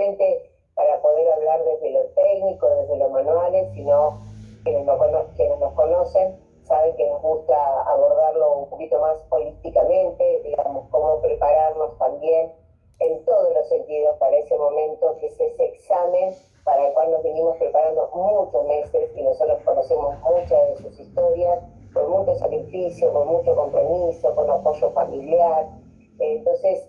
solamente para poder hablar desde lo técnico, desde los manuales, sino quienes nos conocen saben que nos gusta abordarlo un poquito más holísticamente, digamos, cómo prepararnos también en todos los sentidos para ese momento, que es ese examen para el cual nos venimos preparando muchos meses y nosotros conocemos muchas de sus historias, con mucho sacrificio, con mucho compromiso, con apoyo familiar. Entonces,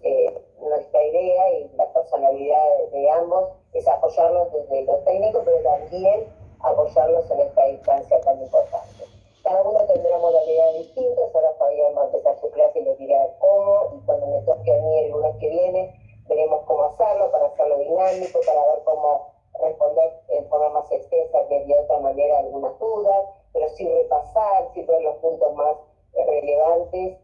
nuestra idea y la personalidad de ambos es apoyarlos desde lo técnico, pero también apoyarlos en esta instancia tan importante. Cada uno tendrá modalidades distintas. Ahora Fabián va a empezar su clase y les dirá cómo, y cuando me toque a mí el lunes que viene, veremos cómo hacerlo, para hacerlo dinámico, para ver cómo responder en forma más extensa, que de otra manera algunas dudas, pero sí repasar, sí ver los puntos más relevantes,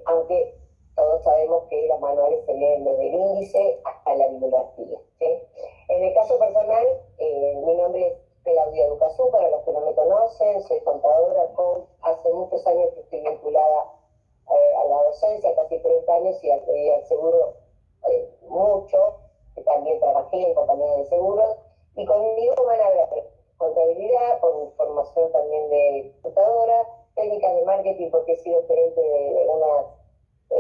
aunque todos sabemos que los manuales se leen desde el índice hasta la bibliografía, ¿sí? En el caso personal, mi nombre es Claudia Ducazú, para los que no me conocen, soy contadora, coach. Hace muchos años que estoy vinculada a la docencia, casi 30 años, y al seguro mucho, que también trabajé en compañías de seguros, y conmigo van a ver contabilidad, por mi formación también de computadora, técnicas de marketing, porque he sido gerente de algunas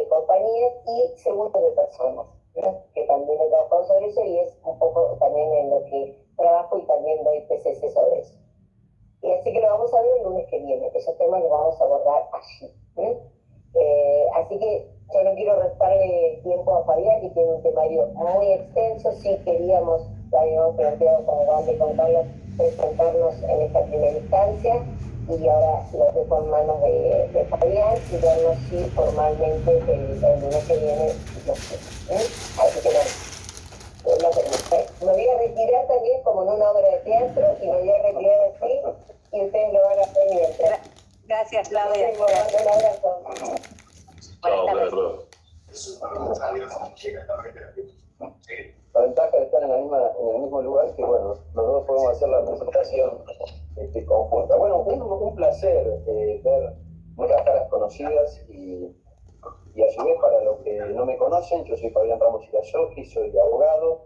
compañías, y seguros de personas, ¿no? Que también he trabajado sobre eso, y es un poco también en lo que trabajo, y también doy PCC sobre eso. Y así que lo vamos a ver el lunes que viene, esos temas los vamos a abordar allí. Así que yo no quiero restarle tiempo a Fabián, que tiene un temario muy extenso. Sí queríamos, lo habíamos planteado con Wanda y con Carlos, presentarnos en esta primera instancia, y ahora lo dejo en manos de Fabián, y vernos si formalmente el lunes que viene lo hacemos. Así que me voy a retirar también como en una obra de teatro, y me voy a retirar así, y ustedes lo van a ver mientras. Gracias, Claudia. Un abrazo. Chao, Pedro. La ventaja de estar en el mismo lugar, que bueno, los dos podemos hacer la presentación conjunta. Bueno, un placer ver muchas caras conocidas, y a su vez, para los que no me conocen, yo soy Fabián Ramos Irasoki, soy abogado,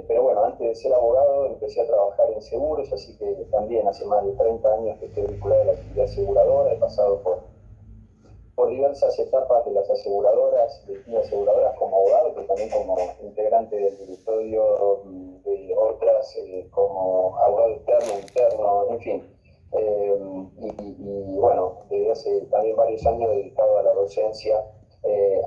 pero bueno, antes de ser abogado empecé a trabajar en seguros, así que también hace más de 30 años que estoy vinculado a la actividad aseguradora. He pasado por diversas etapas de las aseguradoras, distintas aseguradoras, como abogado, pero también como integrante del directorio de otras, como abogado externo, interno, en fin. Y bueno, desde hace también varios años dedicado a la docencia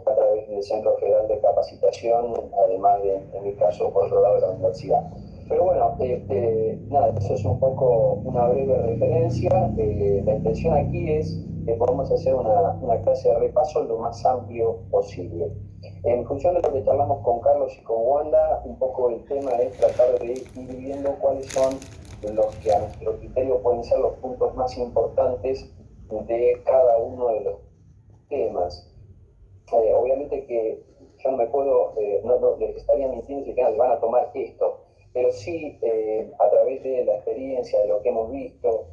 a través del Centro Federal de Capacitación, además de, en mi caso, por otro lado, de la universidad. Pero bueno, nada, eso es un poco una breve referencia. La intención aquí es que podamos hacer una clase de repaso lo más amplio posible. En función de lo que charlamos con Carlos y con Wanda, un poco el tema es tratar de ir viendo cuáles son los que a nuestro criterio pueden ser los puntos más importantes de cada uno de los temas. Obviamente que yo no me puedo, no les estaría mintiendo si les van a tomar esto, pero sí a través de la experiencia, de lo que hemos visto,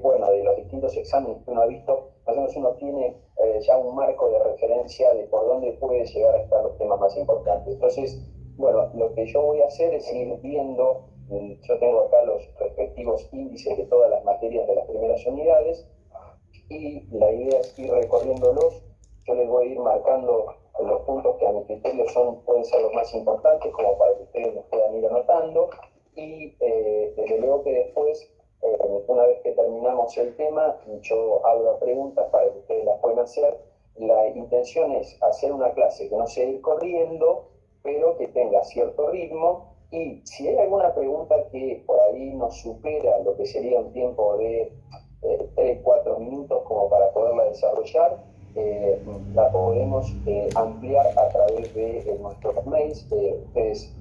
bueno, de los distintos exámenes que uno ha visto, más o menos uno tiene ya un marco de referencia de por dónde puede llegar a estar los temas más importantes. Entonces, bueno, lo que yo voy a hacer es ir viendo, yo tengo acá los respectivos índices de todas las materias de las primeras unidades, y la idea es ir recorriéndolos. Yo les voy a ir marcando los puntos que a mi criterio pueden ser los más importantes, como para que ustedes los puedan ir anotando, y desde luego que después, una vez que terminamos el tema, yo abro preguntas para que ustedes las puedan hacer. La intención es hacer una clase que no sea ir corriendo, pero que tenga cierto ritmo, y si hay alguna pregunta que por ahí nos supera lo que sería un tiempo de 3-4 minutos como para poderla desarrollar, la podemos ampliar a través de nuestros mails. Ustedes,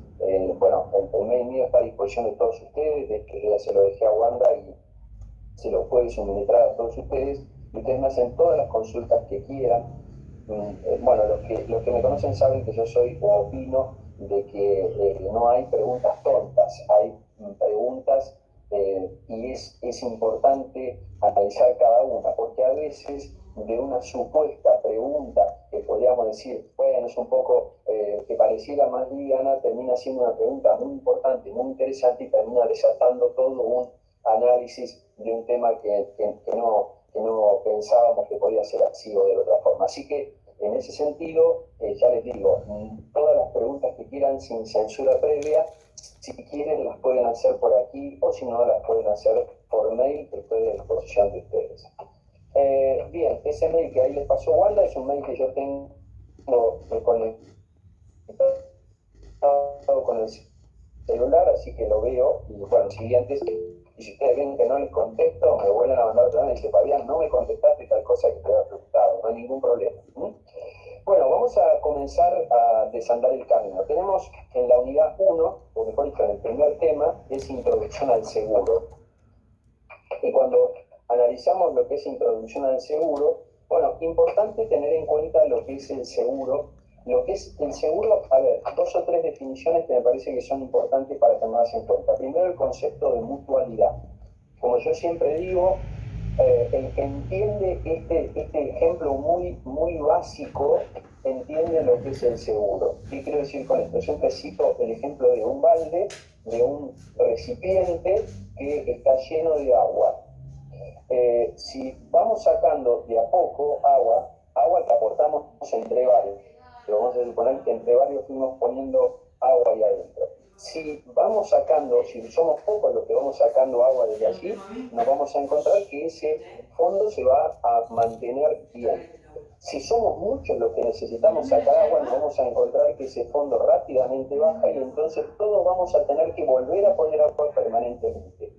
bueno, el mail mío está a disposición de todos ustedes, de que yo ya se lo dejé a Wanda y se lo puede suministrar a todos ustedes, y ustedes me hacen todas las consultas que quieran. Bueno, los que me conocen saben que yo soy o opino de que no hay preguntas tontas, hay preguntas, y es importante analizar cada una, porque a veces de una supuesta pregunta que podríamos decir, bueno, es un poco que pareciera más liviana, termina siendo una pregunta muy importante, muy interesante y termina desatando todo un análisis de un tema que no pensábamos que podía ser así o de otra forma. Así que en ese sentido, ya les digo, todas las preguntas que quieran sin censura previa, si quieren las pueden hacer por aquí o si no las pueden hacer por mail, que estoy a disposición de ustedes. Bien, ese mail que ahí les pasó Wanda es un mail que yo tengo conectado con el celular, así que lo veo y bueno, siguientes. Y si ustedes ven que no les contesto, me vuelven a mandar otra vez y dicen, Fabián, no me contestaste tal cosa que te había preguntado, no hay ningún problema. Bueno, vamos a comenzar a desandar el camino. Tenemos en la unidad 1, o mejor dicho, en el primer tema, es introducción al seguro. Y cuando analizamos lo que es introducción al seguro, bueno, importante tener en cuenta lo que es el seguro. Lo que es el seguro, a ver, 2 o 3 definiciones que me parece que son importantes para tenerlas en cuenta. Primero, el concepto de mutualidad. Como yo siempre digo, el que entiende este ejemplo muy básico, entiende lo que es el seguro. ¿Qué quiero decir con esto? Yo cito el ejemplo de un balde, de un recipiente que está lleno de agua. Si vamos sacando de a poco agua que aportamos entre varios, vamos a suponer que entre varios fuimos poniendo agua ahí adentro. Si vamos sacando, si somos pocos los que vamos sacando agua desde allí, nos vamos a encontrar que ese fondo se va a mantener bien. Si somos muchos los que necesitamos sacar agua, nos vamos a encontrar que ese fondo rápidamente baja y entonces todos vamos a tener que volver a poner agua permanentemente.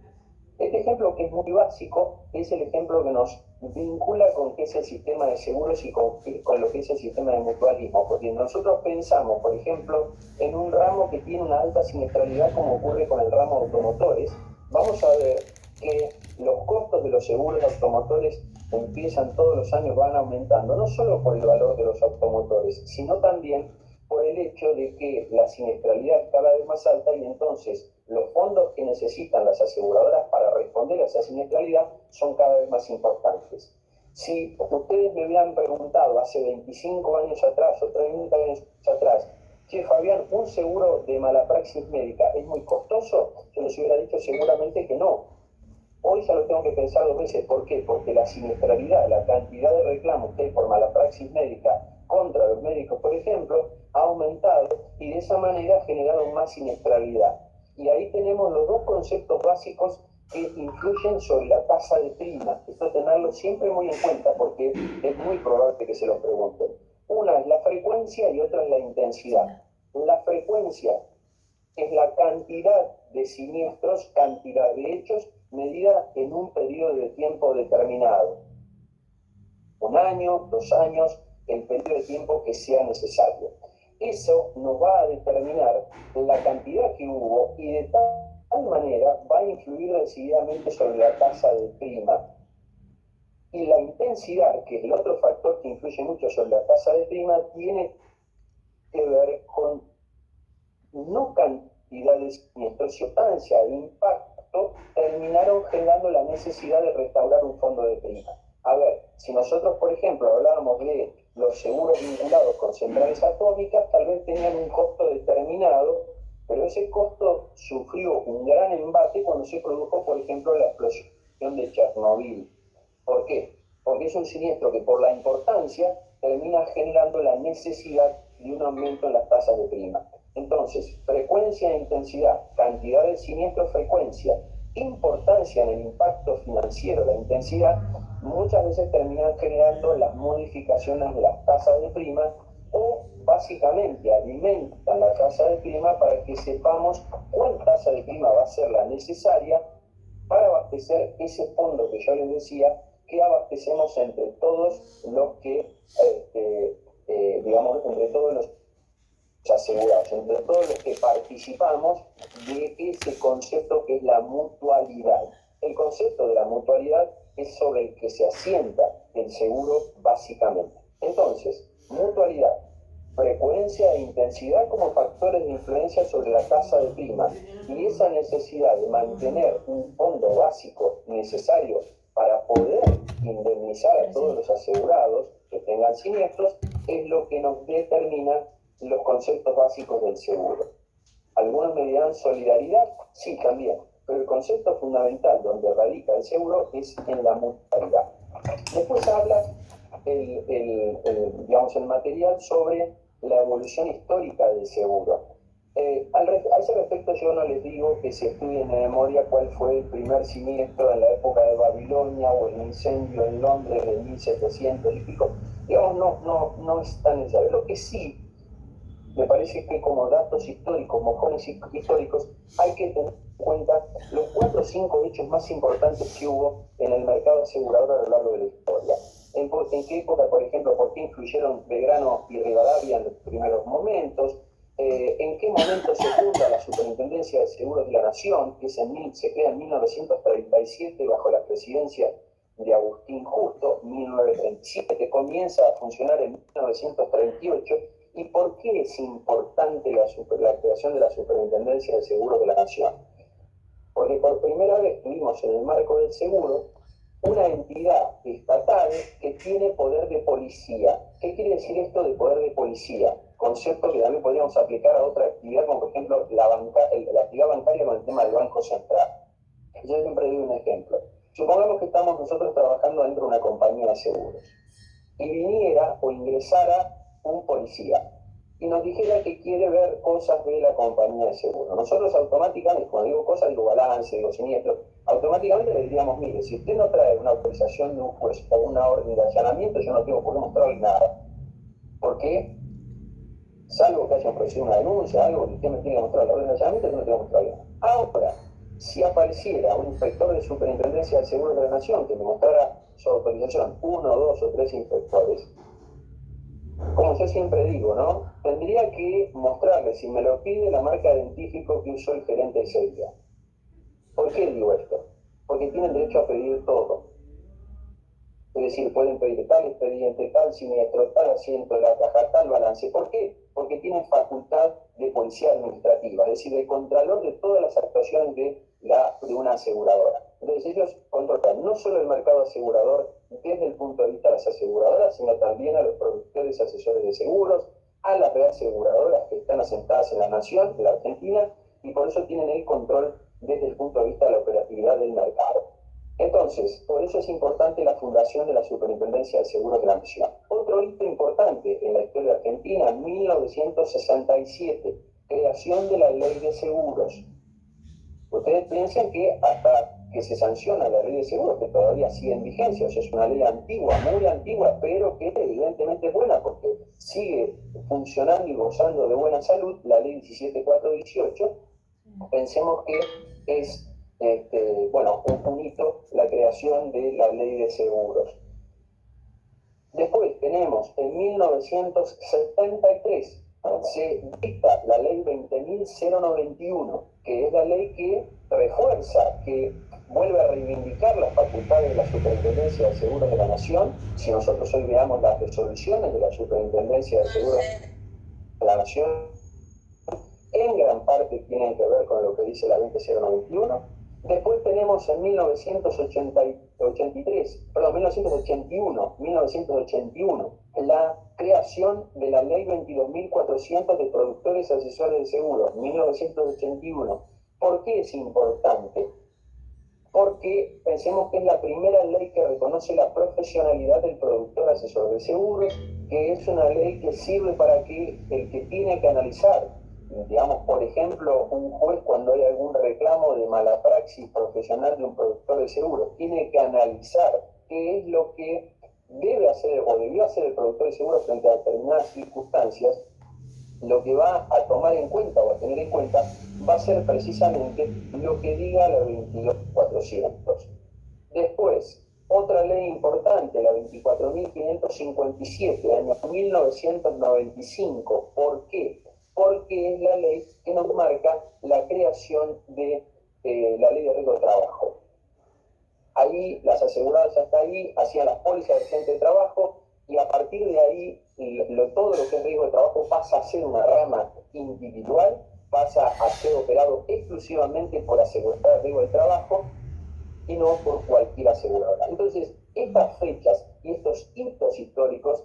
Este ejemplo, que es muy básico, es el ejemplo que nos vincula con qué es el sistema de seguros y con lo que es el sistema de mutualismo. Porque nosotros pensamos, por ejemplo, en un ramo que tiene una alta siniestralidad, como ocurre con el ramo de automotores, vamos a ver que los costos de los seguros automotores empiezan todos los años, van aumentando, no solo por el valor de los automotores, sino también por el hecho de que la siniestralidad es cada vez más alta y entonces los fondos que necesitan las aseguradoras para responder a esa siniestralidad son cada vez más importantes. Si ustedes me hubieran preguntado hace 25 años atrás o 30 años atrás, che, Fabián, ¿un seguro de mala praxis médica es muy costoso? Yo les hubiera dicho seguramente que no. Hoy ya lo tengo que pensar 2 veces. ¿Por qué? Porque la siniestralidad, la cantidad de reclamos que hay por mala praxis médica contra los médicos, por ejemplo, ha aumentado y de esa manera ha generado más siniestralidad. Y ahí tenemos los 2 conceptos básicos que influyen sobre la tasa de prima. Esto tenerlo siempre muy en cuenta porque es muy probable que se lo pregunten. Una es la frecuencia y otra es la intensidad. La frecuencia es la cantidad de siniestros, cantidad de hechos, medida en un periodo de tiempo determinado. 1 año, 2 años, el periodo de tiempo que sea necesario. Eso nos va a determinar la cantidad que hubo y de tal manera va a influir decididamente sobre la tasa de prima. Y la intensidad, que es el otro factor que influye mucho sobre la tasa de prima, tiene que ver con no cantidad de siniestros, sustancia e impacto terminaron generando la necesidad de restaurar un fondo de prima. A ver, si nosotros, por ejemplo, hablábamos de los seguros vinculados con centrales atómicas, tal vez tenían un costo determinado, pero ese costo sufrió un gran embate cuando se produjo, por ejemplo, la explosión de Chernobyl. ¿Por qué? Porque es un siniestro que por la importancia termina generando la necesidad de un aumento en las tasas de prima. Entonces, frecuencia e intensidad, cantidad de siniestro, frecuencia, importancia en el impacto financiero, la intensidad, muchas veces terminan generando las modificaciones de las tasas de prima o básicamente alimentan la tasa de prima para que sepamos cuál tasa de prima va a ser la necesaria para abastecer ese fondo que yo les decía que abastecemos entre todos los que, entre todos los asegurados, entre todos los que participamos de ese concepto que es la mutualidad. El concepto de la mutualidad es sobre el que se asienta el seguro básicamente. Entonces, mutualidad, frecuencia e intensidad como factores de influencia sobre la tasa de prima y esa necesidad de mantener un fondo básico necesario para poder indemnizar a todos los asegurados que tengan siniestros, es lo que nos determina los conceptos básicos del seguro. Algunos me dirán solidaridad, sí, también, pero el concepto fundamental donde radica el seguro es en la mutualidad. Después habla el material sobre la evolución histórica del seguro. A ese respecto yo no les digo que se estudien de memoria cuál fue el primer siniestro en la época de Babilonia o el incendio en Londres de 1700 y pico. Digamos, no es tan necesario. Lo que sí me parece que como datos históricos, mojones históricos, hay que tener en cuenta los 4 o 5 hechos más importantes que hubo en el mercado asegurador a lo largo de la historia. ¿En qué época, por ejemplo, por qué influyeron Belgrano y Rivadavia en los primeros momentos? ¿En qué momento se funda la Superintendencia de Seguros de la Nación, que se crea en 1937 bajo la presidencia de Agustín Justo, 1937, que comienza a funcionar en 1938? ¿Y por qué es importante la creación de la Superintendencia de Seguros de la Nación? Porque por primera vez tuvimos en el marco del seguro una entidad estatal que tiene poder de policía. ¿Qué quiere decir esto de poder de policía? Concepto que también podríamos aplicar a otra actividad, como por ejemplo la actividad bancaria con el tema del Banco Central. Yo siempre doy un ejemplo. Supongamos que estamos nosotros trabajando dentro de una compañía de seguros y viniera o ingresara un policía y nos dijera que quiere ver cosas de la compañía de seguro. Nosotros automáticamente, cuando digo cosas, digo balance, digo siniestro, automáticamente le diríamos, mire, si usted no trae una autorización de un juez o una orden de allanamiento, yo no tengo por qué mostrarle nada. ¿Por qué? Salvo que hayan producido una denuncia, algo que usted me tiene que mostrar la orden de allanamiento, yo no tengo que mostrarle nada. Ahora, si apareciera un inspector de Superintendencia del Seguro de la Nación que me mostrara su autorización, 1, 2 o 3 inspectores, como yo siempre digo, ¿no? Tendría que mostrarle, si me lo pide, la marca de identifico que usó el gerente ese día. ¿Por qué digo esto? Porque tienen derecho a pedir todo. Es decir, pueden pedir tal expediente, tal siniestro, tal asiento de la caja, tal balance. ¿Por qué? Porque tienen facultad de policía administrativa, es decir, de contralor de todas las actuaciones de una aseguradora. Entonces ellos controlan no solo el mercado asegurador desde el punto de vista de las aseguradoras, sino también a los productores asesores de seguros, a las reaseguradoras que están asentadas en la nación, en la Argentina, y por eso tienen el control desde el punto de vista de la operatividad del mercado. Entonces, por eso es importante la fundación de la Superintendencia de Seguros de la Nación. Otro hito importante en la historia argentina, 1967, creación de la Ley de Seguros. Ustedes piensan que hasta que se sanciona la Ley de Seguros, que todavía sigue en vigencia, o sea, es una ley antigua, muy antigua, pero que evidentemente es buena porque sigue funcionando y gozando de buena salud, la Ley 17418, pensemos que es un hito la creación de la Ley de Seguros. Después tenemos en 1973 se dicta la Ley 20.091, que es la ley que refuerza, que vuelve a reivindicar las facultades de la Superintendencia de Seguros de la Nación. Si nosotros hoy veamos las resoluciones de la Superintendencia de Seguros de la Nación, en gran parte tienen que ver con lo que dice la 20.091. Después tenemos en 1981, la creación de la Ley 22.400 de productores asesores de seguros, 1981. ¿Por qué es importante? Porque pensemos que es la primera ley que reconoce la profesionalidad del productor asesor de seguros, que es una ley que sirve para que el que tiene que analizar, digamos, por ejemplo, un juez cuando hay algún reclamo de mala praxis profesional de un productor de seguros, tiene que analizar qué es lo que debe hacer o debió hacer el productor de seguros frente a determinadas circunstancias. Lo que va a tomar en cuenta o a tener en cuenta va a ser precisamente lo que diga la 22.400. Después, otra ley importante, la 24.557, año 1995. ¿Por qué? Porque es la ley que nos marca la creación de la ley de riesgo de trabajo. Ahí las aseguradoras hasta ahí hacían las pólizas de accidente de trabajo y a partir de ahí todo lo que es riesgo de trabajo pasa a ser una rama individual, pasa a ser operado exclusivamente por asegurar el riesgo de trabajo y no por cualquier aseguradora. Entonces, Estas fechas y estos hitos históricos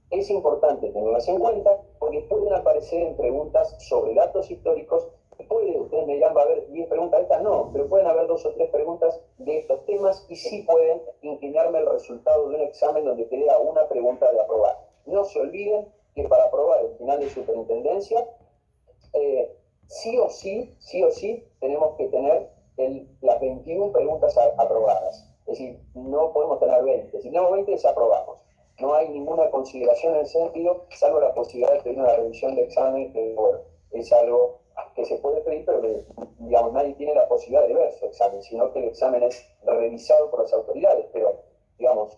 es importante tenerlas en cuenta porque pueden aparecer en preguntas sobre datos históricos. Ustedes me dirán, va a haber 10 preguntas, estas no, pero pueden haber 2 o 3 preguntas de estos temas y sí pueden inclinarme el resultado de un examen donde quede una pregunta de aprobar. No se olviden que para aprobar el final de superintendencia, sí o sí, tenemos que tener las 21 preguntas aprobadas. Es decir, no podemos tener 20. Si tenemos 20, desaprobamos. No hay ninguna consideración en ese sentido, salvo la posibilidad de pedir una revisión de examen, que bueno, es algo que se puede pedir, pero que, digamos, nadie tiene la posibilidad de ver su examen, sino que el examen es revisado por las autoridades, pero, digamos,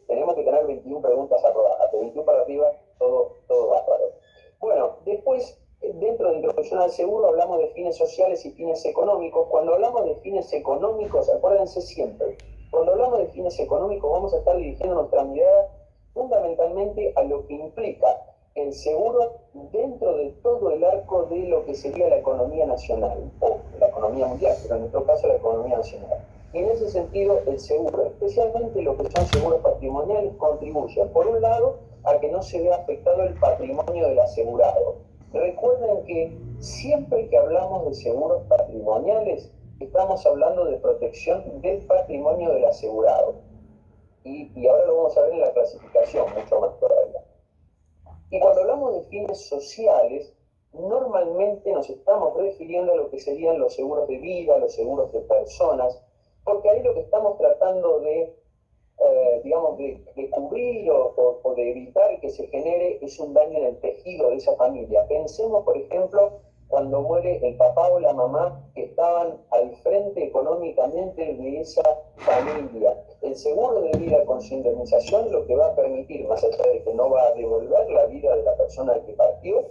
tenemos que tener 21 preguntas aprobadas, de 21 para arriba, todo bárbaro. Bueno, después, dentro de introducción al seguro, hablamos de fines sociales y fines económicos. Cuando hablamos de fines económicos, acuérdense siempre, cuando hablamos de fines económicos vamos a estar dirigiendo nuestra mirada fundamentalmente a lo que implica el seguro dentro de todo el arco de lo que sería la economía nacional, o la economía mundial, pero en nuestro caso la economía nacional. Y en ese sentido, el seguro, especialmente lo que son seguros patrimoniales, contribuyen, por un lado, a que no se vea afectado el patrimonio del asegurado. Recuerden que siempre que hablamos de seguros patrimoniales, estamos hablando de protección del patrimonio del asegurado. Y ahora lo vamos a ver en la clasificación, mucho más todavía. Y cuando hablamos de fines sociales, normalmente nos estamos refiriendo a lo que serían los seguros de vida, los seguros de personas, porque ahí lo que estamos tratando de, digamos, de cubrir o de evitar que se genere es un daño en el tejido de esa familia. Pensemos, por ejemplo, cuando muere el papá o la mamá que estaban al frente económicamente de esa familia. El seguro de vida con su indemnización lo que va a permitir, más allá de que no va a devolver la vida de la persona que partió,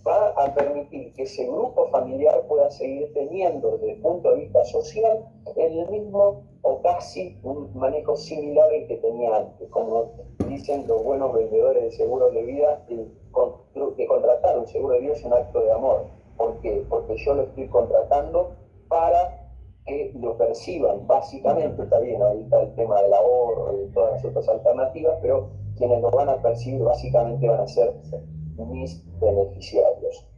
va a permitir que ese grupo familiar pueda seguir teniendo, desde el punto de vista social, el mismo o casi un manejo similar al que tenía antes. Como dicen los buenos vendedores de seguros de vida, que contratar un seguro de vida es un acto de amor. ¿Por qué? Porque yo lo estoy contratando para que lo perciban, básicamente. Está bien, ahí está el tema del ahorro y todas las otras alternativas, pero quienes lo van a percibir básicamente van a ser mis beneficiarios.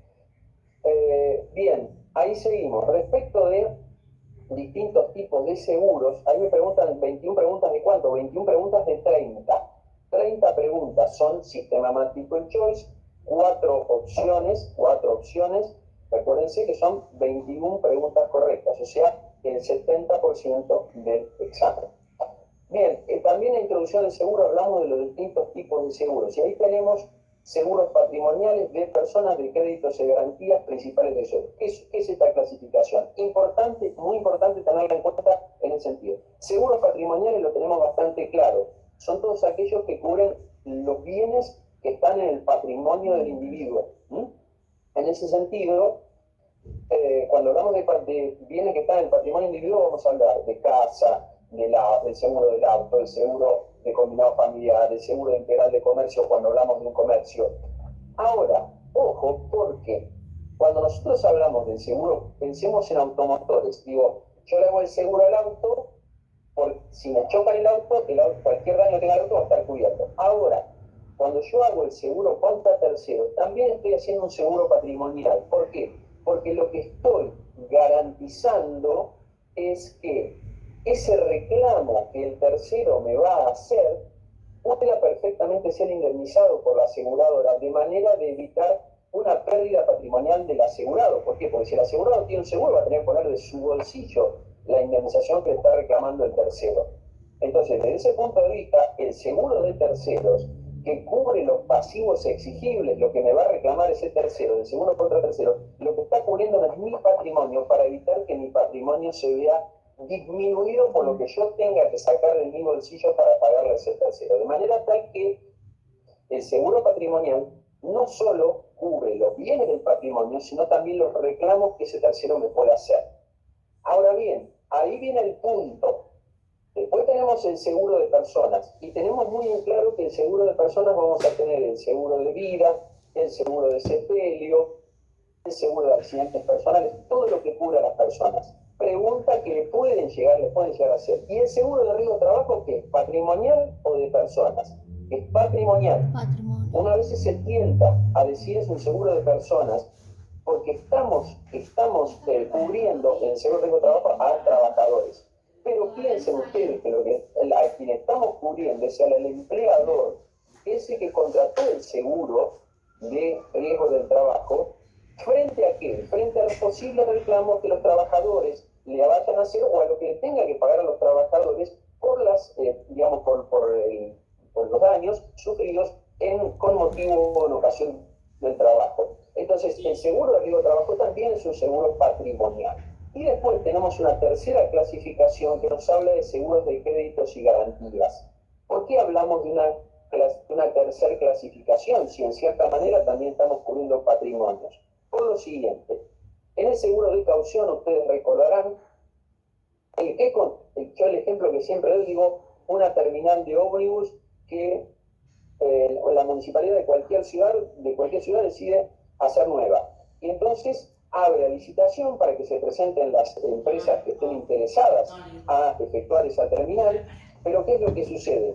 Bien, ahí seguimos. Respecto de distintos tipos de seguros, ahí me preguntan 21 preguntas de cuánto, 21 preguntas de 30. 30 preguntas son sistema multiple choice, 4 opciones, recuérdense que son 21 preguntas correctas, o sea, el 70% del examen. Bien, también en la introducción del seguro hablamos de los distintos tipos de seguros, y ahí tenemos seguros patrimoniales de personas, de créditos y garantías principales de eso. ¿Qué es esta clasificación? Importante, muy importante tenerla en cuenta en el sentido. Seguros patrimoniales lo tenemos bastante claro. Son todos aquellos que cubren los bienes que están en el patrimonio del individuo. En ese sentido, cuando hablamos de bienes que están en el patrimonio individual, vamos a hablar de casa, del seguro del auto, del seguro de combinado familiar, del seguro integral de comercio, cuando hablamos de un comercio. Ahora, ojo, porque cuando nosotros hablamos del seguro, pensemos en automotores. Digo, yo le hago el seguro al auto, si me choca el auto, cualquier daño que tenga el auto va a estar cubierto. Ahora, cuando yo hago el seguro contra terceros, también estoy haciendo un seguro patrimonial. ¿Por qué? Porque lo que estoy garantizando es que ese reclamo que el tercero me va a hacer pueda perfectamente ser indemnizado por la aseguradora, de manera de evitar una pérdida patrimonial del asegurado. ¿Por qué? Porque si el asegurado tiene un seguro, va a tener que poner de su bolsillo la indemnización que le está reclamando el tercero. Entonces, desde ese punto de vista, el seguro de terceros, que cubre los pasivos exigibles, lo que me va a reclamar ese tercero, del seguro contra tercero, lo que está cubriendo es mi patrimonio, para evitar que mi patrimonio se vea disminuido por lo que yo tenga que sacar de mi bolsillo para pagarle a ese tercero. De manera tal que el seguro patrimonial no solo cubre los bienes del patrimonio, sino también los reclamos que ese tercero me puede hacer. Ahora bien, ahí viene el punto. Después tenemos el seguro de personas, y tenemos muy en claro que el seguro de personas vamos a tener el seguro de vida, el seguro de sepelio, el seguro de accidentes personales, todo lo que cubre a las personas. pregunta que le pueden llegar a hacer. ¿Y el seguro de riesgo de trabajo qué es? ¿Patrimonial o de personas? Es patrimonial. Patrimonio. Una vez se tienta a decir es un seguro de personas porque estamos cubriendo en el seguro de riesgo de trabajo a trabajadores. Pero piensen ustedes que a quien estamos cubriendo es al empleador, ese que contrató el seguro de riesgo del trabajo. ¿Frente a qué? Frente a los posibles reclamos que los trabajadores le vayan a hacer o a lo que le tenga que pagar a los trabajadores por por los daños sufridos con motivo o en ocasión del trabajo. Entonces, el seguro de riesgo de trabajo también es un seguro patrimonial. Y después tenemos una tercera clasificación que nos habla de seguros de créditos y garantías. ¿Por qué hablamos de una tercera clasificación si en cierta manera también estamos cubriendo patrimonios? Por lo siguiente, en el seguro de caución ustedes recordarán, yo el ejemplo que siempre les digo, una terminal de ómnibus que la municipalidad de cualquier ciudad decide hacer nueva. Y entonces abre la licitación para que se presenten las empresas que estén interesadas a efectuar esa terminal, pero ¿qué es lo que sucede?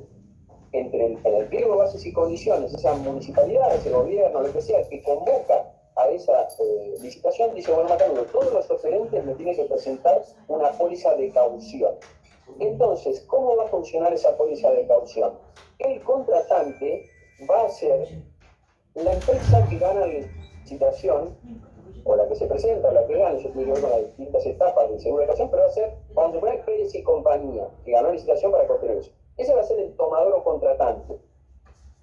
En el pliego de bases y condiciones, esa municipalidad, ese gobierno, lo que sea, que convoca a esa licitación, dice, bueno, Macanudo, todos los oferentes me tienen que presentar una póliza de caución. Entonces, ¿cómo va a funcionar esa póliza de caución? El contratante va a ser la empresa que gana la licitación, o la que se presenta, o la que gana, yo tiene que ver con las distintas etapas del seguro de caución, pero va a ser, vamos a poner Pérez y compañía, que ganó la licitación para construir eso. Ese va a ser el tomador o contratante.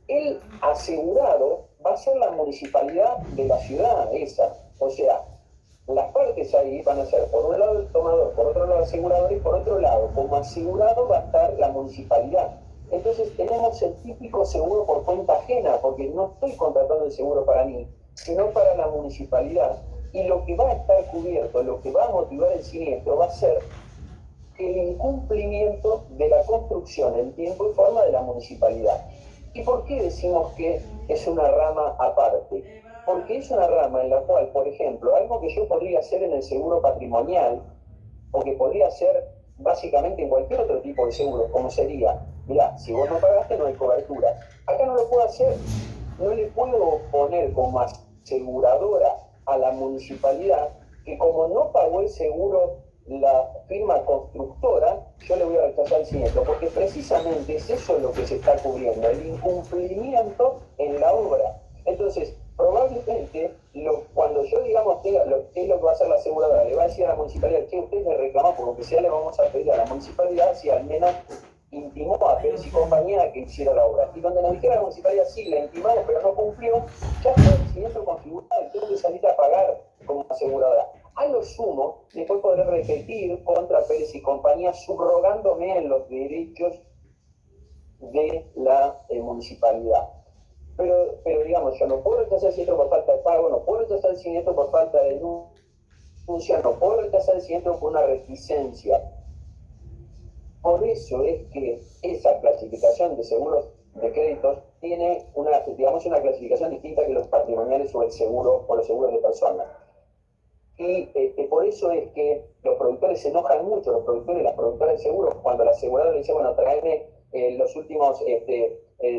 El asegurado va a ser la municipalidad de la ciudad esa. O sea, las partes ahí van a ser, por un lado el tomador, por otro lado el asegurador, y por otro lado, como asegurado va a estar la municipalidad. Entonces tenemos el típico seguro por cuenta ajena, porque no estoy contratando el seguro para mí, sino para la municipalidad. Y lo que va a estar cubierto, lo que va a motivar el siniestro, va a ser el incumplimiento de la construcción en tiempo y forma de la municipalidad. ¿Y por qué decimos que es una rama aparte? Porque es una rama en la cual, por ejemplo, algo que yo podría hacer en el seguro patrimonial, o que podría hacer básicamente en cualquier otro tipo de seguro, como sería, mirá, si vos no pagaste no hay cobertura. Acá no lo puedo hacer, no le puedo poner como aseguradora a la municipalidad que como no pagó el seguro la firma constructora, yo le voy a rechazar el siniestro, porque precisamente es eso lo que se está cubriendo, el incumplimiento en la obra. Entonces, probablemente, cuando yo, digamos, tenga ¿qué es lo que va a hacer la aseguradora? Le va a decir a la municipalidad que ustedes le reclaman, por lo que sea, le vamos a pedir a la municipalidad si al menos intimó a Pérez y compañía que hiciera la obra. Y donde nos dijera la municipalidad, sí, la intimamos, pero no cumplió, ya fue el siniestro configurado y tengo que salir a pagar como aseguradora. A lo sumo, después podré repetir contra Pérez y compañía, subrogándome en los derechos de la municipalidad. Pero digamos, yo no puedo rechazar el siniestro por falta de pago, no puedo rechazar el siniestro por falta de denuncia, no puedo rechazar el siniestro por una reticencia. Por eso es que esa clasificación de seguros de créditos tiene una clasificación distinta que los patrimoniales o los seguros de personas. Y por eso es que los productores se enojan mucho, los productores y las productoras de seguros, cuando la aseguradora le dice, bueno, tráeme los últimos,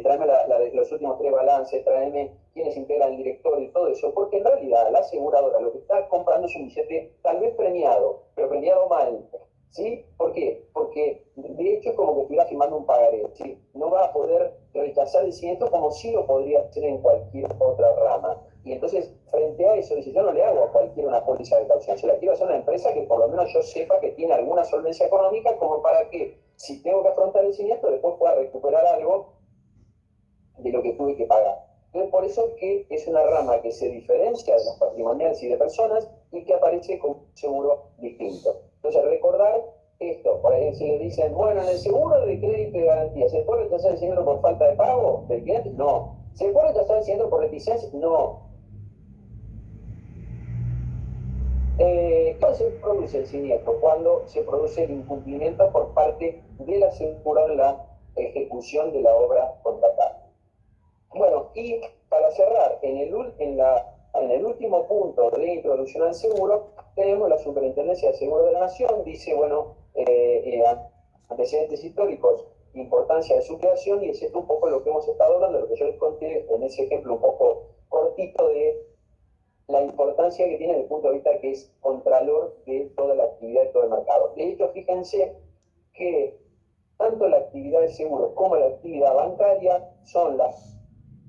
tráeme los últimos 3 balances, tráeme quiénes integran el directorio y todo eso, porque en realidad la aseguradora lo que está comprando es un billete tal vez premiado, pero premiado mal. ¿Sí? ¿Por qué? Porque de hecho es como que estuviera firmando un pagaré, ¿sí? No va a poder rechazar el siniestro como sí lo podría hacer en cualquier otra rama. Y entonces, frente a eso, dice, yo no le hago a cualquiera una póliza de caución, se la quiero hacer a una empresa que por lo menos yo sepa que tiene alguna solvencia económica como para que, si tengo que afrontar el siniestro, después pueda recuperar algo de lo que tuve que pagar. Entonces, por eso es que es una rama que se diferencia de los patrimoniales y de personas y que aparece con un seguro distinto. Entonces, recordar esto, por ahí si le dicen, bueno, en el seguro de crédito y garantía, ¿se puede rechazar el siniestro por falta de pago del cliente? No. ¿Se puede rechazar el siniestro por reticencia? No. ¿Cuándo se produce el siniestro? Cuando se produce el incumplimiento por parte del asegurado en la ejecución de la obra contratada. Bueno, y para cerrar, en en el último punto de introducción al seguro, tenemos la Superintendencia de Seguros de la Nación, dice, bueno, antecedentes históricos, importancia de su creación, y es esto un poco lo que hemos estado hablando, lo que yo les conté en ese ejemplo un poco cortito de la importancia que tiene desde el punto de vista que es contralor de toda la actividad de todo el mercado. De hecho, fíjense que tanto la actividad de seguros como la actividad bancaria son las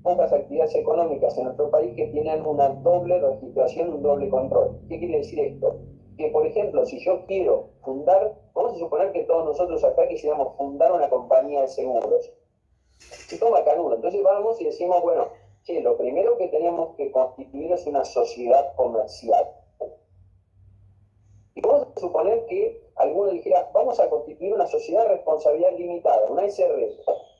pocas actividades económicas en nuestro país que tienen una doble registración, un doble control. ¿Qué quiere decir esto? Que, por ejemplo, si yo quiero fundar, vamos a suponer que todos nosotros acá quisiéramos fundar una compañía de seguros. Y toma canudo. Entonces vamos y decimos, bueno, che, lo primero que tenemos que constituir es una sociedad comercial. Y vamos a suponer que alguno dijera, vamos a constituir una sociedad de responsabilidad limitada, una SRL.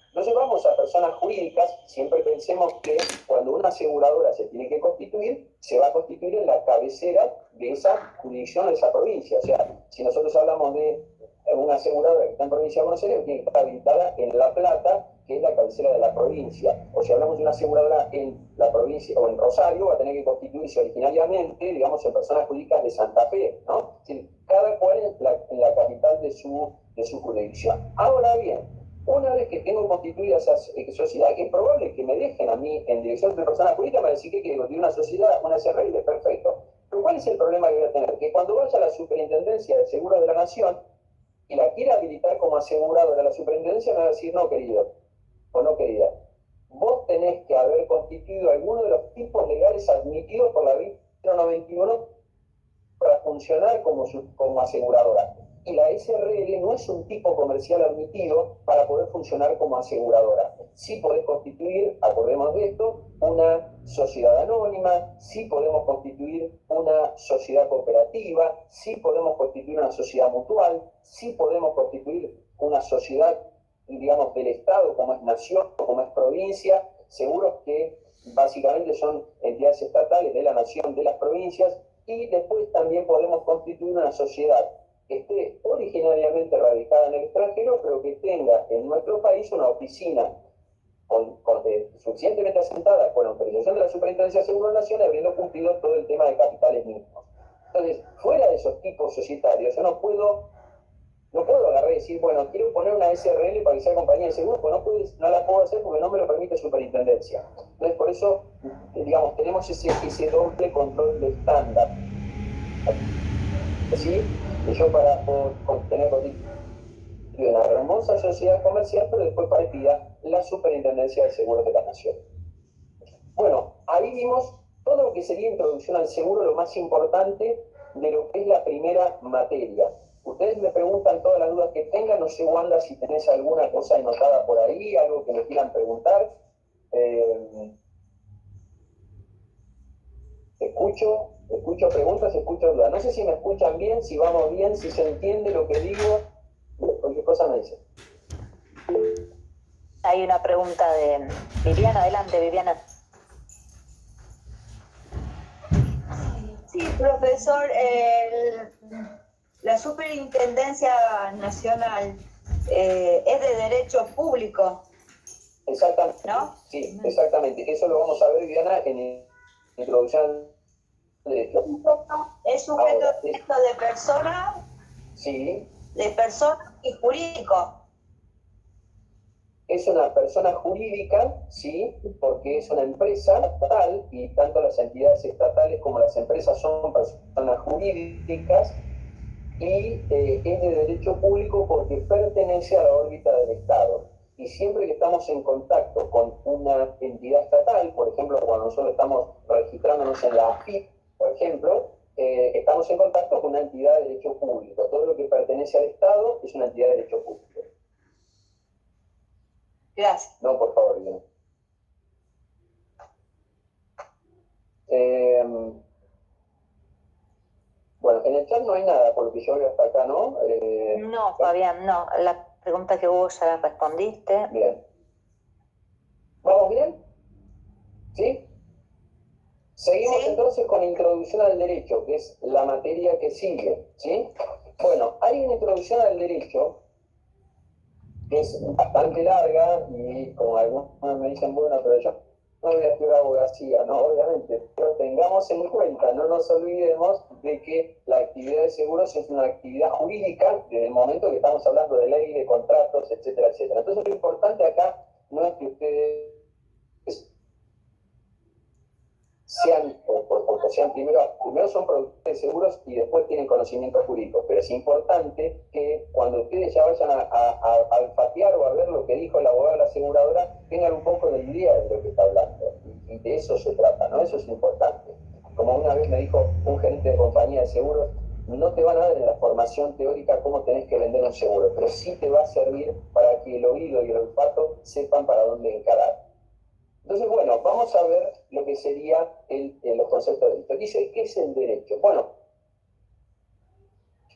Entonces vamos a personas jurídicas, siempre pensemos que cuando una aseguradora se tiene que constituir, se va a constituir en la cabecera de esa jurisdicción, de esa provincia. O sea, si nosotros hablamos de una aseguradora que está en provincia de Buenos Aires, tiene que estar habilitada en La Plata, que es la cabecera de la provincia. O si hablamos de una aseguradora en la provincia o en Rosario, va a tener que constituirse originariamente, digamos, en personas jurídicas de Santa Fe, ¿no? Es decir, cada cual en la capital de su jurisdicción. Ahora bien, una vez que tengo constituida esa sociedad, que es probable que me dejen a mí en dirección de persona jurídica, me decir que quiero constituir una sociedad, una SRL, perfecto. Pero ¿cuál es el problema que voy a tener? Que cuando vaya a la Superintendencia de Seguros de la Nación y la quiera habilitar como aseguradora de la Superintendencia, me va a decir, no, querido, o no, querida, vos tenés que haber constituido alguno de los tipos legales admitidos por la ley 091 para funcionar como aseguradora. Y la SRL no es un tipo comercial admitido para poder funcionar como aseguradora. Sí podés constituir, acordemos de esto, una sociedad anónima, sí podemos constituir una sociedad cooperativa, sí podemos constituir una sociedad mutual, sí podemos constituir una sociedad, digamos, del Estado, como es nación, como es provincia, seguros que básicamente son entidades estatales de la nación, de las provincias, y después también podemos constituir una sociedad que esté originariamente radicada en el extranjero, pero que tenga en nuestro país una oficina suficientemente asentada con autorización de la Superintendencia de Seguros de la Nación, habiendo cumplido todo el tema de capitales mínimos. Entonces, fuera de esos tipos societarios, yo no puedo agarrar y decir, bueno, quiero poner una SRL para que sea compañía de seguros, pues no la puedo hacer porque no me lo permite Superintendencia. Entonces, por eso, digamos, tenemos ese doble control de estándar. ¿Sí? Y yo para tener una hermosa sociedad comercial, pero después para que pida la Superintendencia de Seguros de la Nación. Bueno, ahí vimos todo lo que sería introducción al seguro, lo más importante de lo que es la primera materia. Ustedes me preguntan todas las dudas que tengan, no sé, Wanda, si tenés alguna cosa anotada por ahí, algo que me quieran preguntar. Escucho preguntas, escucho dudas. No sé si me escuchan bien, si vamos bien, si se entiende lo que digo. Cualquier cosa me dicen. Hay una pregunta de Viviana. Adelante, Viviana. Sí, profesor, la Superintendencia Nacional es de derecho público. Exactamente. ¿No? Sí, exactamente. Eso lo vamos a ver, Viviana, en la introducción de derecho. Es sujeto de persona, Sí. de persona y jurídico. Es una persona jurídica, sí, porque es una empresa estatal y tanto las entidades estatales como las empresas son personas jurídicas y es de derecho público porque pertenece a la órbita del Estado. Y siempre que estamos en contacto con una entidad estatal, por ejemplo, cuando nosotros estamos registrándonos en la AFIP, por ejemplo, estamos en contacto con una entidad de derecho público. Todo lo que pertenece al Estado es una entidad de derecho público. Gracias. No, por favor, bien. Bueno, en el chat no hay nada, por lo que yo veo hasta acá, ¿no? No, Fabián, no. La pregunta que hubo ya la respondiste. Bien. ¿Vamos bien? ¿Sí? Seguimos Sí. entonces con introducción al derecho, que es la materia que sigue, ¿sí? Bueno, hay una introducción al derecho que es bastante larga y como algunos me dicen, bueno, pero yo no voy a estudiar abogacía, no, obviamente, pero tengamos en cuenta, no nos olvidemos de que la actividad de seguros es una actividad jurídica desde el momento que estamos hablando de ley, de contratos, etcétera, etcétera. Entonces lo importante acá no es que ustedes sean, porque sean primero son productores de seguros y después tienen conocimientos jurídicos, pero es importante que cuando ustedes ya vayan a olfatear o a ver lo que dijo el abogado de la aseguradora, tengan un poco de idea de lo que está hablando, y de eso se trata, ¿no? Eso es importante. Como una vez me dijo un gerente de compañía de seguros, no te van a dar en la formación teórica cómo tenés que vender un seguro, pero sí te va a servir para que el oído y el olfato sepan para dónde encarar. Entonces, bueno, vamos a ver lo que sería los conceptos de derecho. Dice, ¿qué es el derecho? Bueno,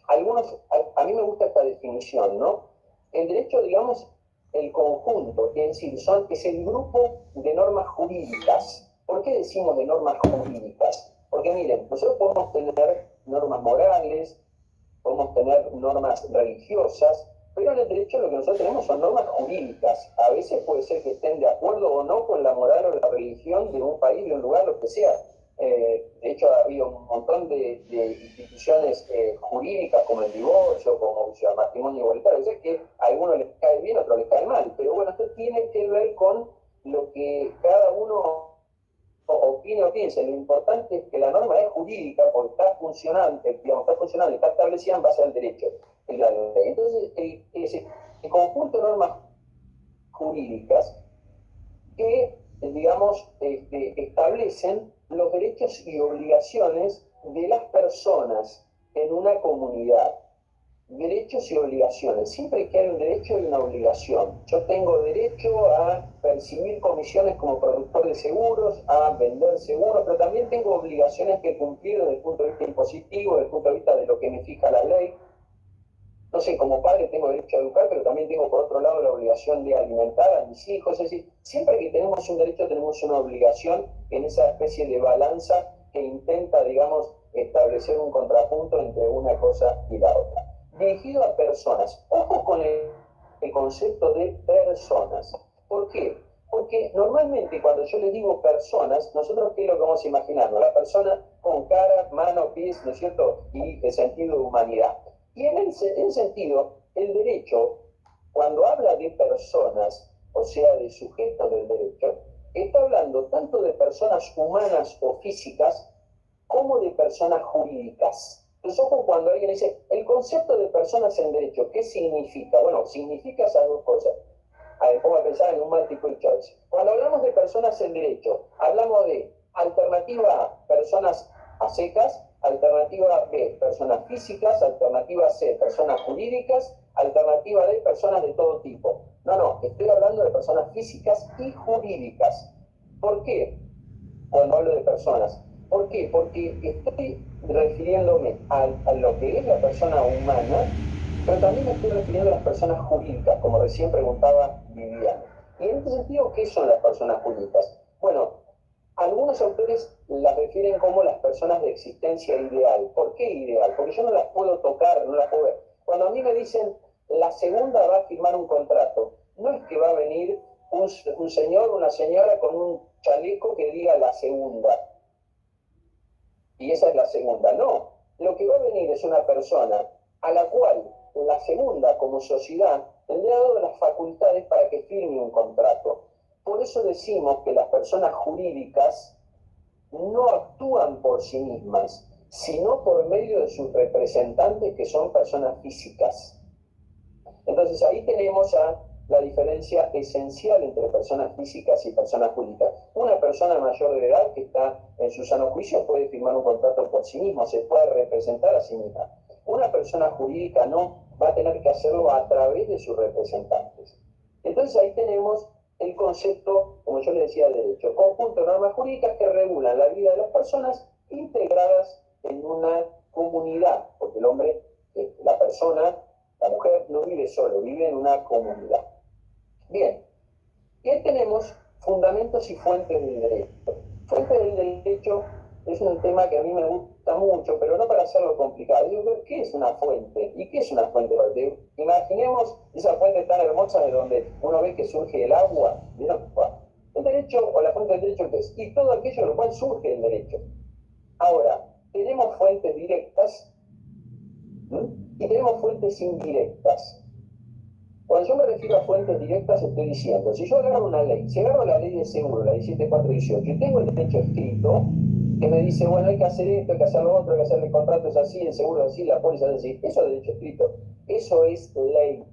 a mí me gusta esta definición, ¿no? El derecho, digamos, el conjunto, es decir, es el grupo de normas jurídicas. ¿Por qué decimos de normas jurídicas? Porque miren, nosotros podemos tener normas morales, podemos tener normas religiosas, pero en el derecho lo que nosotros tenemos son normas jurídicas. A veces puede ser que estén de acuerdo o no con la moral o la religión de un país, de un lugar, lo que sea. De hecho, ha habido un montón de instituciones jurídicas, como el divorcio, como el matrimonio igualitario, o sea, que a algunos les cae bien, a otros les cae mal. Pero bueno, esto tiene que ver con lo que cada uno opine o piense. Lo importante es que la norma es jurídica porque está funcionante, digamos, está funcionando y está establecida en base al derecho. Entonces, el conjunto de normas jurídicas que, digamos, establecen los derechos y obligaciones de las personas en una comunidad. Derechos y obligaciones. Siempre que hay un derecho hay una obligación. Yo tengo derecho a percibir comisiones como productor de seguros, a vender seguros, pero también tengo obligaciones que cumplir desde el punto de vista impositivo, desde el punto de vista de lo que me fija la ley. No sé, como padre tengo derecho a educar, pero también tengo por otro lado la obligación de alimentar a mis hijos. Es decir, siempre que tenemos un derecho tenemos una obligación en esa especie de balanza que intenta, digamos, establecer un contrapunto entre una cosa y la otra. Dirigido a personas. Ojo con el concepto de personas. ¿Por qué? Porque normalmente cuando yo les digo personas, nosotros ¿qué es lo que vamos a imaginarnos? La persona con cara, mano, pies, ¿no es cierto? Y el sentido de humanidad. Y en ese sentido, el derecho, cuando habla de personas, o sea, de sujetos del derecho, está hablando tanto de personas humanas o físicas, como de personas jurídicas. Entonces, ojo cuando alguien dice, el concepto de personas en derecho, ¿qué significa? Bueno, significa esas dos cosas. A ver, pongo a pensar en un multiple choice. Cuando hablamos de personas en derecho, hablamos de alternativa A, personas a secas, alternativa B, personas físicas, alternativa C, personas jurídicas, alternativa D, personas de todo tipo. No, estoy hablando de personas físicas y jurídicas. ¿Por qué? Cuando hablo de personas. ¿Por qué? Porque estoy refiriéndome a lo que es la persona humana, pero también me estoy refiriendo a las personas jurídicas, como recién preguntaba Viviana. Y en este sentido, ¿qué son las personas jurídicas? Bueno, algunos autores las refieren como las personas de existencia ideal. ¿Por qué ideal? Porque yo no las puedo tocar, no las puedo ver. Cuando a mí me dicen, la segunda va a firmar un contrato, no es que va a venir un señor o una señora con un chaleco que diga la segunda. Y esa es la segunda. No, lo que va a venir es una persona a la cual la segunda, como sociedad, le ha dado las facultades para que firme un contrato. Por eso decimos que las personas jurídicas no actúan por sí mismas, sino por medio de sus representantes, que son personas físicas. Entonces ahí tenemos la diferencia esencial entre personas físicas y personas jurídicas. Una persona mayor de edad que está en su sano juicio puede firmar un contrato por sí mismo, se puede representar a sí misma. Una persona jurídica no, va a tener que hacerlo a través de sus representantes. Entonces ahí tenemos el concepto, como yo le decía, de derecho, conjunto de normas jurídicas que regulan la vida de las personas integradas en una comunidad, porque el hombre, la persona, la mujer no vive solo, vive en una comunidad. Bien, ¿qué tenemos? Fundamentos y fuentes del derecho. Fuentes del derecho es un tema que a mí me gusta mucho, pero no para hacerlo complicado. Digo, ¿qué es una fuente? ¿Y qué es una fuente? Imaginemos esa fuente tan hermosa de donde uno ve que surge el agua. ¿Vieron? El derecho o la fuente del derecho, ¿qué es? Y todo aquello de lo cual surge el derecho. Ahora, tenemos fuentes directas, ¿no? Y tenemos fuentes indirectas. Cuando yo me refiero a fuentes directas, estoy diciendo, si yo agarro una ley, si agarro la ley de seguro, la 17418, y tengo el derecho escrito, que me dice, bueno, hay que hacer esto, hay que hacer lo otro, hay que hacer el contrato es así, el seguro es así, la póliza es así, eso es derecho escrito, eso es ley.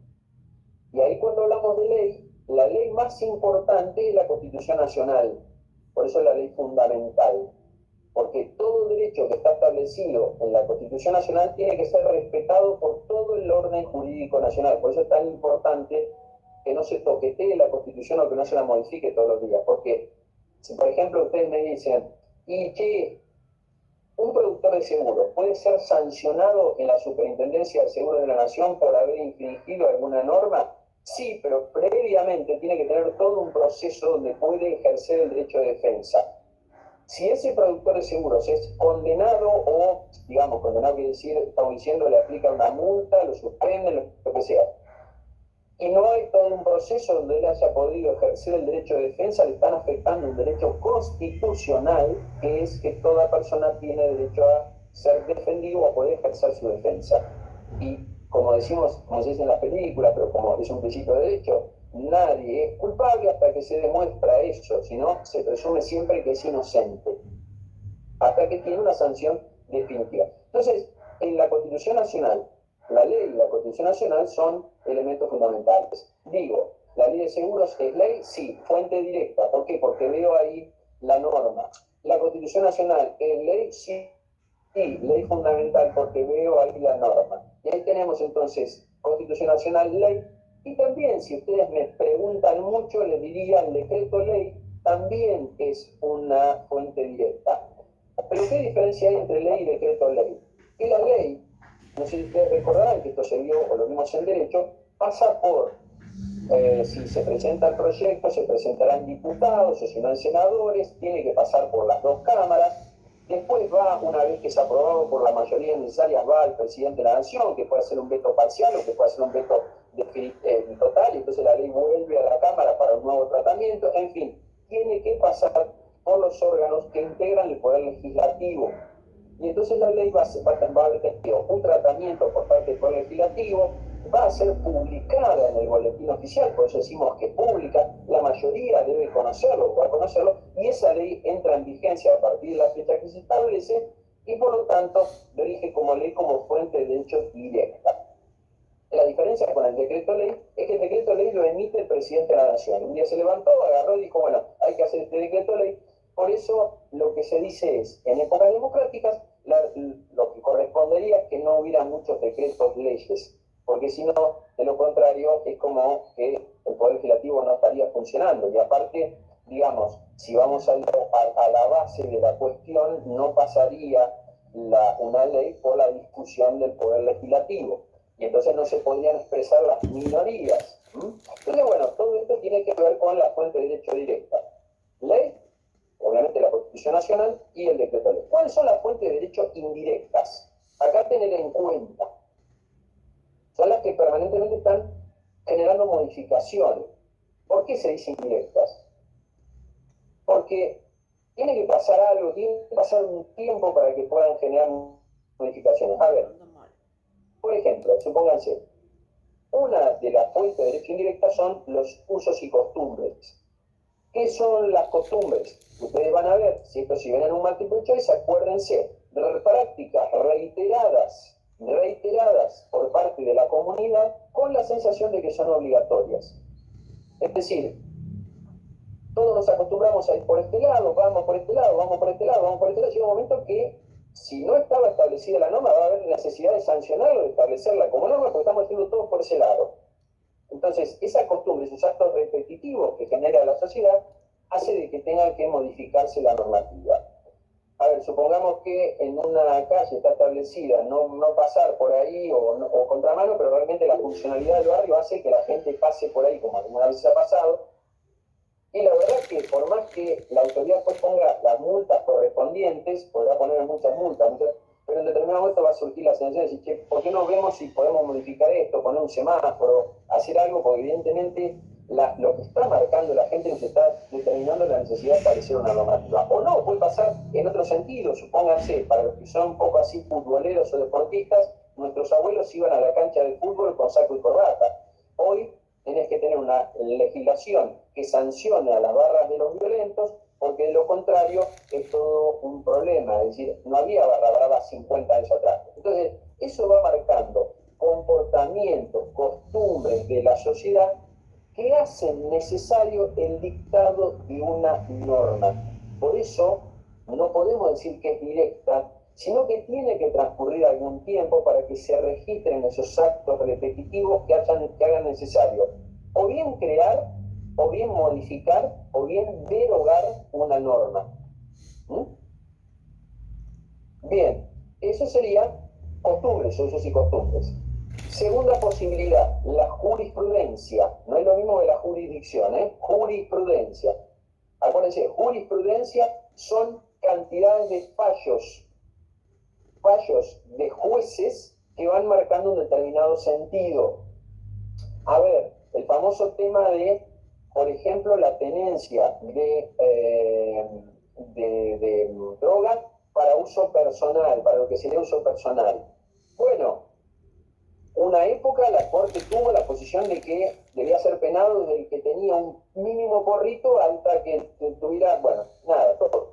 Y ahí cuando hablamos de ley, la ley más importante es la Constitución Nacional, por eso es la ley fundamental. Porque todo derecho que está establecido en la Constitución Nacional tiene que ser respetado por todo el orden jurídico nacional. Por eso es tan importante que no se toquetee la Constitución o que no se la modifique todos los días. Porque si, por ejemplo, ustedes me dicen, y que un productor de seguros puede ser sancionado en la Superintendencia de Seguros de la Nación por haber infringido alguna norma, sí, pero previamente tiene que tener todo un proceso donde puede ejercer el derecho de defensa. Si ese productor de seguros es condenado o, digamos, condenado quiere decir, estamos diciendo, le aplica una multa, lo suspenden, lo que sea, y no hay todo un proceso donde él haya podido ejercer el derecho de defensa, le están afectando un derecho constitucional, que es que toda persona tiene derecho a ser defendido o a poder ejercer su defensa. Y como decimos, como se dice en las películas, pero como es un principio de derecho, nadie es culpable hasta que se demuestra eso, si no, se presume siempre que es inocente, hasta que tiene una sanción definitiva. Entonces, en la Constitución Nacional, la ley y la Constitución Nacional son elementos fundamentales. Digo, la ley de seguros es ley, sí, fuente directa. ¿Por qué? Porque veo ahí la norma. La Constitución Nacional es ley, sí, sí, ley fundamental porque veo ahí la norma. Y ahí tenemos entonces Constitución Nacional, ley. Y también, si ustedes me preguntan mucho, les diría el decreto ley también es una fuente directa. Pero ¿qué diferencia hay entre ley y decreto ley? Que la ley, no sé si ustedes recordarán que esto se vio, o lo vimos en derecho, pasa por, si se presenta el proyecto, se presentarán diputados, o si no en senadores, tiene que pasar por las dos cámaras, después va, una vez que es aprobado por la mayoría necesaria, va al presidente de la Nación, que puede hacer un veto parcial o que puede hacer un veto total, y entonces la ley vuelve a la Cámara para un nuevo tratamiento, en fin, tiene que pasar por los órganos que integran el Poder Legislativo. Y entonces la ley va a tener un tratamiento por parte del Poder Legislativo, va a ser publicada en el boletín oficial, por eso decimos que pública, la mayoría debe conocerlo, va a conocerlo, y esa ley entra en vigencia a partir de la fecha que se establece, y por lo tanto rige como ley como fuente de derecho directa. La diferencia con el decreto ley es que el decreto ley lo emite el presidente de la Nación. Un día se levantó, agarró y dijo, bueno, hay que hacer este decreto ley. Por eso lo que se dice es, en épocas democráticas, lo que correspondería es que no hubiera muchos decretos leyes, porque si no, de lo contrario, es como que el Poder Legislativo no estaría funcionando. Y aparte, digamos, si vamos a la base de la cuestión, no pasaría una ley por la discusión del Poder Legislativo. Y entonces no se podrían expresar las minorías. Entonces, bueno, todo esto tiene que ver con la fuente de derecho directa. Ley, obviamente la Constitución Nacional y el decreto ley. ¿Cuáles son las fuentes de derecho indirectas? Acá tener en cuenta. Son las que permanentemente están generando modificaciones. ¿Por qué se dice indirectas? Porque tiene que pasar algo, tiene que pasar un tiempo para que puedan generar modificaciones. A ver, por ejemplo, supónganse, una de las fuentes de derecho indirecta son los usos y costumbres. ¿Qué son las costumbres? Ustedes van a ver, si ven en un multiple choice, acuérdense, de prácticas reiteradas por parte de la comunidad con la sensación de que son obligatorias. Es decir, todos nos acostumbramos a ir por este lado, vamos por este lado, vamos por este lado, vamos por este lado, llega un momento que si no estaba establecida la norma, va a haber necesidad de sancionarlo, de establecerla como norma, porque estamos haciendo todo por ese lado. Entonces, esa costumbre, esos actos repetitivos que genera la sociedad, hace de que tenga que modificarse la normativa. A ver, supongamos que en una calle está establecida no pasar por ahí o contramano, pero realmente la funcionalidad del barrio hace que la gente pase por ahí, como alguna vez ha pasado. Y la verdad es que por más que la autoridad pues ponga las multas correspondientes, podrá poner muchas multas, pero en determinado momento va a surgir la sensación de decir, ¿por qué no vemos si podemos modificar esto, poner un semáforo, hacer algo? Porque evidentemente lo que está marcando la gente nos está determinando la necesidad de establecer una normativa. O no, puede pasar en otro sentido. Supónganse, para los que son un poco así futboleros o deportistas, nuestros abuelos iban a la cancha de fútbol con saco y corbata. Hoy tenés que tener una legislación que sancione a las barras de los violentos, porque de lo contrario es todo un problema. Es decir, no había barra brava 50 años atrás. Entonces, eso va marcando comportamientos, costumbres de la sociedad que hacen necesario el dictado de una norma. Por eso no podemos decir que es directa, sino que tiene que transcurrir algún tiempo para que se registren esos actos repetitivos que hagan necesario o bien crear, o bien modificar, o bien derogar una norma. Bien, eso sería costumbres, usos y costumbres. Segunda posibilidad, la jurisprudencia. No es lo mismo que la jurisdicción, ¿eh? Jurisprudencia. Acuérdense, jurisprudencia son cantidades de fallos de jueces que van marcando un determinado sentido. A ver, el famoso tema de, por ejemplo, la tenencia de droga para uso personal, para lo que sería uso personal. Bueno, una época la Corte tuvo la posición de que debía ser penado desde el que tenía un mínimo porrito hasta que tuviera, bueno, nada, todo.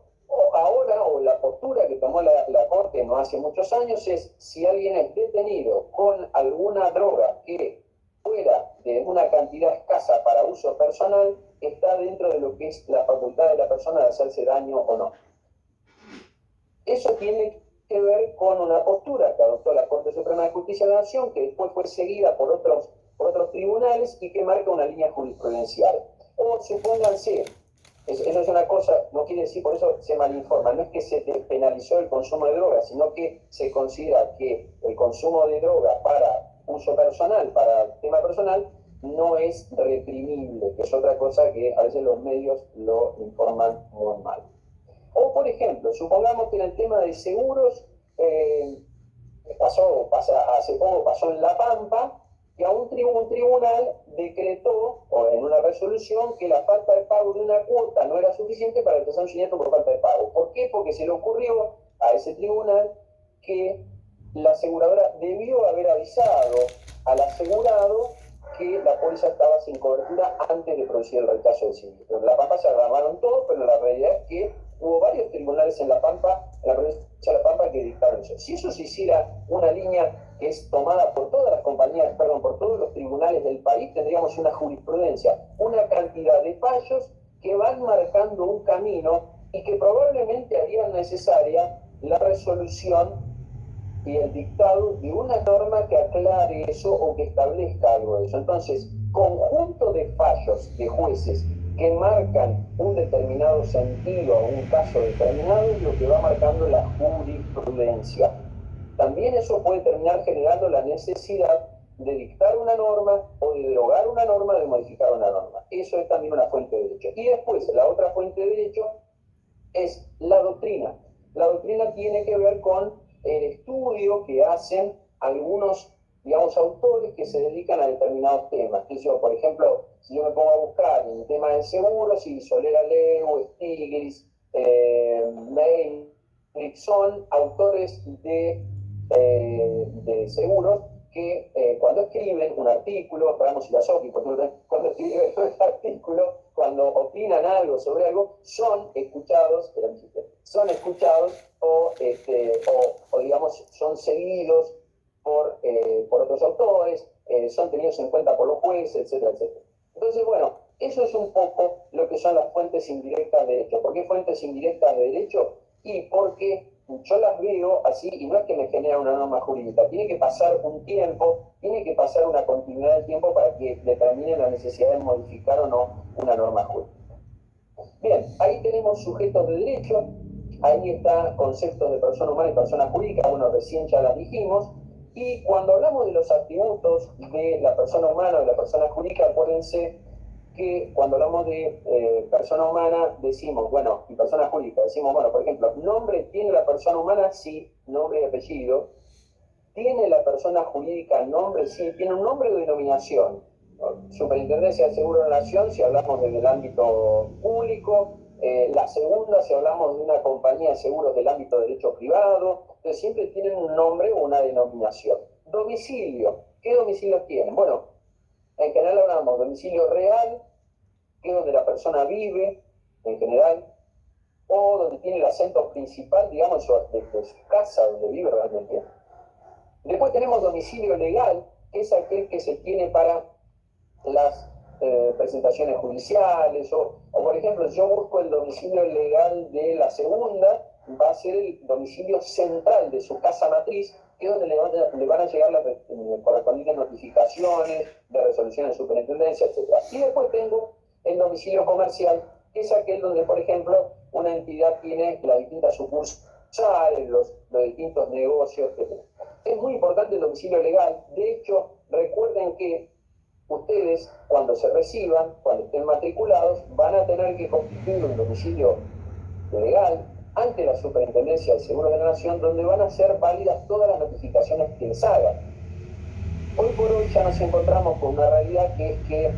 Ahora, o la postura que tomó la Corte no hace muchos años es, si alguien es detenido con alguna droga que fuera de una cantidad escasa para uso personal, está dentro de lo que es la facultad de la persona de hacerse daño o no. Eso tiene que ver con una postura que adoptó la Corte Suprema de Justicia de la Nación, que después fue seguida por otros tribunales y que marca una línea jurisprudencial. O supónganse, eso es una cosa, no quiere decir, por eso se malinforma, no es que se penalizó el consumo de drogas, sino que se considera que el consumo de droga para uso personal, para tema personal, no es reprimible, que es otra cosa que a veces los medios lo informan muy mal. O, por ejemplo, supongamos que en el tema de seguros, hace poco pasó en La Pampa, que a un tribunal decretó, o en una resolución, que la falta de pago de una cuota no era suficiente para empezar un siniestro por falta de pago. ¿Por qué? Porque se le ocurrió a ese tribunal que la aseguradora debió haber avisado al asegurado que la póliza estaba sin cobertura antes de producir el rechazo del siniestro. En La Pampa se armaron todo, pero la realidad es que hubo varios tribunales en La Pampa, en la provincia de La Pampa, que dictaron eso. Si eso se hiciera una línea que es tomada por todas las compañías, por todos los tribunales del país, tendríamos una jurisprudencia, una cantidad de fallos que van marcando un camino y que probablemente harían necesaria la resolución y el dictado de una norma que aclare eso o que establezca algo de eso. Entonces, conjunto de fallos de jueces que marcan un determinado sentido o un caso determinado es lo que va marcando la jurisprudencia. También eso puede terminar generando la necesidad de dictar una norma o de derogar una norma, de modificar una norma. Eso es también una fuente de derecho. Y después, la otra fuente de derecho es la doctrina. La doctrina tiene que ver con el estudio que hacen algunos, digamos, autores que se dedican a determinados temas. Entonces, por ejemplo, si yo me pongo a buscar en el tema de seguros, y Solera Leu, Stiglitz, May, son autores de seguros que cuando escriben un artículo, Ramos y Lasocki, por ejemplo, cuando escriben un artículo, cuando opinan algo sobre algo, son escuchados o digamos, son seguidos por otros autores, son tenidos en cuenta por los jueces, etcétera, etcétera. Entonces, bueno, eso es un poco lo que son las fuentes indirectas de derecho. ¿Por qué fuentes indirectas de derecho? Y porque yo las veo así, y no es que me genera una norma jurídica, tiene que pasar un tiempo, tiene que pasar una continuidad de tiempo para que determine la necesidad de modificar o no una norma jurídica. Bien, ahí tenemos sujetos de derecho, ahí está conceptos de persona humana y persona jurídica, bueno, recién ya las dijimos, y cuando hablamos de los atributos de la persona humana o de la persona jurídica, acuérdense que cuando hablamos de persona humana decimos, bueno, y persona jurídica, decimos, bueno, por ejemplo, nombre tiene la persona humana, sí, nombre y apellido. Tiene la persona jurídica nombre, sí, tiene un nombre o denominación. Superintendencia del Seguro de la Nación, si hablamos desde el ámbito público, la segunda, si hablamos de una compañía de seguros del ámbito de derecho privado, entonces siempre tienen un nombre o una denominación. Domicilio, ¿qué domicilio tienen? Bueno, en general hablamos de domicilio real, que es donde la persona vive, en general, o donde tiene el acento principal, digamos, de su casa, donde vive realmente. Después tenemos domicilio legal, que es aquel que se tiene para las presentaciones judiciales, o por ejemplo, si yo busco el domicilio legal de la segunda, va a ser el domicilio central de su casa matriz, que es donde le van a llegar las correspondientes notificaciones de resolución de superintendencia, etc. Y después tengo el domicilio comercial, que es aquel donde, por ejemplo, una entidad tiene las distintas sucursales, los distintos negocios, etc. Es muy importante el domicilio legal. De hecho, recuerden que ustedes, cuando se reciban, cuando estén matriculados, van a tener que constituir un domicilio legal ante la Superintendencia del Seguro de la Nación, donde van a ser válidas todas las notificaciones que les hagan. Hoy por hoy ya nos encontramos con una realidad que es que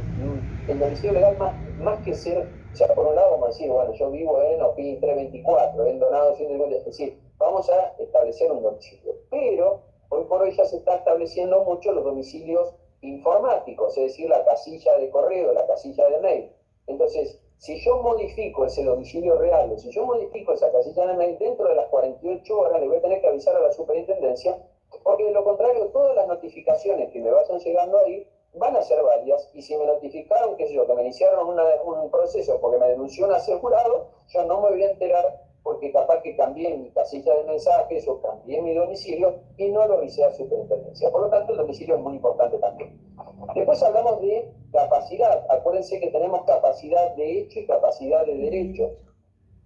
el domicilio legal, más que ser, o sea, por un lado vamos a decir, bueno, yo vivo en OPI 324, en Donado 150, es decir, vamos a establecer un domicilio. Pero hoy por hoy ya se está estableciendo mucho los domicilios informáticos, es decir, la casilla de correo, la casilla de mail. Entonces, si yo modifico ese domicilio real, o si yo modifico esa casilla de mail, dentro de las 48 horas le voy a tener que avisar a la superintendencia, porque de lo contrario, todas las notificaciones que me vayan llegando ahí van a ser válidas, y si me notificaron, qué sé yo, que me iniciaron un proceso porque me denunció un asegurado, yo no me voy a enterar porque capaz que cambié mi casilla de mensajes o cambié mi domicilio y no lo avisé a la superintendencia. Por lo tanto, el domicilio es muy importante también. Después hablamos de capacidad. Acuérdense que tenemos capacidad de hecho y capacidad de derecho.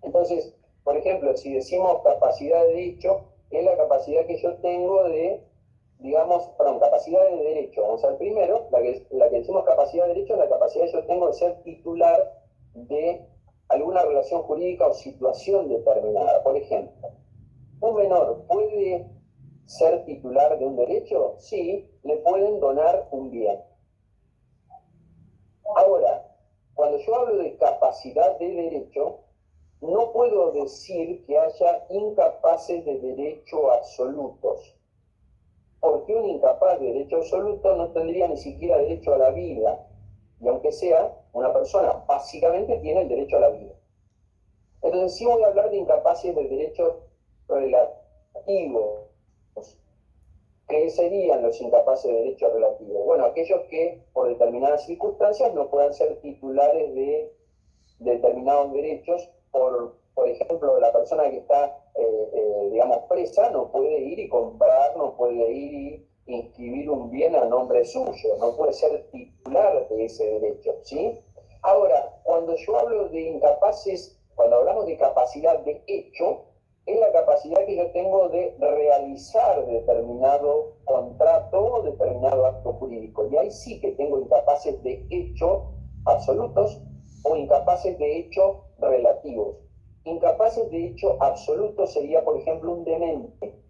Entonces, por ejemplo, si decimos capacidad de hecho, es la capacidad que yo tengo de, digamos, capacidad de derecho. Vamos al primero, la que decimos capacidad de derecho es la capacidad que yo tengo de ser titular de alguna relación jurídica o situación determinada. Por ejemplo, ¿un menor puede ser titular de un derecho? Sí, le pueden donar un bien. Ahora, cuando yo hablo de capacidad de derecho, no puedo decir que haya incapaces de derecho absolutos, porque un incapaz de derecho absoluto no tendría ni siquiera derecho a la vida, y aunque sea una persona, básicamente tiene el derecho a la vida. Entonces sí voy a hablar de incapaces de derechos relativos. ¿Qué serían los incapaces de derechos relativos? Bueno, aquellos que por determinadas circunstancias no puedan ser titulares de determinados derechos. Por ejemplo, la persona que está, digamos, presa no puede ir y comprar, no puede ir y inscribir un bien a nombre suyo, no puede ser titular de ese derecho, ¿sí? Ahora, cuando yo hablo de incapaces, cuando hablamos de capacidad de hecho, es la capacidad que yo tengo de realizar determinado contrato o determinado acto jurídico. Y ahí sí que tengo incapaces de hecho absolutos o incapaces de hecho relativos. Incapaces de hecho absolutos sería, por ejemplo, un demente.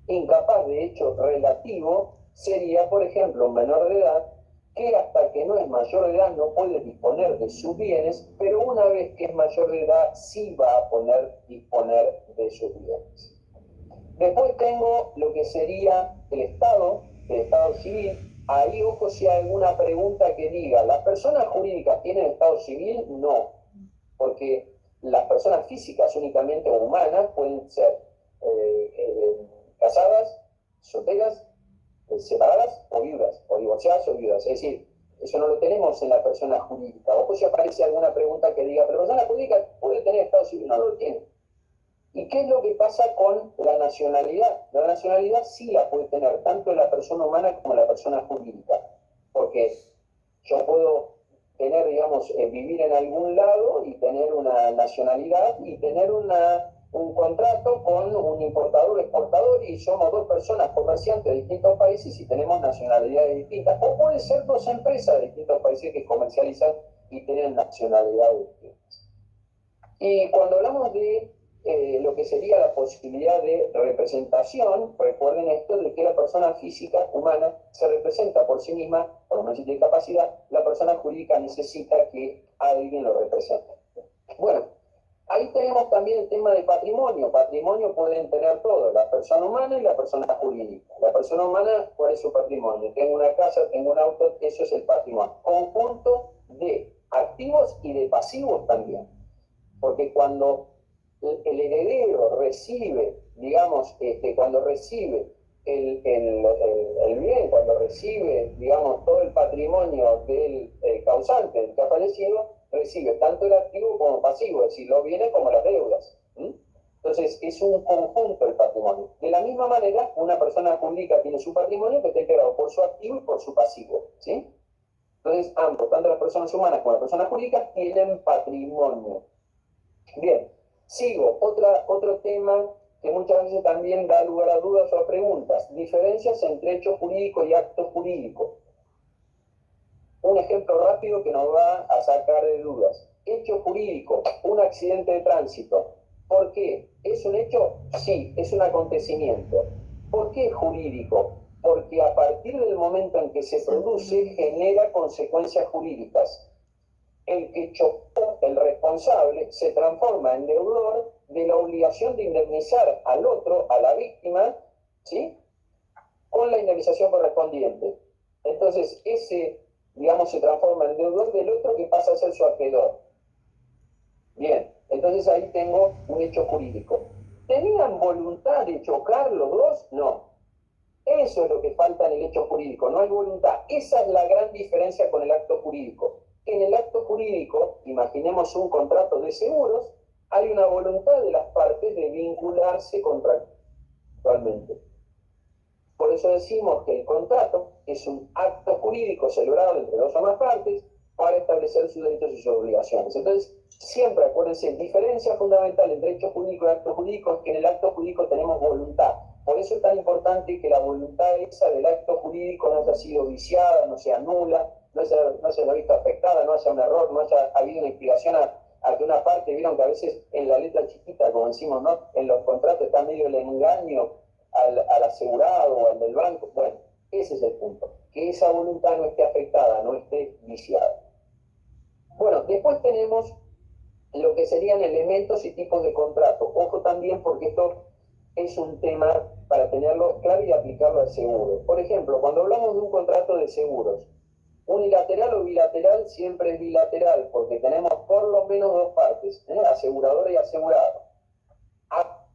Incapaz de hecho relativo sería, por ejemplo, un menor de edad que hasta que no es mayor de edad no puede disponer de sus bienes, pero una vez que es mayor de edad sí va a poder disponer de sus bienes. Después tengo lo que sería el Estado civil. Ahí, ojo, si hay alguna pregunta que diga, ¿las personas jurídicas tienen Estado civil? No, porque las personas físicas únicamente o humanas pueden ser casadas, solteras, separadas o viudas, o divorciadas o viudas. Es decir, eso no lo tenemos en la persona jurídica. Ojo si aparece alguna pregunta que diga, pero la persona jurídica puede tener Estado civil, no lo tiene. ¿Y qué es lo que pasa con la nacionalidad? La nacionalidad sí la puede tener tanto la persona humana como la persona jurídica, porque yo puedo tener, digamos, vivir en algún lado y tener una nacionalidad y tener un contrato con un importador o exportador y somos dos personas comerciantes de distintos países y tenemos nacionalidades distintas, o puede ser dos empresas de distintos países que comercializan y tienen nacionalidades distintas. Y cuando hablamos de lo que sería la posibilidad de representación. Recuerden esto de que la persona física humana se representa por sí misma, por lo menos si tiene capacidad, la persona jurídica necesita que alguien lo represente. Bueno, ahí tenemos también el tema de patrimonio. Patrimonio pueden tener todo, la persona humana y la persona jurídica. La persona humana, ¿cuál es su patrimonio? Tengo una casa, tengo un auto, eso es el patrimonio. Conjunto de activos y de pasivos también. Porque cuando el heredero recibe, digamos, cuando recibe el bien, cuando recibe, digamos, todo el patrimonio del causante, del que ha fallecido, recibe tanto el activo como el pasivo, es decir, los bienes como las deudas. Entonces, es un conjunto el patrimonio. De la misma manera, una persona jurídica tiene su patrimonio que está integrado por su activo y por su pasivo, ¿sí? Entonces, ambos, tanto las personas humanas como las personas jurídicas, tienen patrimonio. Bien, sigo. Otro tema que muchas veces también da lugar a dudas o a preguntas. Diferencias entre hecho jurídico y acto jurídico. Un ejemplo rápido que nos va a sacar de dudas. Hecho jurídico, un accidente de tránsito. ¿Por qué? ¿Es un hecho? Sí, es un acontecimiento. ¿Por qué jurídico? Porque a partir del momento en que se produce, genera consecuencias jurídicas. El que chocó, el responsable, se transforma en deudor de la obligación de indemnizar al otro, a la víctima, ¿sí?, con la indemnización correspondiente. Entonces, ese, digamos, se transforma en deudor del otro que pasa a ser su acreedor. Bien, entonces ahí tengo un hecho jurídico. ¿Tenían voluntad de chocar los dos? No. Eso es lo que falta en el hecho jurídico, no hay voluntad. Esa es la gran diferencia con el acto jurídico. En el acto jurídico, imaginemos un contrato de seguros, hay una voluntad de las partes de vincularse contractualmente. Por eso decimos que el contrato es un acto jurídico celebrado entre dos o más partes para establecer sus derechos y sus obligaciones. Entonces, siempre acuérdense, diferencia fundamental entre hecho jurídico y acto jurídico es que en el acto jurídico tenemos voluntad. Por eso es tan importante que la voluntad esa del acto jurídico no haya sido viciada, no sea nula, no se haya visto afectada, no haya un error, no haya habido una inspiración a que una parte, vieron que a veces en la letra chiquita, como decimos, ¿no?, en los contratos está medio el engaño al asegurado o al del banco. Bueno, ese es el punto, que esa voluntad no esté afectada, no esté viciada. Bueno, después tenemos lo que serían elementos y tipos de contrato. Ojo también, porque esto es un tema para tenerlo claro y aplicarlo al seguro. Por ejemplo, cuando hablamos de un contrato de seguros, unilateral o bilateral, siempre es bilateral, porque tenemos por lo menos dos partes, asegurador y asegurado.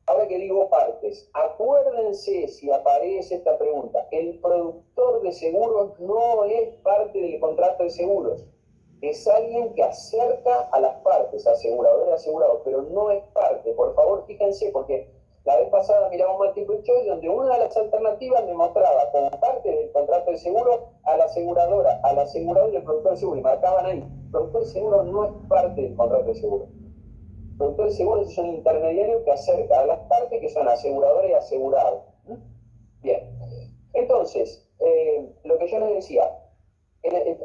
Ahora que digo partes, acuérdense si aparece esta pregunta, el productor de seguros no es parte del contrato de seguros, es alguien que acerca a las partes, asegurador y asegurado, pero no es parte. Por favor, fíjense, porque la vez pasada miramos Multiple Choice, donde una de las alternativas me mostraba como parte del contrato de seguro a la aseguradora, al asegurador y al productor de seguro, y marcaban ahí, productor de seguro no es parte del contrato de seguro. Productor de seguros es un intermediario que acerca a las partes que son asegurador y asegurado. Bien, entonces, lo que yo les decía,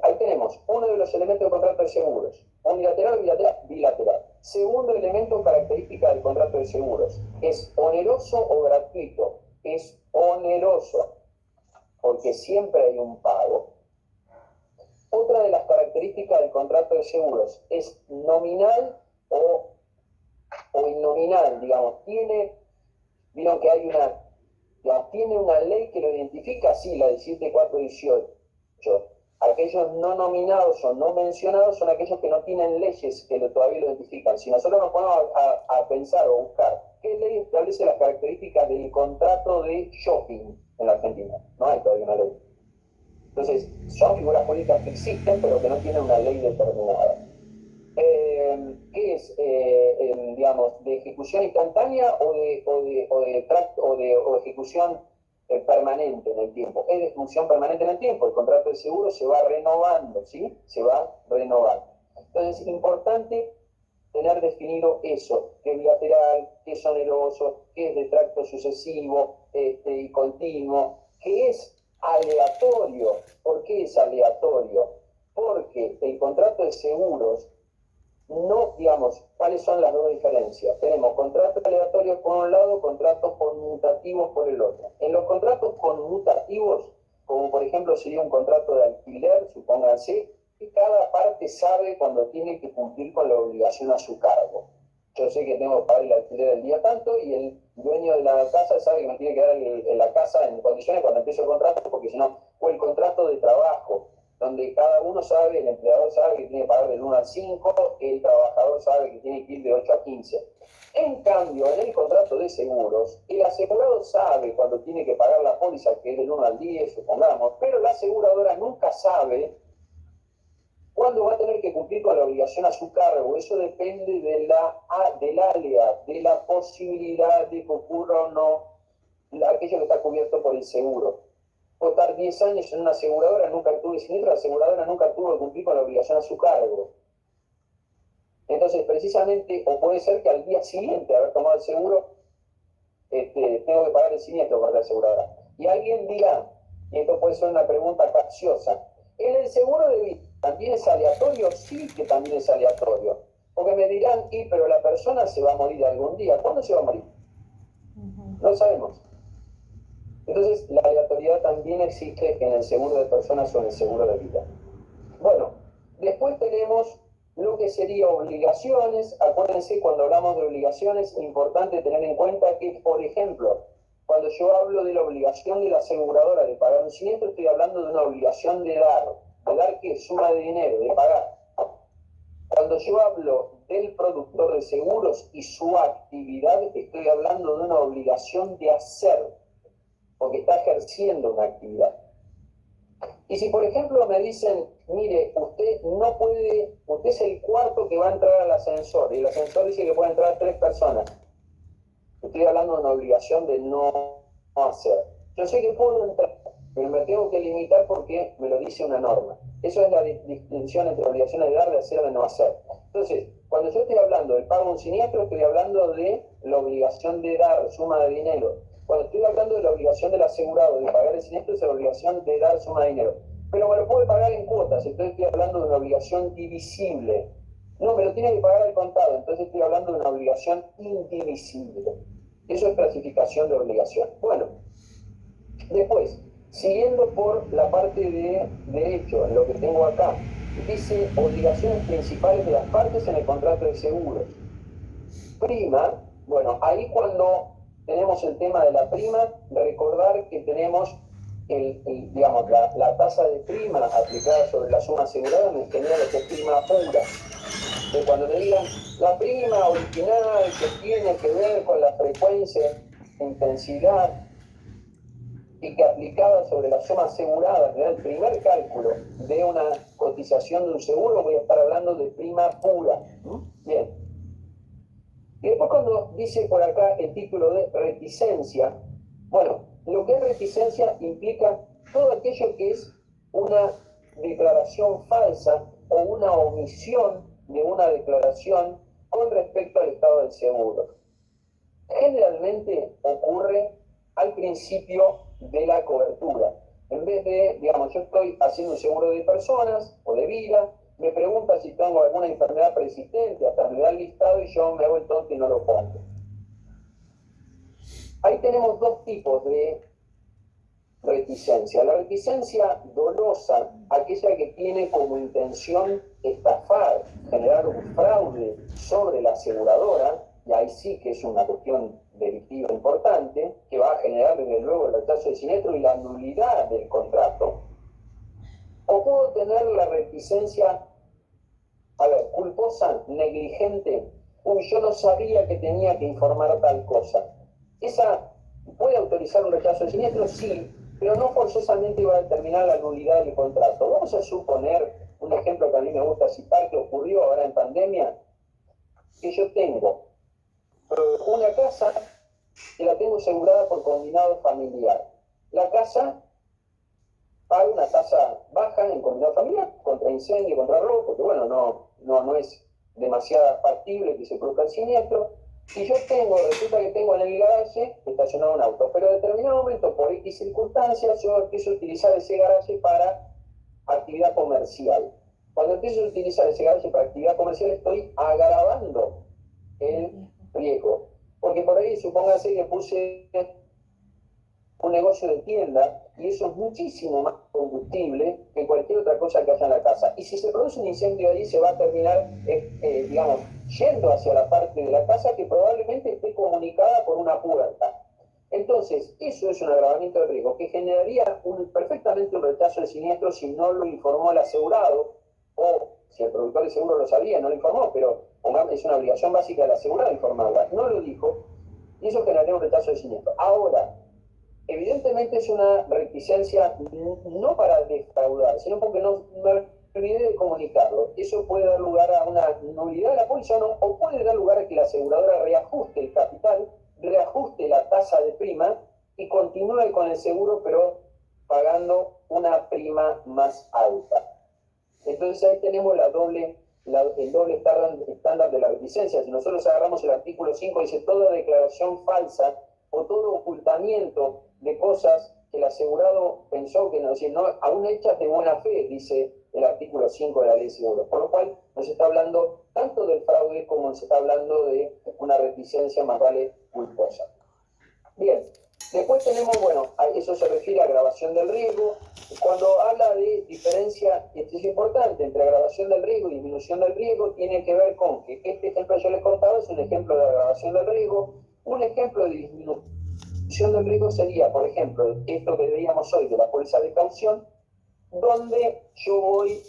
ahí tenemos uno de los elementos del contrato de seguros, unilateral o bilateral, bilateral. Segundo elemento, característica del contrato de seguros, es oneroso o gratuito. Es oneroso, porque siempre hay un pago. Otra de las características del contrato de seguros es nominal o innominal, digamos. Vieron que hay tiene una ley que lo identifica, sí, la 17418. Aquellos no nominados o no mencionados son aquellos que no tienen leyes que todavía lo identifican. Si nosotros nos ponemos a pensar o buscar qué ley establece las características del contrato de shopping en la Argentina, no hay todavía una ley. Entonces, son figuras políticas que existen, pero que no tienen una ley determinada. ¿Qué es, digamos, de ejecución instantánea o de ejecución permanente en el tiempo? Es de ejecución permanente en el tiempo. El contrato de seguro se va renovando, ¿sí? Se va renovando. Entonces, es importante tener definido eso, qué es bilateral, qué es oneroso, qué es de tracto sucesivo y continuo, qué es aleatorio. ¿Por qué es aleatorio? Porque el contrato de seguros no, digamos, ¿cuáles son las dos diferencias? Tenemos contratos aleatorios por un lado, contratos conmutativos por el otro. En los contratos conmutativos, como por ejemplo sería un contrato de alquiler, supónganse, que cada parte sabe cuando tiene que cumplir con la obligación a su cargo. Yo sé que tengo que pagar el alquiler el día tanto y el dueño de la casa sabe que me tiene que dar la casa en condiciones cuando empiece el contrato, porque si no, o el contrato de trabajo, donde cada uno sabe, el empleador sabe que tiene que pagar del 1 al 5, el trabajador sabe que tiene que ir de 8 a 15. En cambio, en el contrato de seguros, el asegurado sabe cuando tiene que pagar la póliza, que es del 1 al 10, supongamos, pero la aseguradora nunca sabe cuándo va a tener que cumplir con la obligación a su cargo. Eso depende del área, de la posibilidad de que ocurra o no aquello que está cubierto por el seguro. Puedo estar 10 años en una aseguradora, nunca tuve siniestro, la aseguradora nunca tuvo que cumplir con la obligación a su cargo. Entonces, precisamente, o puede ser que al día siguiente de haber tomado el seguro, tengo que pagar el siniestro por la aseguradora. Y alguien dirá, y esto puede ser una pregunta capciosa, ¿en el seguro de vida también es aleatorio? Sí que también es aleatorio. Porque me dirán, pero la persona se va a morir algún día. ¿Cuándo se va a morir? No sabemos. Entonces, la aleatoriedad también existe en el seguro de personas o en el seguro de vida. Bueno, después tenemos lo que sería obligaciones. Acuérdense, cuando hablamos de obligaciones, es importante tener en cuenta que, por ejemplo, cuando yo hablo de la obligación de la aseguradora de pagar un siniestro, estoy hablando de una obligación de dar que suma de dinero, de pagar. Cuando yo hablo del productor de seguros y su actividad, estoy hablando de una obligación de hacer, porque está ejerciendo una actividad. Y si por ejemplo me dicen, mire, usted no puede, usted es el cuarto que va a entrar al ascensor, y el ascensor dice que pueden entrar 3 personas, estoy hablando de una obligación de no hacer. Yo sé que puedo entrar, pero me tengo que limitar porque me lo dice una norma. Eso es la distinción entre obligaciones de dar, de hacer, de no hacer. Entonces, cuando yo estoy hablando del pago de un siniestro, estoy hablando de la obligación de dar suma de dinero. Cuando estoy hablando de la obligación del asegurado de pagar el siniestro, es la obligación de dar suma de dinero. Pero me lo puede pagar en cuotas, entonces estoy hablando de una obligación divisible. No, me lo tiene que pagar al contado, entonces estoy hablando de una obligación indivisible. Eso es clasificación de obligación. Bueno, después, siguiendo por la parte de derecho, en lo que tengo acá, dice obligaciones principales de las partes en el contrato de seguros. Prima, bueno, ahí cuando tenemos el tema de la prima, recordar que tenemos digamos, la tasa de prima aplicada sobre la suma asegurada me genera lo que es prima pura. De cuando me digan la prima original que tiene que ver con la frecuencia, intensidad, y que aplicada sobre la suma asegurada, que da el primer cálculo de una cotización de un seguro, voy a estar hablando de prima pura. Bien. Y después cuando dice por acá el título de reticencia, bueno, lo que es reticencia implica todo aquello que es una declaración falsa o una omisión de una declaración con respecto al estado del seguro. Generalmente ocurre al principio de la cobertura. En vez de, digamos, yo estoy haciendo un seguro de personas o de vida, me pregunta si tengo alguna enfermedad persistente, hasta me da el listado y yo me hago el tonto y no lo pongo. Ahí tenemos 2 tipos de reticencia. La reticencia dolosa, aquella que tiene como intención estafar, generar un fraude sobre la aseguradora, y ahí sí que es una cuestión delictiva importante, que va a generar desde luego el rechazo del siniestro y la nulidad del contrato. O puedo tener la reticencia, culposa, negligente, yo no sabía que tenía que informar tal cosa. Esa puede autorizar un rechazo del siniestro, sí, pero no forzosamente va a determinar la nulidad del contrato. Vamos a suponer, un ejemplo que a mí me gusta citar, que ocurrió ahora en pandemia, que yo tengo una casa que la tengo asegurada por combinado familiar. La casa paga una tasa baja en combinado familiar contra incendio, contra robo, porque bueno, no es demasiado factible que se produzca el siniestro. Y yo resulta que tengo en el garaje estacionado un auto, pero en determinado momento, por X circunstancias, yo empiezo a utilizar ese garaje para actividad comercial. Cuando empiezo a utilizar ese garaje para actividad comercial, estoy agravando el riesgo. Porque por ahí, supóngase que puse un negocio de tienda y eso es muchísimo más combustible que cualquier otra cosa que haya en la casa. Y si se produce un incendio ahí, se va a terminar, digamos, yendo hacia la parte de la casa que probablemente esté comunicada por una puerta. Entonces, eso es un agravamiento de riesgo que generaría perfectamente un rechazo de siniestro si no lo informó el asegurado, o si el productor de seguro lo sabía, no lo informó, pero es una obligación básica del asegurado informarla. No lo dijo, y eso generaría un rechazo de siniestro. Ahora, evidentemente es una reticencia no para defraudar, sino porque no me olvidé de comunicarlo. Eso puede dar lugar a una nulidad de la póliza o puede dar lugar a que la aseguradora reajuste el capital, reajuste la tasa de prima y continúe con el seguro, pero pagando una prima más alta. Entonces ahí tenemos el doble estándar de la reticencia. Si nosotros agarramos el artículo 5, dice toda declaración falsa o todo ocultamiento de cosas que el asegurado pensó que no, es decir, no, aún hechas de buena fe, dice el artículo 5 de la ley de seguros. Por lo cual nos está hablando tanto del fraude como nos está hablando de una reticencia más vale culposa. Bien, después tenemos, bueno, eso se refiere a agravación del riesgo. Cuando habla de diferencia, esto es importante, entre agravación del riesgo y disminución del riesgo, tiene que ver con que este ejemplo que yo les contaba es un ejemplo de agravación del riesgo. Un ejemplo de disminución del riesgo sería, por ejemplo, esto que veíamos hoy de la póliza de caución, donde yo voy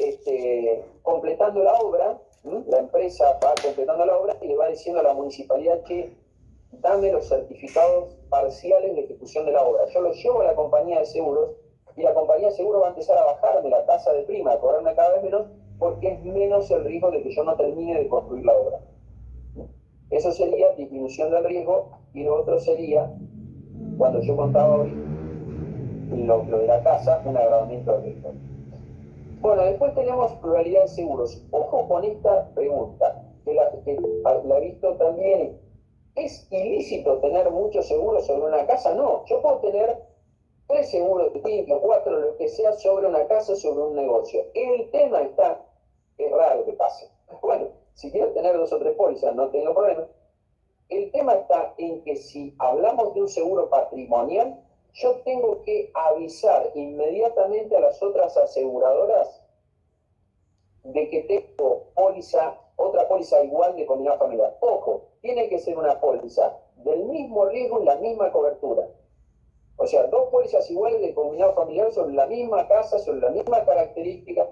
completando la obra, la empresa va completando la obra y le va diciendo a la municipalidad que dame los certificados parciales de ejecución de la obra. Yo los llevo a la compañía de seguros y la compañía de seguros va a empezar a bajarme la tasa de prima, a cobrarme cada vez menos, porque es menos el riesgo de que yo no termine de construir la obra. Eso sería disminución del riesgo, y lo otro sería, cuando yo contaba hoy, lo de la casa, un agravamiento del riesgo. Bueno, después tenemos pluralidad de seguros. Ojo con esta pregunta, que la he visto también. ¿Es ilícito tener muchos seguros sobre una casa? No, yo puedo tener 3 seguros de 5, 4, lo que sea, sobre una casa, sobre un negocio. El tema está, es raro que pase. Bueno, si quiero tener 2 o 3 pólizas, no tengo problema. El tema está en que si hablamos de un seguro patrimonial, yo tengo que avisar inmediatamente a las otras aseguradoras de que tengo otra póliza igual de combinado familiar. Ojo, tiene que ser una póliza del mismo riesgo y la misma cobertura. O sea, 2 pólizas iguales de combinado familiar sobre la misma casa, sobre la misma característica.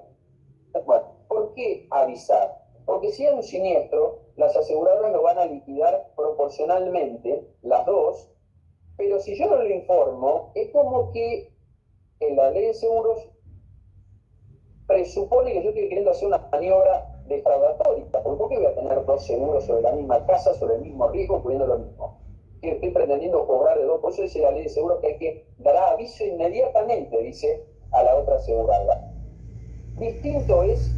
Bueno, ¿por qué avisar? Porque si hay un siniestro, las aseguradoras lo van a liquidar proporcionalmente, las 2, pero si yo no lo informo, es como que en la ley de seguros presupone que yo estoy queriendo hacer una maniobra defraudatoria. ¿Por qué voy a tener 2 seguros sobre la misma casa, sobre el mismo riesgo, cubriendo lo mismo? Que estoy pretendiendo cobrar de 2. Por eso dice la ley de seguros que hay que dar aviso inmediatamente, dice, a la otra asegurada. Distinto es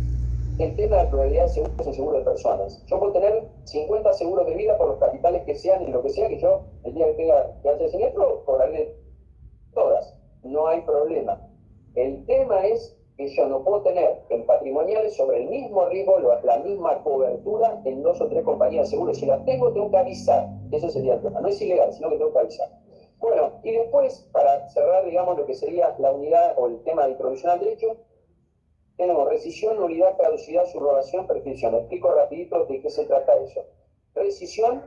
el tema de la pluralidad de seguros en seguro de personas. Yo puedo tener 50 seguros de vida por los capitales que sean y lo que sea, que yo, el día que tenga que hacer siniestro, cobrarle todas. No hay problema. El tema es que yo no puedo tener en patrimoniales sobre el mismo riesgo, la misma cobertura en 2 o 3 compañías de seguros. Si las tengo que avisar. Eso sería el tema. No es ilegal, sino que tengo que avisar. Bueno, y después, para cerrar, digamos, lo que sería la unidad o el tema de introducción al derecho, tenemos rescisión, nulidad, caducidad, subrogación, prescripción. Explico rapidito de qué se trata eso. Rescisión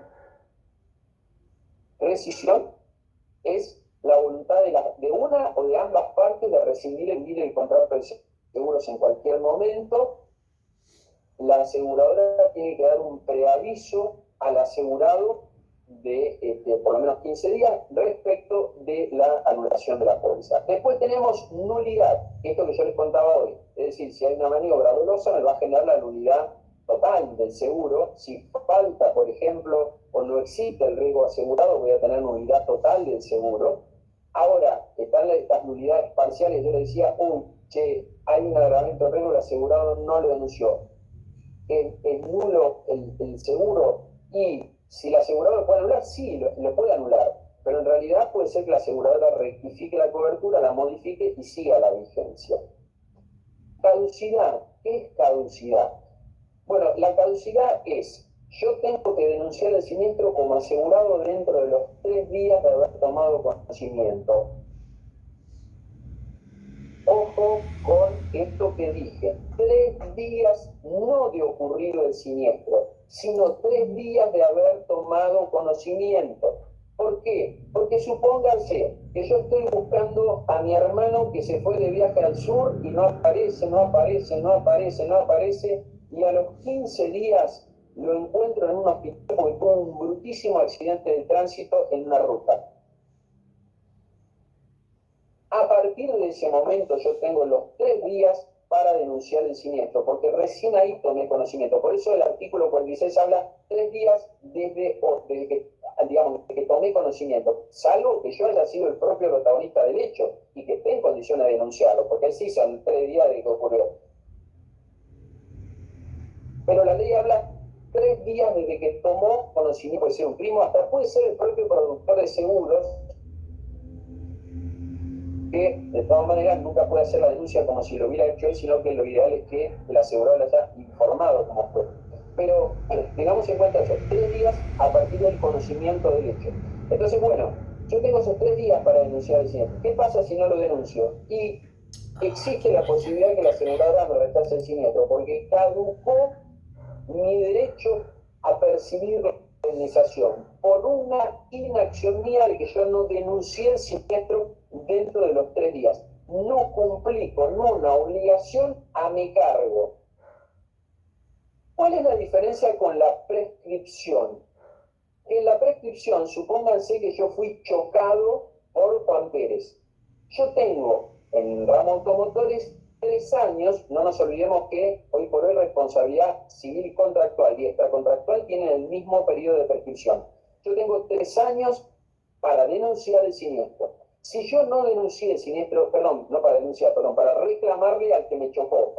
es la voluntad de una o de ambas partes de rescindir el contrato de seguros en cualquier momento. La aseguradora tiene que dar un preaviso al asegurado de por lo menos 15 días respecto de la anulación de la póliza. Después tenemos nulidad, esto que yo les contaba hoy. Es decir, si hay una maniobra dolosa, me va a generar la nulidad total del seguro. Si falta, por ejemplo, o no existe el riesgo asegurado, voy a tener nulidad total del seguro. Ahora, están estas nulidades parciales. Yo le decía, hay un agravamiento de riesgo, el asegurado no lo denunció. Es nulo el seguro, y si el asegurador lo puede anular, sí, lo puede anular, pero en realidad puede ser que la aseguradora rectifique la cobertura, la modifique y siga la vigencia. Caducidad ¿Qué es caducidad? Bueno, la caducidad es, yo tengo que denunciar el siniestro como asegurado dentro de los 3 días de haber tomado conocimiento. Ojo con esto que dije, 3 días no de ocurrido el siniestro, sino 3 días de haber tomado conocimiento. ¿Por qué? Porque supónganse que yo estoy buscando a mi hermano que se fue de viaje al sur y no aparece, y a los 15 días lo encuentro en un hospital porque tuvo un brutísimo accidente de tránsito en una ruta. A partir de ese momento yo tengo los 3 días para denunciar el siniestro, porque recién ahí tomé conocimiento. Por eso el artículo 46 habla 3 días desde que tomé conocimiento, salvo que yo haya sido el propio protagonista del hecho y que esté en condiciones de denunciarlo, porque sí son 3 días de que ocurrió. Pero la ley habla 3 días desde que tomó conocimiento, puede ser un primo, hasta puede ser el propio productor de seguros, que de todas maneras nunca puede hacer la denuncia como si lo hubiera hecho él, sino que lo ideal es que el asegurado le haya informado como fue. Pero tengamos en cuenta esos 3 días a partir del conocimiento del hecho. Entonces, bueno, yo tengo esos 3 días para denunciar el siniestro. ¿Qué pasa si no lo denuncio? Y existe la posibilidad de que la aseguradora me rechace el siniestro, porque caducó mi derecho a percibir la indemnización por una inacción mía de que yo no denuncié el siniestro dentro de los 3 días. No cumplí con una obligación a mi cargo. ¿Cuál es la diferencia con la prescripción? En la prescripción, supónganse que yo fui chocado por Juan Pérez. Yo tengo en ramo automotores 3 años, no nos olvidemos que hoy por hoy responsabilidad civil contractual y extracontractual tienen el mismo periodo de prescripción. Yo tengo 3 años para denunciar el siniestro. Si yo no denuncié el siniestro, para reclamarle al que me chocó,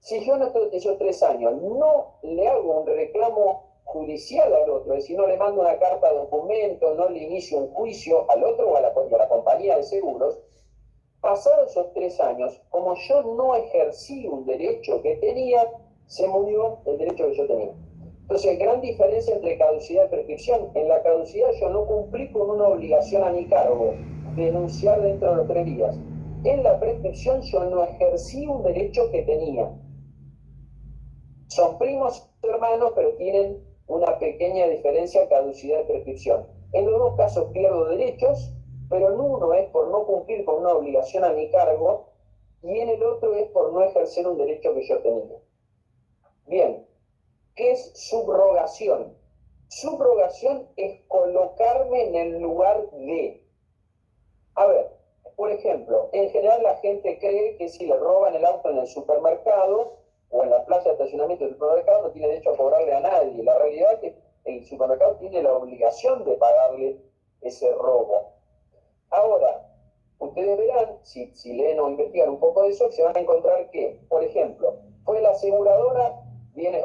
Si yo en esos 3 años no le hago un reclamo judicial al otro, es decir, no le mando una carta de documento, no le inicio un juicio al otro o a la compañía de seguros, pasados esos 3 años, como yo no ejercí un derecho que tenía, se murió el derecho que yo tenía. Entonces, gran diferencia entre caducidad y prescripción. En la caducidad yo no cumplí con una obligación a mi cargo, denunciar dentro de los 3 días. En la prescripción yo no ejercí un derecho que tenía. Son primos hermanos, pero tienen una pequeña diferencia caducidad y prescripción. En los 2 casos pierdo derechos, pero en uno es por no cumplir con una obligación a mi cargo y en el otro es por no ejercer un derecho que yo tenía. Bien, ¿qué es subrogación? Subrogación es colocarme en el lugar de. A ver, por ejemplo, en general la gente cree que si le roban el auto en el supermercado o en la plaza de estacionamiento del supermercado no tiene derecho a cobrarle a nadie. La realidad es que el supermercado tiene la obligación de pagarle ese robo. Ahora, ustedes verán, si leen o investigan un poco de eso, se van a encontrar que, por ejemplo, fue la aseguradora, viene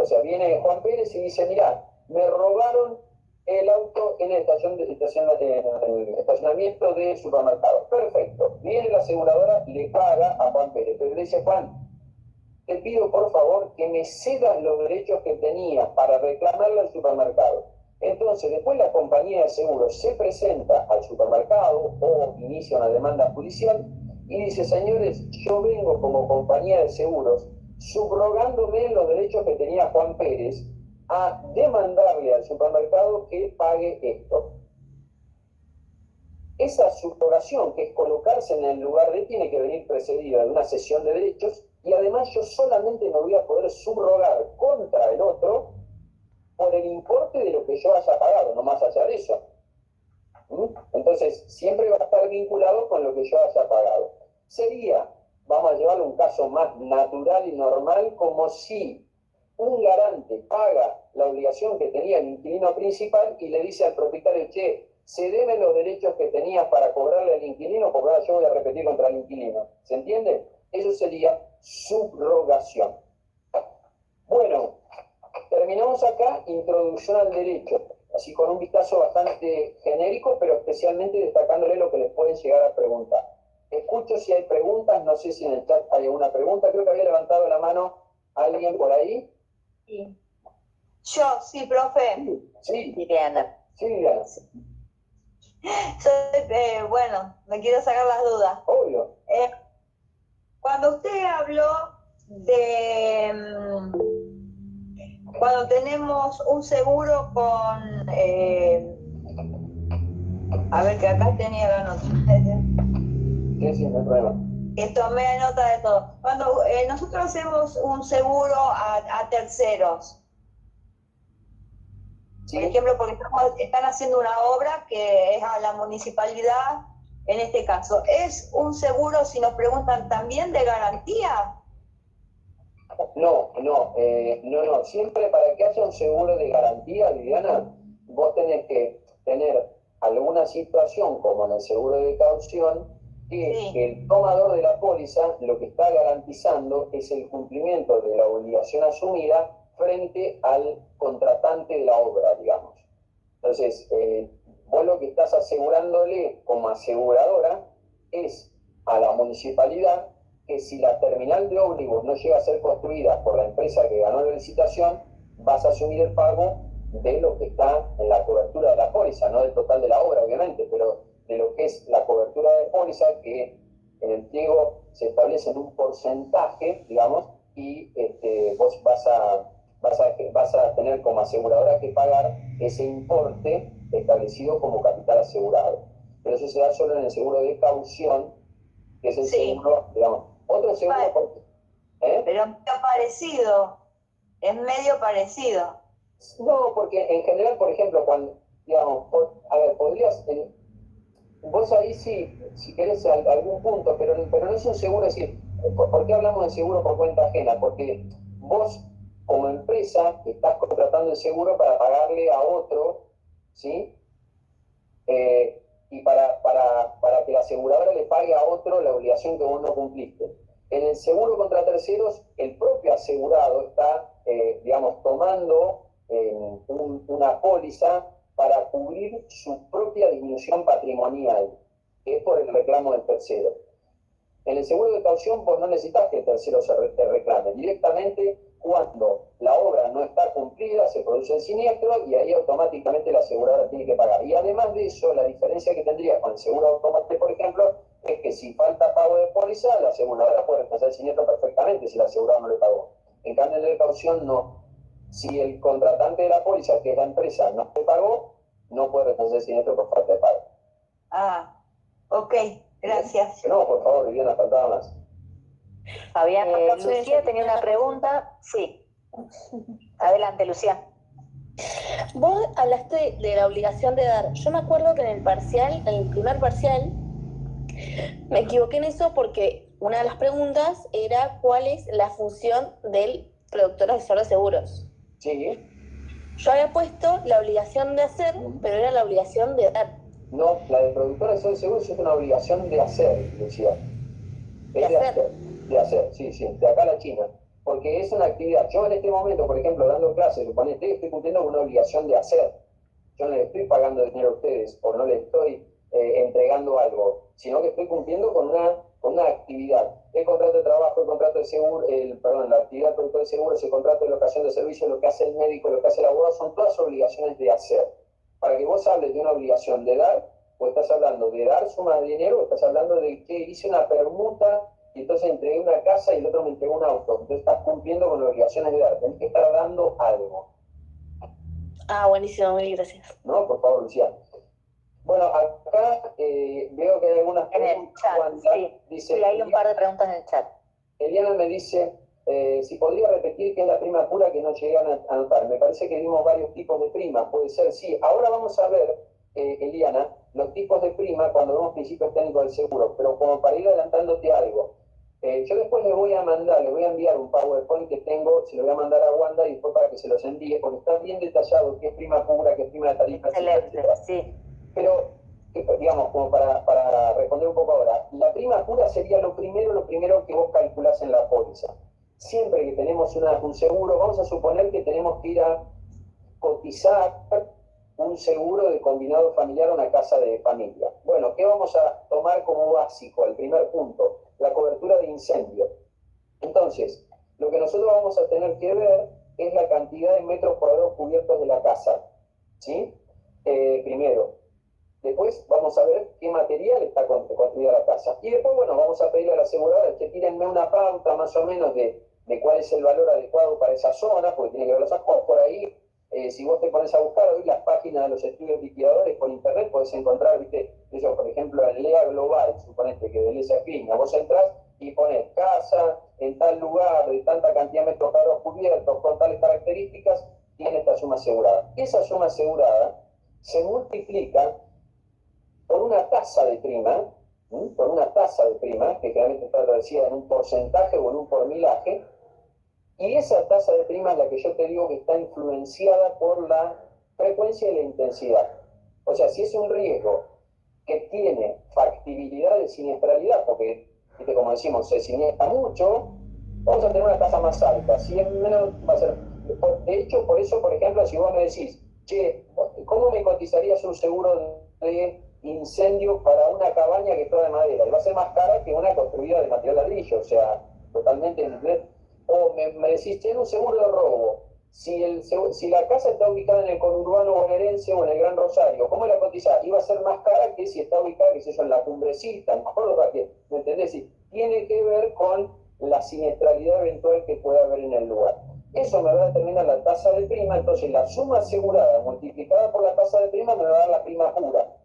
Juan Pérez y dice, mirá, me robaron el auto en el estacionamiento del supermercado. Perfecto. Viene la aseguradora, le paga a Juan Pérez, pero le dice, Juan, te pido por favor que me cedas los derechos que tenía para reclamarle al supermercado. Entonces, después la compañía de seguros se presenta al supermercado o inicia una demanda judicial y dice, señores, yo vengo como compañía de seguros subrogándome los derechos que tenía Juan Pérez a demandarle al supermercado que pague esto. Esa subrogación, que es colocarse en el lugar de, tiene que venir precedida de una cesión de derechos y además yo solamente me voy a poder subrogar contra el otro por el importe de lo que yo haya pagado, no más allá de eso. Entonces, siempre va a estar vinculado con lo que yo haya pagado. Sería, vamos a llevarlo a un caso más natural y normal, como si un garante paga la obligación que tenía el inquilino principal y le dice al propietario, che, cedeme los derechos que tenías para cobrarle al inquilino, porque ahora yo voy a repetir contra el inquilino. ¿Se entiende? Eso sería subrogación. Bueno, terminamos acá, introducción al derecho, así con un vistazo bastante genérico, pero especialmente destacándole lo que les pueden llegar a preguntar. escucho si hay preguntas, no sé si en el chat hay alguna pregunta, creo que había levantado la mano alguien por ahí. Sí. Yo, sí, profe. Sí, Liliana. sí, Liliana, Bueno, me quiero sacar las dudas. obvio. Cuando usted habló de cuando tenemos un seguro con, a ver que acá tenía la nota, Sí, no hay problema. que tomé nota de todo. Cuando nosotros hacemos un seguro a terceros, Sí. por ejemplo, porque están haciendo una obra que es a la municipalidad, en este caso, ¿es un seguro, si nos preguntan, también de garantía? No. Siempre para que haya un seguro de garantía, Liliana, vos tenés que tener alguna situación, como en el seguro de caución, que Sí. el tomador de la póliza lo que está garantizando es el cumplimiento de la obligación asumida frente al contratante de la obra, digamos. Entonces, vos lo que estás asegurándole como aseguradora es a la municipalidad que si la terminal de ómnibus no llega a ser construida por la empresa que ganó la licitación, vas a asumir el pago de lo que está en la cobertura de la póliza, no del total de la obra, obviamente, pero de lo que es la cobertura de póliza, que en el pliego se establece en un porcentaje, digamos, y vos vas a tener como aseguradora que pagar ese importe establecido como capital asegurado. Pero eso se da solo en el seguro de caución, que es el seguro, digamos. Otro seguro, Pero es medio parecido. No, porque en general, por ejemplo, cuando, digamos, a ver, podrías, vos ahí sí, si querés algún punto, pero no es un seguro, es decir, ¿por qué hablamos de seguro por cuenta ajena? Porque vos, como empresa, estás contratando el seguro para pagarle a otro, ¿sí? Y para que la aseguradora le pague a otro la obligación que vos no cumpliste. En el seguro contra terceros, el propio asegurado está, digamos, tomando una póliza para cubrir su propia disminución patrimonial, que es por el reclamo del tercero. En el seguro de caución, vos no necesitas que el tercero te reclame. Directamente, cuando la obra no está cumplida, se produce el siniestro y ahí automáticamente la aseguradora tiene que pagar. Y además de eso, la diferencia que tendría con el seguro automático, por ejemplo, es que si falta pago de póliza, la aseguradora puede rechazar el siniestro perfectamente si el asegurado no le pagó. En cambio, en el de caución, no. Si el contratante de la póliza, que es la empresa, no le pagó, no puede rechazar el siniestro por falta de pago. Ah, ok, gracias. No, por favor, Viviana, faltaba más. Fabián, Lucía tenía una pregunta. Sí. Adelante, Lucía. Vos hablaste de la obligación de dar. Yo me acuerdo que en el parcial, en el primer parcial, me equivoqué en eso porque una de las preguntas era cuál es la función del productor asesor de seguros. Sí. Yo había puesto la obligación de hacer, pero era la obligación de dar. No, la de productor de seguros es una obligación de hacer, Lucía. ¿De hacer? De hacer, sí, de acá a la China. Porque es una actividad. Yo en este momento, por ejemplo, dando clases, suponete, estoy cumpliendo con una obligación de hacer. Yo no le estoy pagando dinero a ustedes o no les estoy entregando algo, sino que estoy cumpliendo con una actividad. El contrato de trabajo, el contrato de seguro, la actividad del productor de seguros, el contrato de locación de servicios, lo que hace el médico, lo que hace el abogado, son todas obligaciones de hacer. Para que vos hables de una obligación de dar, o estás hablando de dar suma de dinero, o estás hablando de que hice una permuta y entonces entregué una casa y el otro me entregó un auto. Entonces estás cumpliendo con las obligaciones de dar. Tenés que estar dando algo. Ah, buenísimo, mil gracias. No, por favor, Lucía. Bueno, acá veo que hay algunas preguntas. En el chat, sí. Dice, Sí, hay un par de preguntas en el chat. Eliana me dice, si podría repetir qué es la prima pura que no llegan a anotar. Me parece que vimos varios tipos de primas, puede ser, sí. Ahora vamos a ver, Eliana, los tipos de prima cuando vemos principios técnicos del seguro, pero como para ir adelantándote algo. Yo después les voy a enviar un PowerPoint que tengo, se lo voy a mandar a Wanda y después para que se los envíe, porque está bien detallado qué es prima pura, qué es prima de tarifa. Excelente, sí. Pero, digamos, como para responder un poco ahora, la prima pura sería lo primero que vos calculás en la póliza. Siempre que tenemos un seguro, vamos a suponer que tenemos que ir a cotizar un seguro de combinado familiar a una casa de familia. Bueno, ¿qué vamos a tomar como básico? El primer punto, la cobertura de incendio. Entonces, lo que nosotros vamos a tener que ver es la cantidad de metros cuadrados cubiertos de la casa, ¿sí? Primero. Después vamos a ver qué material está construida la casa. Y después, bueno, vamos a pedirle a la aseguradora que tírenme una pauta más o menos de cuál es el valor adecuado para esa zona, porque tiene que ver los acuerdos. Por ahí, si vos te pones a buscar hoy las páginas de los estudios liquidadores por internet, podés encontrar, viste, eso, por ejemplo, en Lea Global, suponete que de Lesia Piña, vos entrás y pones casa en tal lugar, de tanta cantidad de metros cuadrados cubiertos, con tales características, tiene esta suma asegurada. Esa suma asegurada se multiplica por una tasa de prima, que generalmente está traducida en un porcentaje o en un pormilaje, y esa tasa de prima es la que yo te digo que está influenciada por la frecuencia y la intensidad. O sea, si es un riesgo que tiene factibilidad de siniestralidad, porque, como decimos, se siniestra mucho, vamos a tener una tasa más alta. Si es menos, va a ser... De hecho, por eso, por ejemplo, si vos me decís, che, ¿cómo me cotizarías un seguro de incendio para una cabaña que está de madera? Y va a ser más cara que una construida de material ladrillo, o sea, totalmente... O me decís, tiene un seguro de robo. Si la casa está ubicada en el conurbano bonaerense o en el Gran Rosario, ¿cómo la cotizás? Iba a ser más cara que si está ubicada, qué sé yo, en la Cumbrecita, en Córdoba, ¿me entendés? Y tiene que ver con la siniestralidad eventual que pueda haber en el lugar. Eso me va a determinar la tasa de prima, entonces la suma asegurada multiplicada por la tasa de prima me va a dar la prima pura.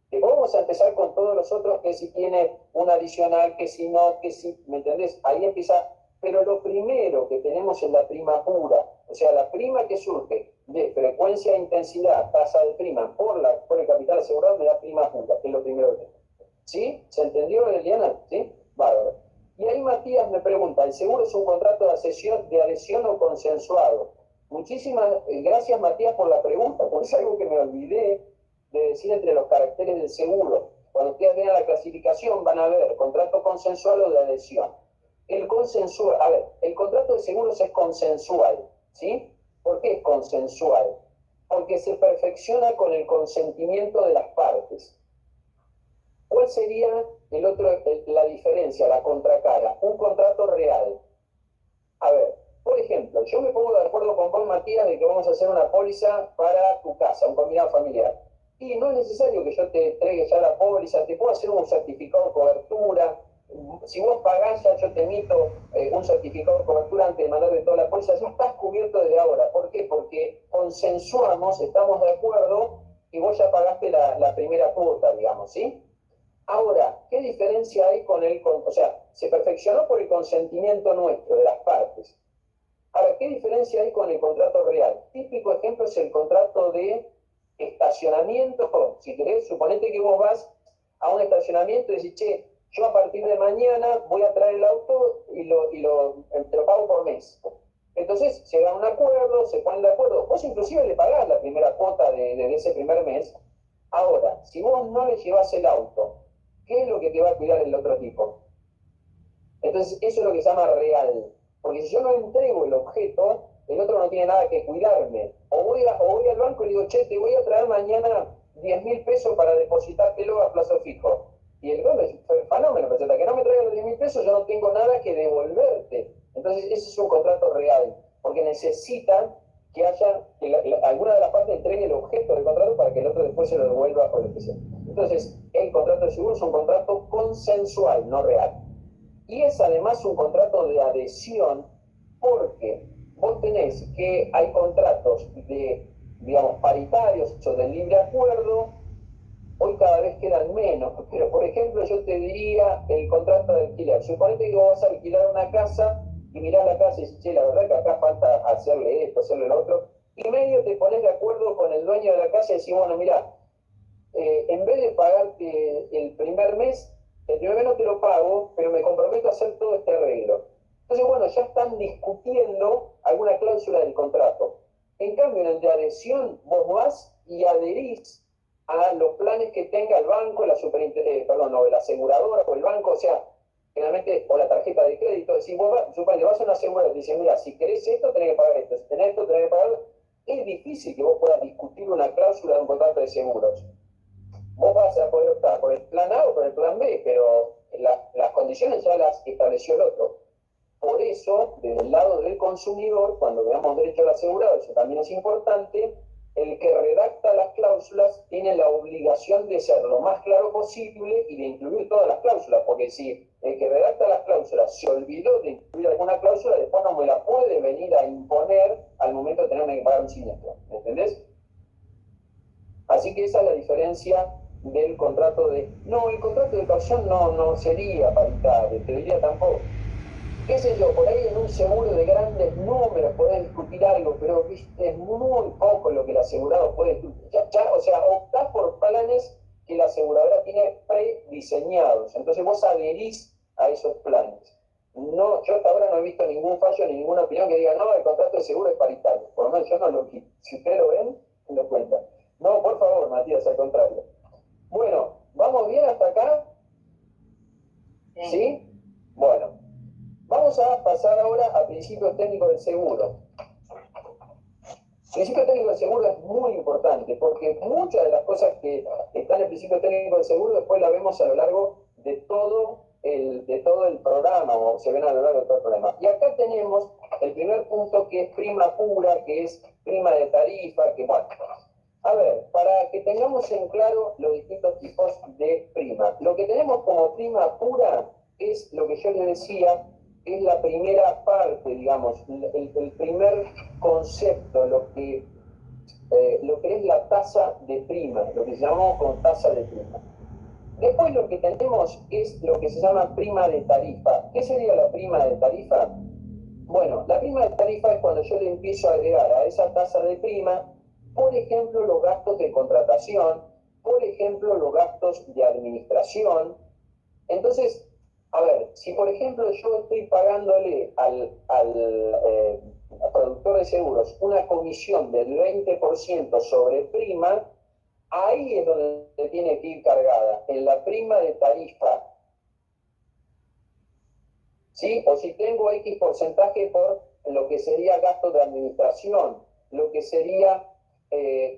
Y vamos a empezar con todos los otros, que si tiene un adicional, que si no, que si, ¿me entendés? Ahí empieza... Pero lo primero que tenemos es la prima pura, o sea, la prima que surge de frecuencia e intensidad, tasa de prima, por el capital asegurado me da prima pura, que es lo primero que tengo. ¿Sí? ¿Se entendió, Eliana? ¿Sí? Bárbaro. Y ahí Matías me pregunta, ¿el seguro es un contrato de adhesión o consensuado? Muchísimas gracias, Matías, por la pregunta, porque es algo que me olvidé de decir entre los caracteres del seguro. Cuando ustedes vean la clasificación van a ver contrato consensual o de adhesión. El consensual, a ver, el contrato de seguros es consensual, ¿sí? ¿Por qué es consensual? Porque se perfecciona con el consentimiento de las partes. ¿Cuál sería la diferencia, la contracara? Un contrato real. A ver, por ejemplo, yo me pongo de acuerdo con vos, Matías, de que vamos a hacer una póliza para tu casa, un combinado familiar. Y no es necesario que yo te entregue ya la póliza, te puedo hacer un certificado de cobertura. Si vos pagás, ya yo te emito un certificado de cobertura antes de mandarte toda la póliza, ya estás cubierto desde ahora. ¿Por qué? Porque consensuamos, estamos de acuerdo y vos ya pagaste la primera cuota, digamos, ¿sí? Ahora, ¿qué diferencia hay o sea, se perfeccionó por el consentimiento nuestro, de las partes. Ahora, ¿qué diferencia hay con el contrato real? Típico ejemplo es el contrato de estacionamiento. Si querés, suponete que vos vas a un estacionamiento y decís, che, yo a partir de mañana voy a traer el auto y te lo pago por mes. Entonces se da un acuerdo, se ponen de acuerdo. Vos inclusive le pagás la primera cuota de ese primer mes. Ahora, si vos no le llevas el auto, ¿qué es lo que te va a cuidar el otro tipo? Entonces eso es lo que se llama real. Porque si yo no entrego el objeto, el otro no tiene nada que cuidarme. O voy al banco y le digo, che, te voy a traer mañana 10.000 pesos para depositártelo a plazo fijo. Y el gobierno es un fenómeno, pero hasta que no me traiga los 10.000 pesos yo no tengo nada que devolverte. Entonces ese es un contrato real, porque necesitan que alguna de las partes entregue el objeto del contrato para que el otro después se lo devuelva por lo que sea. Entonces el contrato de seguro es un contrato consensual, no real. Y es además un contrato de adhesión, porque vos tenés que hay contratos digamos, paritarios o de libre acuerdo. Hoy cada vez quedan menos, pero por ejemplo yo te diría el contrato de alquiler. Suponete que vos vas a alquilar una casa y mirás la casa y dices, che, la verdad que acá falta hacerle esto, hacerle lo otro. Y medio te pones de acuerdo con el dueño de la casa y decís, bueno, mirá, en vez de pagarte el primer mes no te lo pago, pero me comprometo a hacer todo este arreglo. Entonces, bueno, ya están discutiendo alguna cláusula del contrato. En cambio, en el de adhesión, vos vas y adherís a los planes que tenga el banco, la aseguradora o el banco, o sea, generalmente, o la tarjeta de crédito. Si vos vas a una aseguradora y te dicen, mira, si querés esto, tenés que pagar esto, si tenés esto, tenés que pagarlo. es difícil que vos puedas discutir una cláusula de un contrato de seguros. Vos vas a poder optar por el plan A o por el plan B, pero las condiciones ya las estableció el otro. Por eso, desde el lado del consumidor, cuando veamos derecho al asegurado, eso también es importante, el que redacta las cláusulas tiene la obligación de ser lo más claro posible y de incluir todas las cláusulas, porque si el que redacta las cláusulas se olvidó de incluir alguna cláusula, después no me la puede venir a imponer al momento de tener que pagar un siniestro, ¿me entendés? Así que esa es la diferencia del contrato de... No, el contrato de caución no sería paritario, te diría tampoco. Qué sé yo, por ahí en un seguro de grandes números podés discutir algo, pero viste, es muy poco lo que el asegurado puede discutir. O sea, optás por planes que la aseguradora tiene prediseñados. Entonces vos adherís a esos planes. No, yo hasta ahora no he visto ningún fallo ni ninguna opinión que diga, no, el contrato de seguro es paritario. Por lo menos yo no lo vi. Si ustedes lo ven, lo cuentan. No, por favor, Matías, al contrario. Bueno, ¿vamos bien hasta acá? ¿Sí? Bueno. Vamos a pasar ahora a principios técnicos del seguro. Principio técnico del seguro es muy importante porque muchas de las cosas que están en el principio técnico del seguro después las vemos a lo largo de todo el programa, o se ven a lo largo de todo el programa. Y acá tenemos el primer punto que es prima pura, que es prima de tarifa, que bueno. A ver, para que tengamos en claro los distintos tipos de prima. Lo que tenemos como prima pura es lo que yo les decía, es la primera parte, digamos, el primer concepto, lo que es la tasa de prima, lo que llamamos como tasa de prima. Después lo que tenemos es lo que se llama prima de tarifa. ¿Qué sería la prima de tarifa? Bueno, la prima de tarifa es cuando yo le empiezo a agregar a esa tasa de prima, por ejemplo, los gastos de contratación, por ejemplo, los gastos de administración. Entonces, a ver, si por ejemplo yo estoy pagándole al productor de seguros una comisión del 20% sobre prima, ahí es donde tiene que ir cargada, en la prima de tarifa. ¿Sí? O si tengo X porcentaje por lo que sería gasto de administración, lo que sería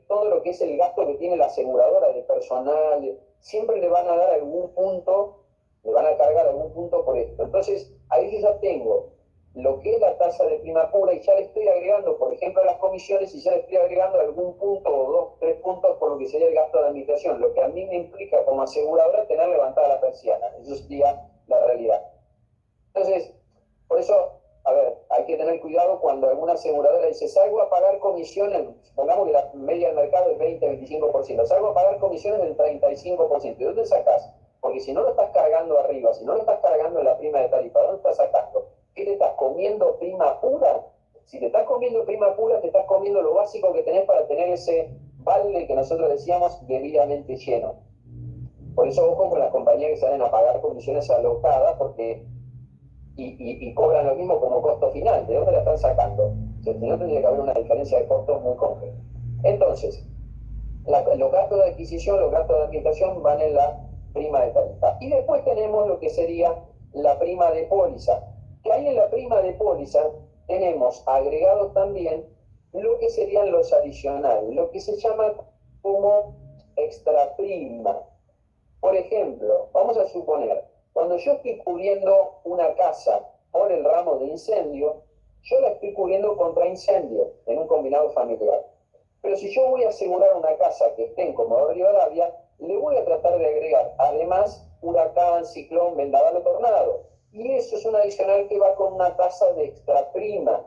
todo lo que es el gasto que tiene la aseguradora de personal, siempre le van a dar algún punto, le van a cargar algún punto por esto. Entonces, ahí yo ya tengo lo que es la tasa de prima pura y ya le estoy agregando, por ejemplo, a las comisiones y ya le estoy agregando algún punto o 2, 3 puntos por lo que sería el gasto de administración, lo que a mí me implica como aseguradora tener levantada la persiana. Eso sería la realidad. Entonces, por eso, a ver, hay que tener cuidado cuando alguna aseguradora dice, salgo a pagar comisiones, supongamos que la media del mercado es 20-25%, salgo a pagar comisiones del 35%. ¿De dónde sacás? Porque si no lo estás cargando arriba, si no lo estás cargando en la prima de tarifa, ¿dónde estás sacando? ¿Qué te estás comiendo prima pura? Si te estás comiendo prima pura, te estás comiendo lo básico que tenés para tener ese balde que nosotros decíamos debidamente lleno. Por eso ojo con las compañías que salen a pagar comisiones alocadas, porque y cobran lo mismo como costo final. ¿De dónde la están sacando? Si no, tendría que haber una diferencia de costos muy concreta. Entonces, los gastos de adquisición, los gastos de administración van en la prima de tarifa. Y después tenemos lo que sería la prima de póliza. Que ahí en la prima de póliza tenemos agregados también lo que serían los adicionales, lo que se llama como extra prima. Por ejemplo, vamos a suponer, cuando yo estoy cubriendo una casa por el ramo de incendio, yo la estoy cubriendo contra incendio en un combinado familiar. Pero si yo voy a asegurar una casa que esté en Comodoro Rivadavia, le voy a tratar de agregar, además, huracán, ciclón, vendaval o tornado. Y eso es un adicional que va con una tasa de extra prima.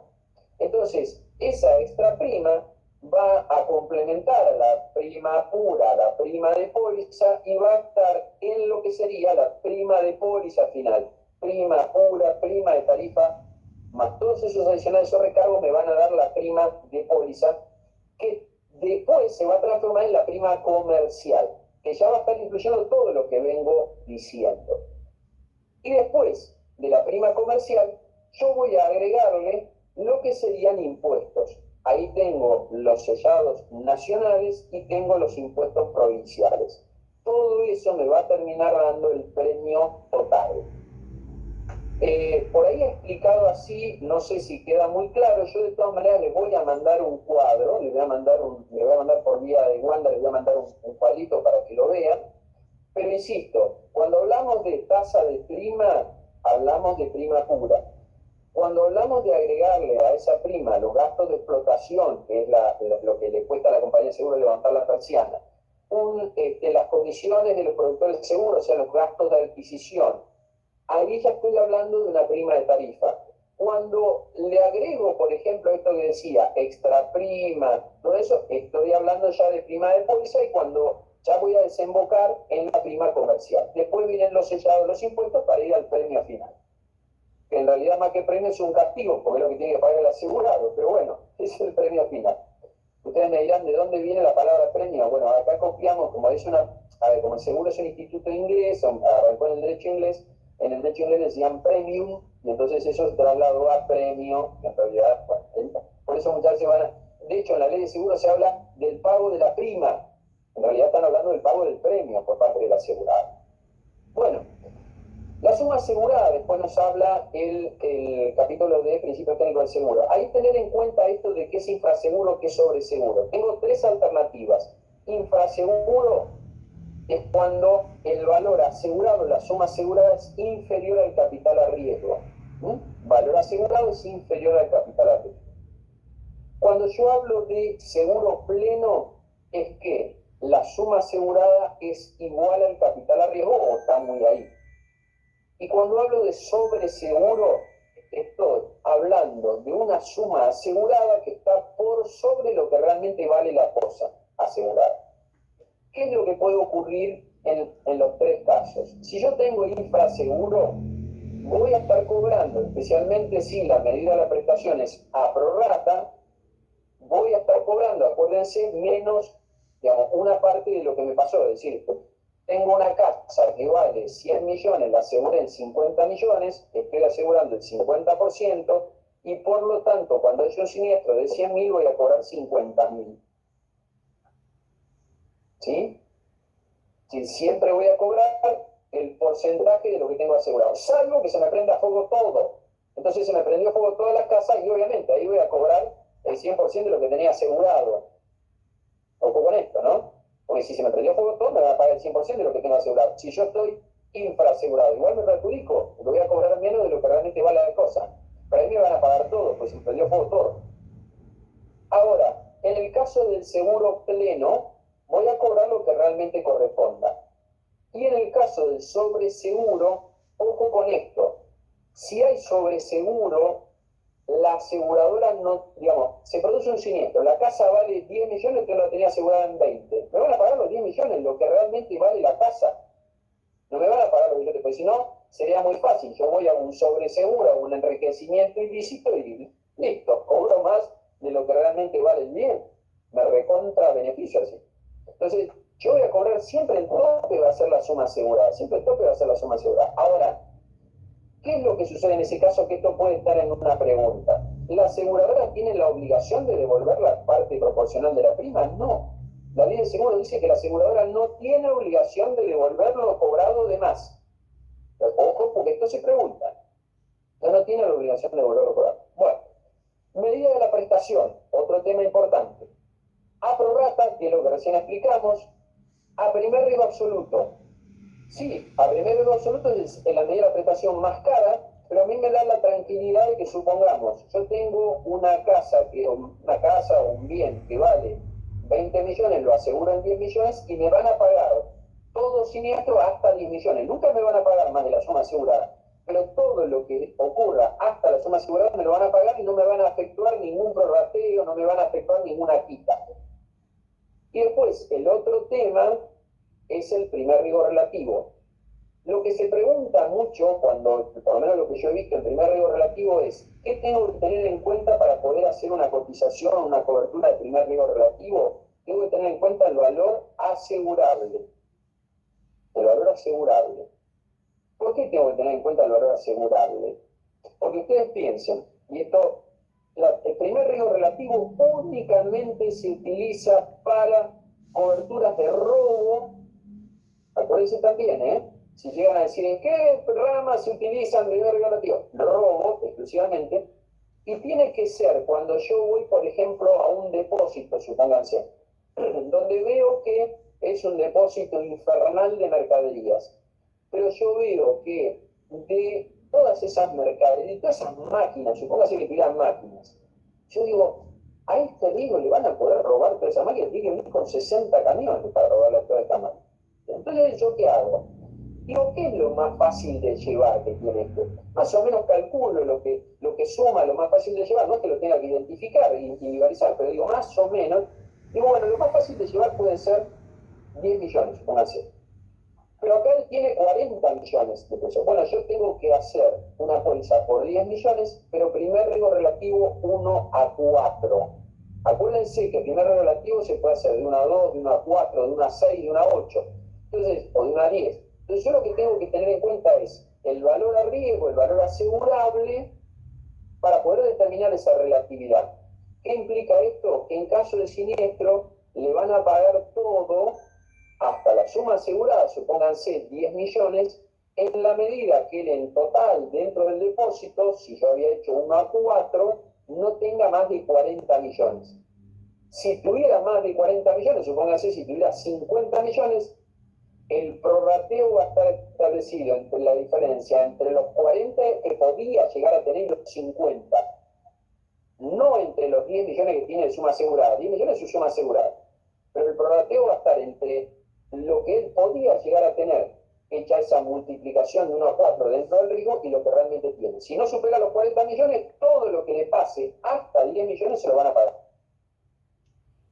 Entonces, esa extra prima va a complementar a la prima pura, la prima de póliza, y va a estar en lo que sería la prima de póliza final. Prima pura, prima de tarifa, más todos esos adicionales o recargos me van a dar la prima de póliza, que después se va a transformar en la prima comercial, que ya va a estar incluyendo todo lo que vengo diciendo. Y después de la prima comercial, yo voy a agregarle lo que serían impuestos. Ahí tengo los sellados nacionales y tengo los impuestos provinciales. Todo eso me va a terminar dando el premio total. Por ahí explicado así, no sé si queda muy claro. Yo de todas maneras les voy a mandar un cuadro, les voy a mandar por vía de Wanda, les voy a mandar un cuadrito para que lo vean. Pero insisto, cuando hablamos de tasa de prima, hablamos de prima pura. Cuando hablamos de agregarle a esa prima los gastos de explotación, que es lo que le cuesta a la compañía de seguro levantar la persiana, las comisiones de los productores de seguro, o sea, los gastos de adquisición, ahí ya estoy hablando de una prima de tarifa. Cuando le agrego, por ejemplo, esto que decía, extra prima, todo eso, estoy hablando ya de prima de póliza y cuando ya voy a desembocar en la prima comercial. Después vienen los sellados, los impuestos para ir al premio final. Que en realidad más que premio es un castigo, porque es lo que tiene que pagar el asegurado, pero bueno, ese es el premio final. Ustedes me dirán de dónde viene la palabra premio. Bueno, acá copiamos, como como el seguro es un instituto inglés, arrancó en el derecho inglés, en el derecho inglés decían premium, y entonces eso se trasladó a premio, en realidad, bueno, por eso muchas veces de hecho en la ley de seguro se habla del pago de la prima, en realidad están hablando del pago del premio por parte del asegurado. Bueno, la suma asegurada, después nos habla el capítulo de principios técnicos del seguro. Ahí tener en cuenta esto de qué es infraseguro, qué es sobreseguro. Tengo tres alternativas. Infraseguro es cuando el valor asegurado, la suma asegurada, es inferior al capital a riesgo. Valor asegurado es inferior al capital a riesgo. Cuando yo hablo de seguro pleno, es que la suma asegurada es igual al capital a riesgo o está muy ahí. Y cuando hablo de sobreseguro, estoy hablando de una suma asegurada que está por sobre lo que realmente vale la cosa asegurada. ¿Qué es lo que puede ocurrir en los tres casos? Si yo tengo infraseguro, voy a estar cobrando, especialmente si la medida de la prestación es a prorrata, voy a estar cobrando, acuérdense, menos, digamos, una parte de lo que me pasó. Es decir, tengo una casa que vale 100 millones, la aseguré en 50 millones, estoy asegurando el 50%, y por lo tanto, cuando hay un siniestro de 100.000, voy a cobrar 50.000. ¿Sí? Sí, siempre voy a cobrar el porcentaje de lo que tengo asegurado, salvo que se me prenda fuego todo. Entonces se me prendió fuego toda la casa y obviamente ahí voy a cobrar el 100% de lo que tenía asegurado. Ojo con esto, ¿no? Porque si se me prendió fuego todo, me van a pagar el 100% de lo que tengo asegurado. Si yo estoy infraasegurado, igual me perjudico, porque voy a cobrar menos de lo que realmente vale la cosa. Pero ahí me van a pagar todo, pues se me prendió fuego todo. Ahora, en el caso del seguro pleno, voy a cobrar lo que realmente corresponda. Y en el caso del sobreseguro, ojo con esto. Si hay sobreseguro, la aseguradora no, digamos, se produce un siniestro, la casa vale 10 millones, yo la tenía asegurada en 20. Me van a pagar los 10 millones, lo que realmente vale la casa. No me van a pagar los billetes, porque si no, sería muy fácil. Yo voy a un sobreseguro, a un enriquecimiento ilícito y listo, cobro más de lo que realmente vale el bien. Me recontra beneficio así. Entonces, yo voy a cobrar siempre el tope, va a ser la suma asegurada. Siempre el tope va a ser la suma asegurada. Ahora, ¿qué es lo que sucede en ese caso? Que esto puede estar en una pregunta. ¿La aseguradora tiene la obligación de devolver la parte proporcional de la prima? No. La ley de seguro dice que la aseguradora no tiene obligación de devolver lo cobrado de más. Pero, ojo, porque esto se pregunta. Ya no tiene la obligación de devolver lo cobrado. Bueno, medida de la prestación, otro tema importante. A prorrata, que es lo que recién explicamos, a primer riesgo absoluto. Sí, a primer riesgo absoluto es la medida de la prestación más cara, pero a mí me da la tranquilidad de que supongamos, yo tengo una casa o un bien que vale 20 millones, lo aseguro en 10 millones y me van a pagar todo siniestro hasta 10 millones. Nunca me van a pagar más de la suma asegurada, pero todo lo que ocurra hasta la suma asegurada me lo van a pagar y no me van a efectuar ningún prorrateo, no me van a efectuar ninguna quita. Y después, el otro tema es el primer riesgo relativo. Lo que se pregunta mucho, cuando, por lo menos lo que yo he visto, el primer riesgo relativo es, ¿qué tengo que tener en cuenta para poder hacer una cotización, una cobertura de primer riesgo relativo? Tengo que tener en cuenta el valor asegurable. El valor asegurable. ¿Por qué tengo que tener en cuenta el valor asegurable? Porque ustedes piensen, y esto, el primer riesgo relativo únicamente se utiliza para coberturas de robo. Acuérdense también, Si llegan a decir en qué ramas se utilizan de riesgo relativo, robo exclusivamente, y tiene que ser cuando yo voy, por ejemplo, a un depósito, supónganse, donde veo que es un depósito infernal de mercaderías, pero yo veo que de todas esas mercaderías, de todas esas máquinas, supóngase que tuvieran máquinas, yo digo, a este riesgo le van a poder robar toda esa máquina, tiene que venir con 60 camiones para robarle toda esta máquina. Entonces, ¿yo qué hago? Digo, ¿qué es lo más fácil de llevar que tiene esto? Más o menos calculo lo que suma, lo más fácil de llevar, no es que lo tenga que identificar e individualizar, pero digo, más o menos, digo, bueno, lo más fácil de llevar pueden ser 10 millones, supóngase. Pero acá él tiene 40 millones de pesos. Bueno, yo tengo que hacer una póliza por 10 millones, pero primer riesgo relativo 1 a 4. Acuérdense que el primer riesgo relativo se puede hacer de 1 a 2, de 1 a 4, de 1 a 6, de 1 a 8, entonces, o de 1 a 10. Entonces yo lo que tengo que tener en cuenta es el valor a riesgo, el valor asegurable, para poder determinar esa relatividad. ¿Qué implica esto? Que en caso de siniestro le van a pagar todo, hasta la suma asegurada, supónganse 10 millones, en la medida que él en total dentro del depósito, si yo había hecho 1 a 4, no tenga más de 40 millones. Si tuviera más de 40 millones, supónganse si tuviera 50 millones, el prorrateo va a estar establecido entre la diferencia entre los 40 que podía llegar a tener y los 50. No entre los 10 millones que tiene de suma asegurada. 10 millones es su suma asegurada. Pero el prorrateo va a estar entre lo que él podía llegar a tener, hecha esa multiplicación de 1 a 4 dentro del riesgo, y lo que realmente tiene. Si no supera los 40 millones, todo lo que le pase hasta 10 millones se lo van a pagar.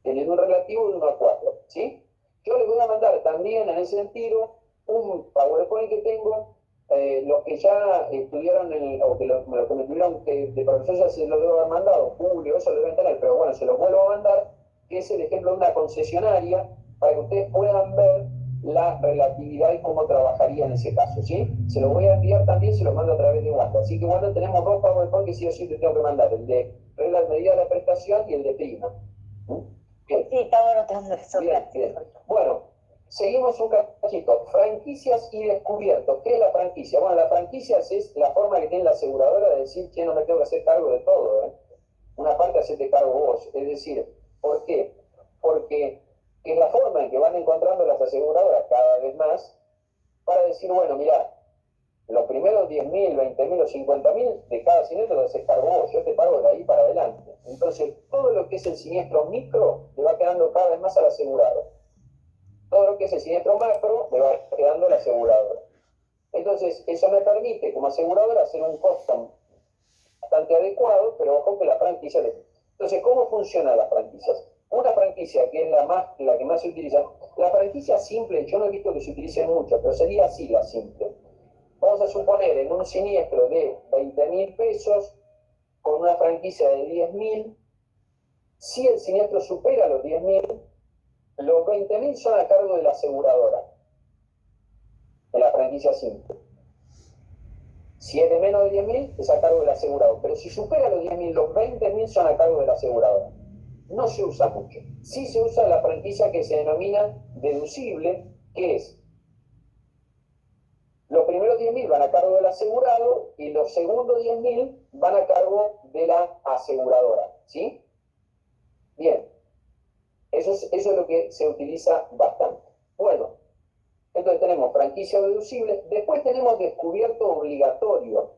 Teniendo un relativo de 1 a 4. ¿Sí? Yo les voy a mandar también en ese sentido un PowerPoint que tengo, los que ya estudiaron, o que los que me tuvieron de profesor ya se lo debo haber mandado, Julio, eso lo deben tener, pero bueno, se los vuelvo a mandar, que es el ejemplo de una concesionaria, para que ustedes puedan ver la relatividad y cómo trabajaría en ese caso, ¿sí? Se lo voy a enviar también, se lo mando a través de WhatsApp. Así que bueno, tenemos dos PowerPoint que sí o sí te tengo que mandar, el de reglas medidas de la prestación y el de prima. Bien. Sí, estaba anotando eso. Bien, bien. Bueno, seguimos un cachito. Franquicias y descubiertos. ¿Qué es la franquicia? Bueno, la franquicia es la forma que tiene la aseguradora de decir, che, no me tengo que hacer cargo de todo, ¿eh? Una parte hacete cargo vos. Es decir, ¿por qué? Porque es la forma en que van encontrando las aseguradoras cada vez más para decir, bueno, mirá, los primeros 10.000, 20.000 o 50.000 de cada siniestro lo haces cargo vos, yo te pago de ahí para adelante. Entonces, todo lo que es el siniestro micro le va quedando cada vez más al asegurado. Todo lo que es el siniestro macro le va quedando al asegurador. Entonces, eso me permite, como asegurador, hacer un costo bastante adecuado, pero ojo que la franquicia... Entonces, ¿cómo funcionan las franquicias? Una franquicia, que es la que más se utiliza, la franquicia simple, yo no he visto que se utilice mucho, pero sería así la simple. Vamos a suponer en un siniestro de 20.000 pesos, con una franquicia de 10.000, si el siniestro supera los 10.000, los 20.000 son a cargo de la aseguradora, de la franquicia simple. Si es de menos de 10.000, es a cargo del asegurado. Pero si supera los 10.000, los 20.000 son a cargo de la aseguradora. No se usa mucho. Sí se usa la franquicia que se denomina deducible, que es los primeros 10.000 van a cargo del asegurado y los segundos 10.000 van a cargo de la aseguradora. ¿Sí? Bien. Eso es lo que se utiliza bastante. Bueno, entonces tenemos franquicia deducible. Después tenemos descubierto obligatorio.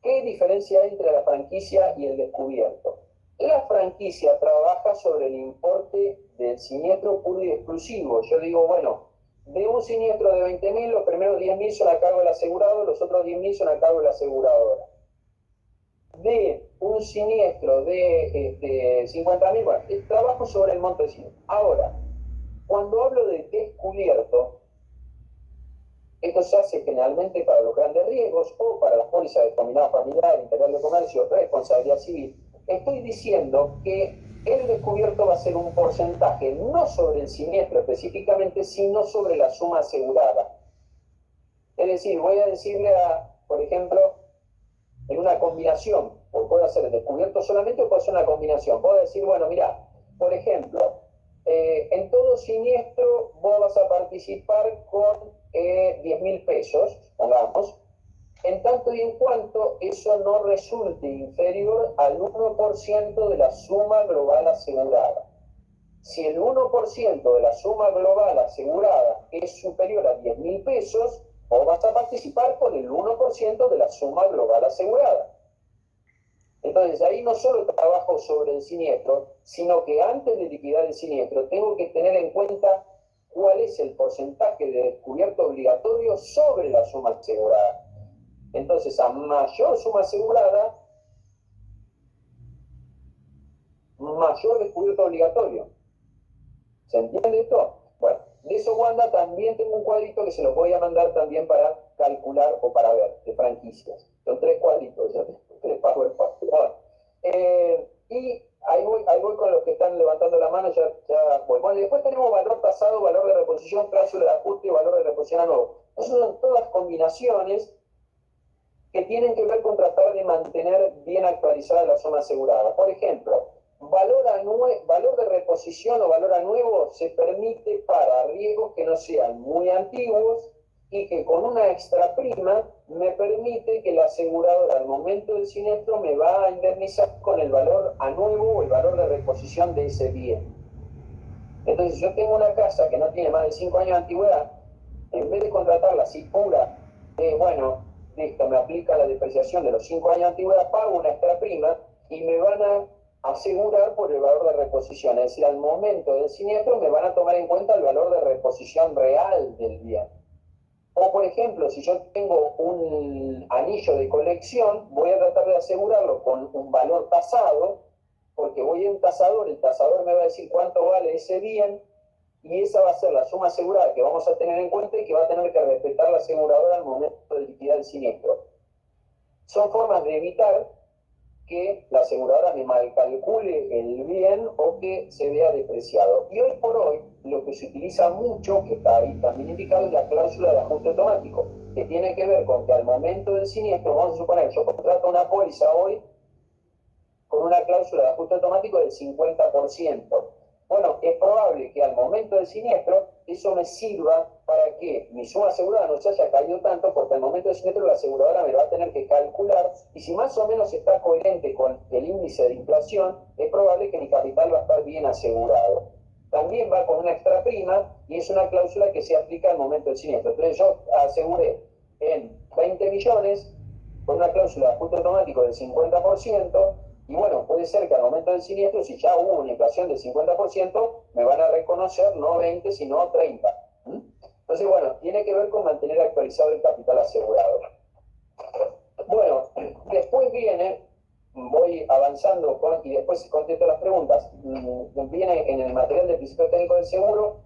¿Qué diferencia hay entre la franquicia y el descubierto? La franquicia trabaja sobre el importe del siniestro puro y exclusivo. Yo digo, bueno, de un siniestro de 20.000, los primeros 10.000 son a cargo del asegurado, los otros 10.000 son a cargo de la aseguradora. De un siniestro de 50.000, bueno, trabajo sobre el monto de siniestro. Ahora, cuando hablo de descubierto, esto se hace generalmente para los grandes riesgos o para las pólizas de combinado familiar, integral de comercio, responsabilidad civil. Estoy diciendo que el descubierto va a ser un porcentaje no sobre el siniestro específicamente, sino sobre la suma asegurada. Es decir, voy a decirle por ejemplo, en una combinación, o puedo hacer el descubierto solamente o puedo hacer una combinación. Puedo decir, bueno, mira, por ejemplo, en todo siniestro vos vas a participar con 10.000 pesos, pongamos, en tanto y en cuanto eso no resulte inferior al 1% de la suma global asegurada. Si el 1% de la suma global asegurada es superior a 10.000 pesos, vos vas a participar con el 1% de la suma global asegurada. Entonces ahí no solo trabajo sobre el siniestro, sino que antes de liquidar el siniestro tengo que tener en cuenta cuál es el porcentaje de descubierto obligatorio sobre la suma asegurada. Entonces, a mayor suma asegurada, mayor descubierto obligatorio. ¿Se entiende esto? Bueno, de eso, Wanda, también tengo un cuadrito que se los voy a mandar también para calcular o para ver, de franquicias. Son 3 cuadritos, ya 3 PowerPoint. Y ahí voy con los que están levantando la mano, ya voy. Bueno, y después tenemos valor tasado, valor de reposición, cláusula de ajuste y valor de reposición a nuevo. Esas son todas combinaciones que tienen que ver con tratar de mantener bien actualizada la suma asegurada. Por ejemplo, valor de reposición o valor a nuevo se permite para riesgos que no sean muy antiguos y que con una extra prima me permite que la aseguradora al momento del siniestro me va a indemnizar con el valor a nuevo o el valor de reposición de ese bien. Entonces, si yo tengo una casa que no tiene más de 5 años de antigüedad, en vez de contratarla así pura, bueno, listo, me aplica la depreciación de los 5 años de antigüedad, pago una extra prima y me van a asegurar por el valor de reposición. Es decir, al momento del siniestro me van a tomar en cuenta el valor de reposición real del bien. O, por ejemplo, si yo tengo un anillo de colección, voy a tratar de asegurarlo con un valor tasado, porque voy a un tasador, el tasador me va a decir cuánto vale ese bien, y esa va a ser la suma asegurada que vamos a tener en cuenta y que va a tener que respetar la aseguradora al momento de liquidar el siniestro. Son formas de evitar que la aseguradora me malcalcule el bien o que se vea depreciado. Y hoy por hoy, lo que se utiliza mucho, que está ahí también indicado, es la cláusula de ajuste automático, que tiene que ver con que al momento del siniestro, vamos a suponer, yo contrato una póliza hoy con una cláusula de ajuste automático del 50%. Bueno, es probable que al momento del siniestro eso me sirva para que mi suma asegurada no se haya caído tanto, porque al momento del siniestro la aseguradora me va a tener que calcular, y si más o menos está coherente con el índice de inflación, es probable que mi capital va a estar bien asegurado. También va con una extra prima, y es una cláusula que se aplica al momento del siniestro. Entonces yo aseguré en 20 millones con una cláusula de ajuste automático del 50%, y bueno, puede ser que al momento del siniestro, si ya hubo una inflación del 50%, me van a reconocer no 20, sino 30. Entonces, bueno, tiene que ver con mantener actualizado el capital asegurado. Bueno, después viene, voy avanzando y después contesto las preguntas. Viene en el material de principio técnico del seguro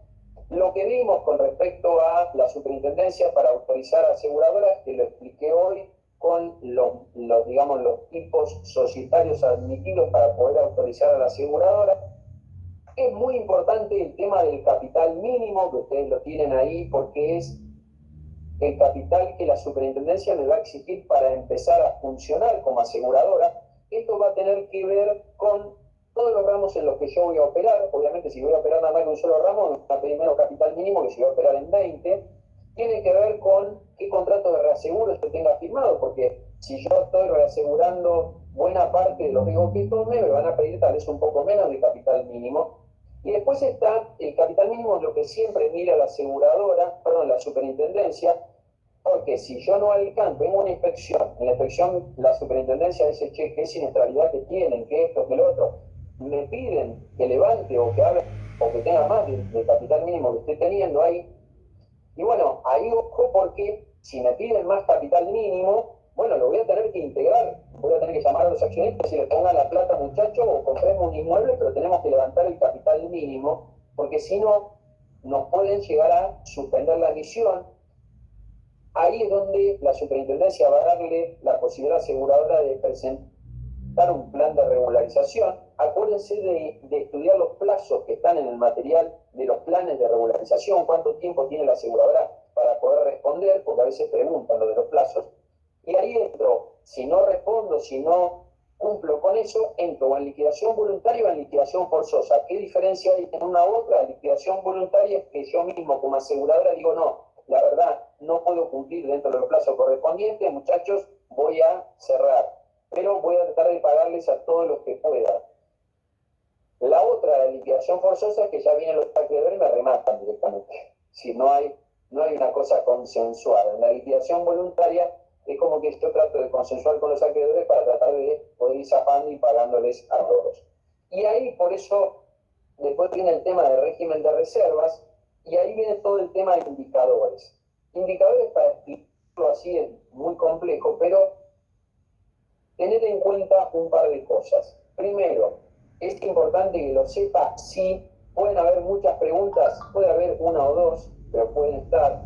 lo que vimos con respecto a la superintendencia para autorizar aseguradoras, que lo expliqué hoy, con los tipos societarios admitidos para poder autorizar a la aseguradora. Es muy importante el tema del capital mínimo, que ustedes lo tienen ahí, porque es el capital que la superintendencia me va a exigir para empezar a funcionar como aseguradora. Esto va a tener que ver con todos los ramos en los que yo voy a operar. Obviamente, si voy a operar nada más en un solo ramo, me va a pedir menos capital mínimo que si voy a operar en 20. Tiene que ver con qué contrato de reaseguro yo tenga firmado, porque si yo estoy reasegurando buena parte de los riesgos que tome, me van a pedir tal vez un poco menos de capital mínimo. Y después está el capital mínimo, lo que siempre mira la aseguradora, la superintendencia, porque si yo no alcanzo, vengo a una inspección, en la inspección la superintendencia dice, che, qué siniestralidad que tienen, que esto, que lo otro, me piden que levante o que haga, o que tenga más del capital mínimo que esté teniendo ahí. Y bueno, ahí ojo, porque si me piden más capital mínimo, bueno, lo voy a tener que integrar, voy a tener que llamar a los accionistas y les pongan la plata, muchachos, o compremos un inmueble, pero tenemos que levantar el capital mínimo, porque si no, nos pueden llegar a suspender la emisión. Ahí es donde la superintendencia va a darle la posibilidad aseguradora de presentar un plan de regularización. Acuérdense de estudiar los plazos que están en el material de los planes de regularización, cuánto tiempo tiene la aseguradora para poder responder, porque a veces preguntan lo de los plazos. Y ahí entro, si no respondo, si no cumplo con eso, entro o en liquidación voluntaria o en liquidación forzosa. ¿Qué diferencia hay en una u otra? La liquidación voluntaria es que yo mismo como aseguradora digo, no, la verdad, no puedo cumplir dentro de los plazos correspondientes, muchachos, voy a cerrar, pero voy a tratar de pagarles a todos los que pueda. La otra, la liquidación forzosa, es que ya vienen los acreedores y me rematan directamente. Si no hay una cosa consensuada. En la liquidación voluntaria es como que yo trato de consensuar con los acreedores para tratar de poder ir zafando y pagándoles a todos. Y ahí, por eso, después viene el tema del régimen de reservas, y ahí viene todo el tema de indicadores. Indicadores, para explicarlo así, es muy complejo, pero tener en cuenta un par de cosas. Primero, es importante que lo sepa, sí, pueden haber muchas preguntas, puede haber una o dos, pero pueden estar.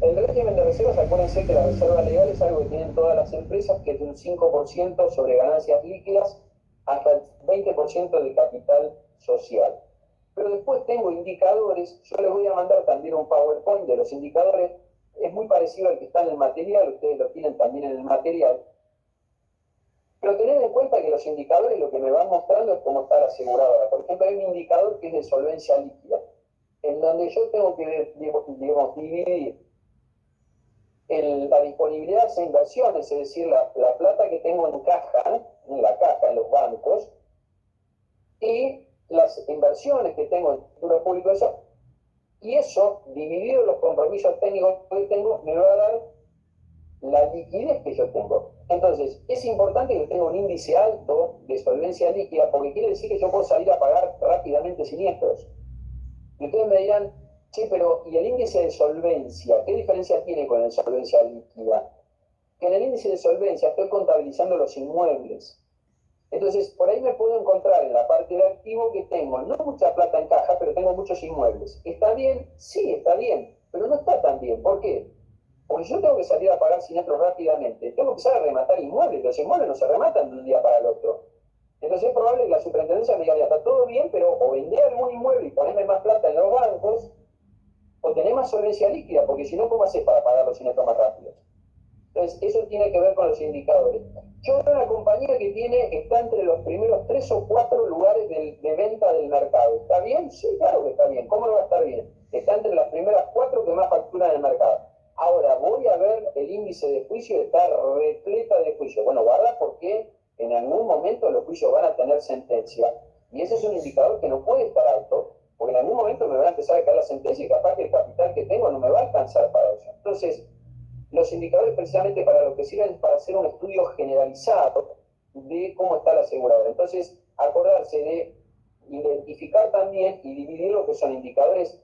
El régimen de reservas, acuérdense que la reserva legal es algo que tienen todas las empresas, que es de un 5% sobre ganancias líquidas hasta el 20% de capital social. Pero después tengo indicadores, yo les voy a mandar también un PowerPoint de los indicadores, es muy parecido al que está en el material, ustedes lo tienen también en el material. Pero tened en cuenta que los indicadores lo que me van mostrando es cómo está la aseguradora. Por ejemplo, hay un indicador que es de solvencia líquida, en donde yo tengo que, digamos, dividir la disponibilidad de inversiones, es decir, la plata que tengo en caja, en la caja, en los bancos, y las inversiones que tengo en el futuro público, y eso, dividido los compromisos técnicos que tengo, me va a dar la liquidez que yo tengo. Entonces, es importante que tenga un índice alto de solvencia líquida, porque quiere decir que yo puedo salir a pagar rápidamente siniestros. Y ustedes me dirán, sí, pero ¿y el índice de solvencia? ¿Qué diferencia tiene con la solvencia líquida? Que en el índice de solvencia estoy contabilizando los inmuebles. Entonces, por ahí me puedo encontrar en la parte de activo que tengo no mucha plata en caja, pero tengo muchos inmuebles. ¿Está bien? Sí, está bien, pero no está tan bien. ¿Por qué? Porque yo tengo que salir a pagar siniestros rápidamente. Tengo que empezar a rematar inmuebles. Los inmuebles no se rematan de un día para el otro. Entonces es probable que la superintendencia me diga, está todo bien, pero o vender algún inmueble y ponerme más plata en los bancos, o tener más solvencia líquida, porque si no, ¿cómo haces para pagar los siniestros más rápidos? Entonces, eso tiene que ver con los indicadores. Yo veo una compañía que está entre los primeros 3 o 4 lugares de venta del mercado. ¿Está bien? Sí, claro que está bien. ¿Cómo no va a estar bien? Está entre las primeras 4 que más facturan en el mercado. Ahora, voy a ver el índice de juicio, está repleta de juicios. Bueno, guarda, porque en algún momento los juicios van a tener sentencia. Y ese es un indicador que no puede estar alto, porque en algún momento me van a empezar a caer la sentencia y capaz que el capital que tengo no me va a alcanzar para eso. Entonces, los indicadores precisamente para lo que sirven es para hacer un estudio generalizado de cómo está la aseguradora. Entonces, acordarse de identificar también y dividir lo que son indicadores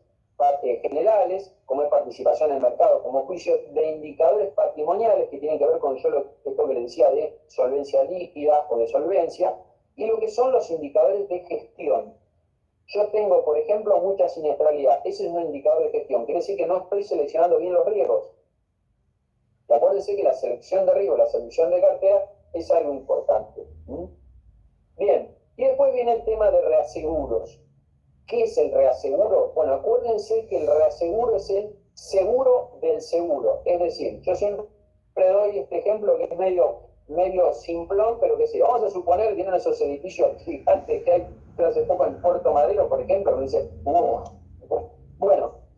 generales, como es participación en el mercado, como juicio de indicadores patrimoniales que tienen que ver con esto que les decía de solvencia líquida o de solvencia, y lo que son los indicadores de gestión. Yo tengo, por ejemplo, mucha siniestralidad. Ese es un indicador de gestión. Quiere decir que no estoy seleccionando bien los riesgos. Y acuérdense que la selección de riesgo, la selección de cartera, es algo importante. Bien, y después viene el tema de reaseguros. ¿Qué es el reaseguro? Bueno, acuérdense que el reaseguro es el seguro del seguro. Es decir, yo siempre doy este ejemplo que es medio simplón, pero que sí, vamos a suponer que tienen esos edificios gigantes que hay hace poco en Puerto Madero, por ejemplo, que dice, bueno,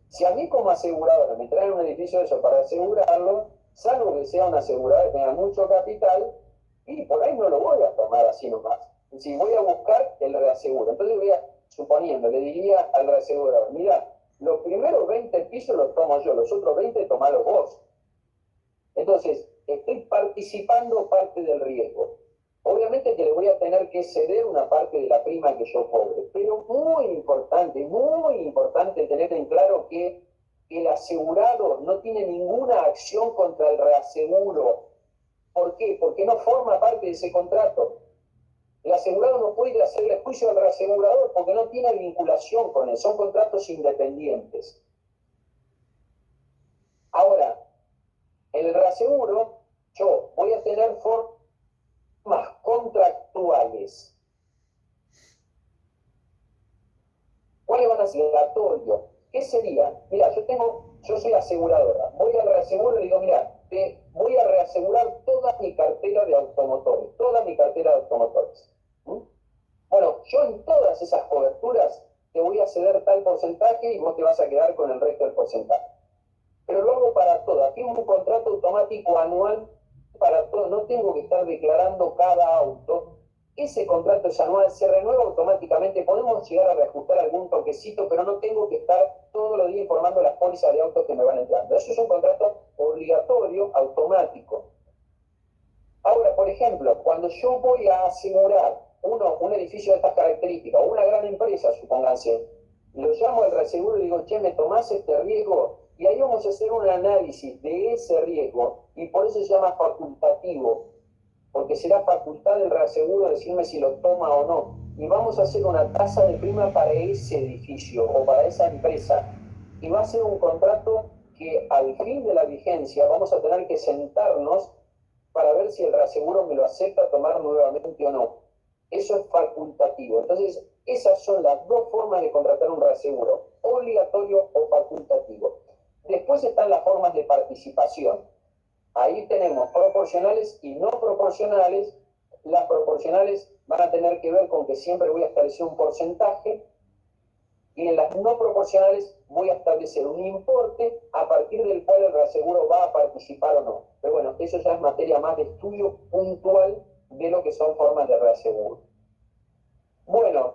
si a mí como aseguradora me traen un edificio de eso para asegurarlo, salvo que sea una aseguradora que tenga mucho capital, y por ahí no lo voy a tomar así nomás. Si voy a buscar el reaseguro, entonces suponiendo, le diría al reasegurador, mira, los primeros 20 pisos los tomo yo, los otros 20 tomalos vos. Entonces, estoy participando parte del riesgo. Obviamente que le voy a tener que ceder una parte de la prima que yo cobre, pero muy importante tener en claro que el asegurado no tiene ninguna acción contra el reaseguro. ¿Por qué? Porque no forma parte de ese contrato. El asegurado no puede hacerle juicio al reasegurador porque no tiene vinculación con él, son contratos independientes. Ahora, el reaseguro, yo voy a tener formas contractuales. ¿Cuáles van a ser? Obligatorio. ¿Qué sería? Mira, yo soy aseguradora, voy al reaseguro y digo, mira, te voy a reasegurar toda mi cartera de automotores. Bueno, yo en todas esas coberturas te voy a ceder tal porcentaje y vos te vas a quedar con el resto del porcentaje. pero lo hago para todo. Aquí un contrato automático anual para todo, no tengo que estar declarando cada auto. Ese contrato es anual, se renueva automáticamente, podemos llegar a reajustar algún toquecito, pero no tengo que estar todos los días informando las pólizas de autos que me van entrando. Eso es un contrato obligatorio, automático. Ahora, por ejemplo, cuando yo voy a asegurar un edificio de estas características, o una gran empresa, supónganse, lo llamo al reaseguro y digo, che, ¿me tomás este riesgo? Y ahí vamos a hacer un análisis de ese riesgo, y por eso se llama facultativo, porque será facultad del reaseguro decirme si lo toma o no. Y vamos a hacer una tasa de prima para ese edificio o para esa empresa. Y va a ser un contrato que al fin de la vigencia vamos a tener que sentarnos para ver si el reaseguro me lo acepta tomar nuevamente o no. Eso es facultativo. Entonces, esas son las dos formas de contratar un reaseguro, obligatorio o facultativo. Después están las formas de participación. Ahí tenemos proporcionales y no proporcionales. Las proporcionales van a tener que ver con que siempre voy a establecer un porcentaje, y en las no proporcionales voy a establecer un importe a partir del cual el reaseguro va a participar o no. Pero bueno, eso ya es materia más de estudio puntual de lo que son formas de reaseguro. Bueno,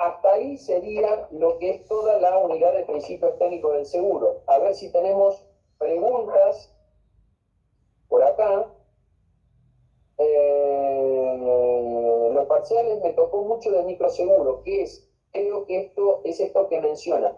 hasta ahí sería lo que es toda la unidad de principios técnicos del seguro. A ver si tenemos preguntas por acá. Los parciales me tocó mucho de microseguro, que es, creo que esto es esto que menciona.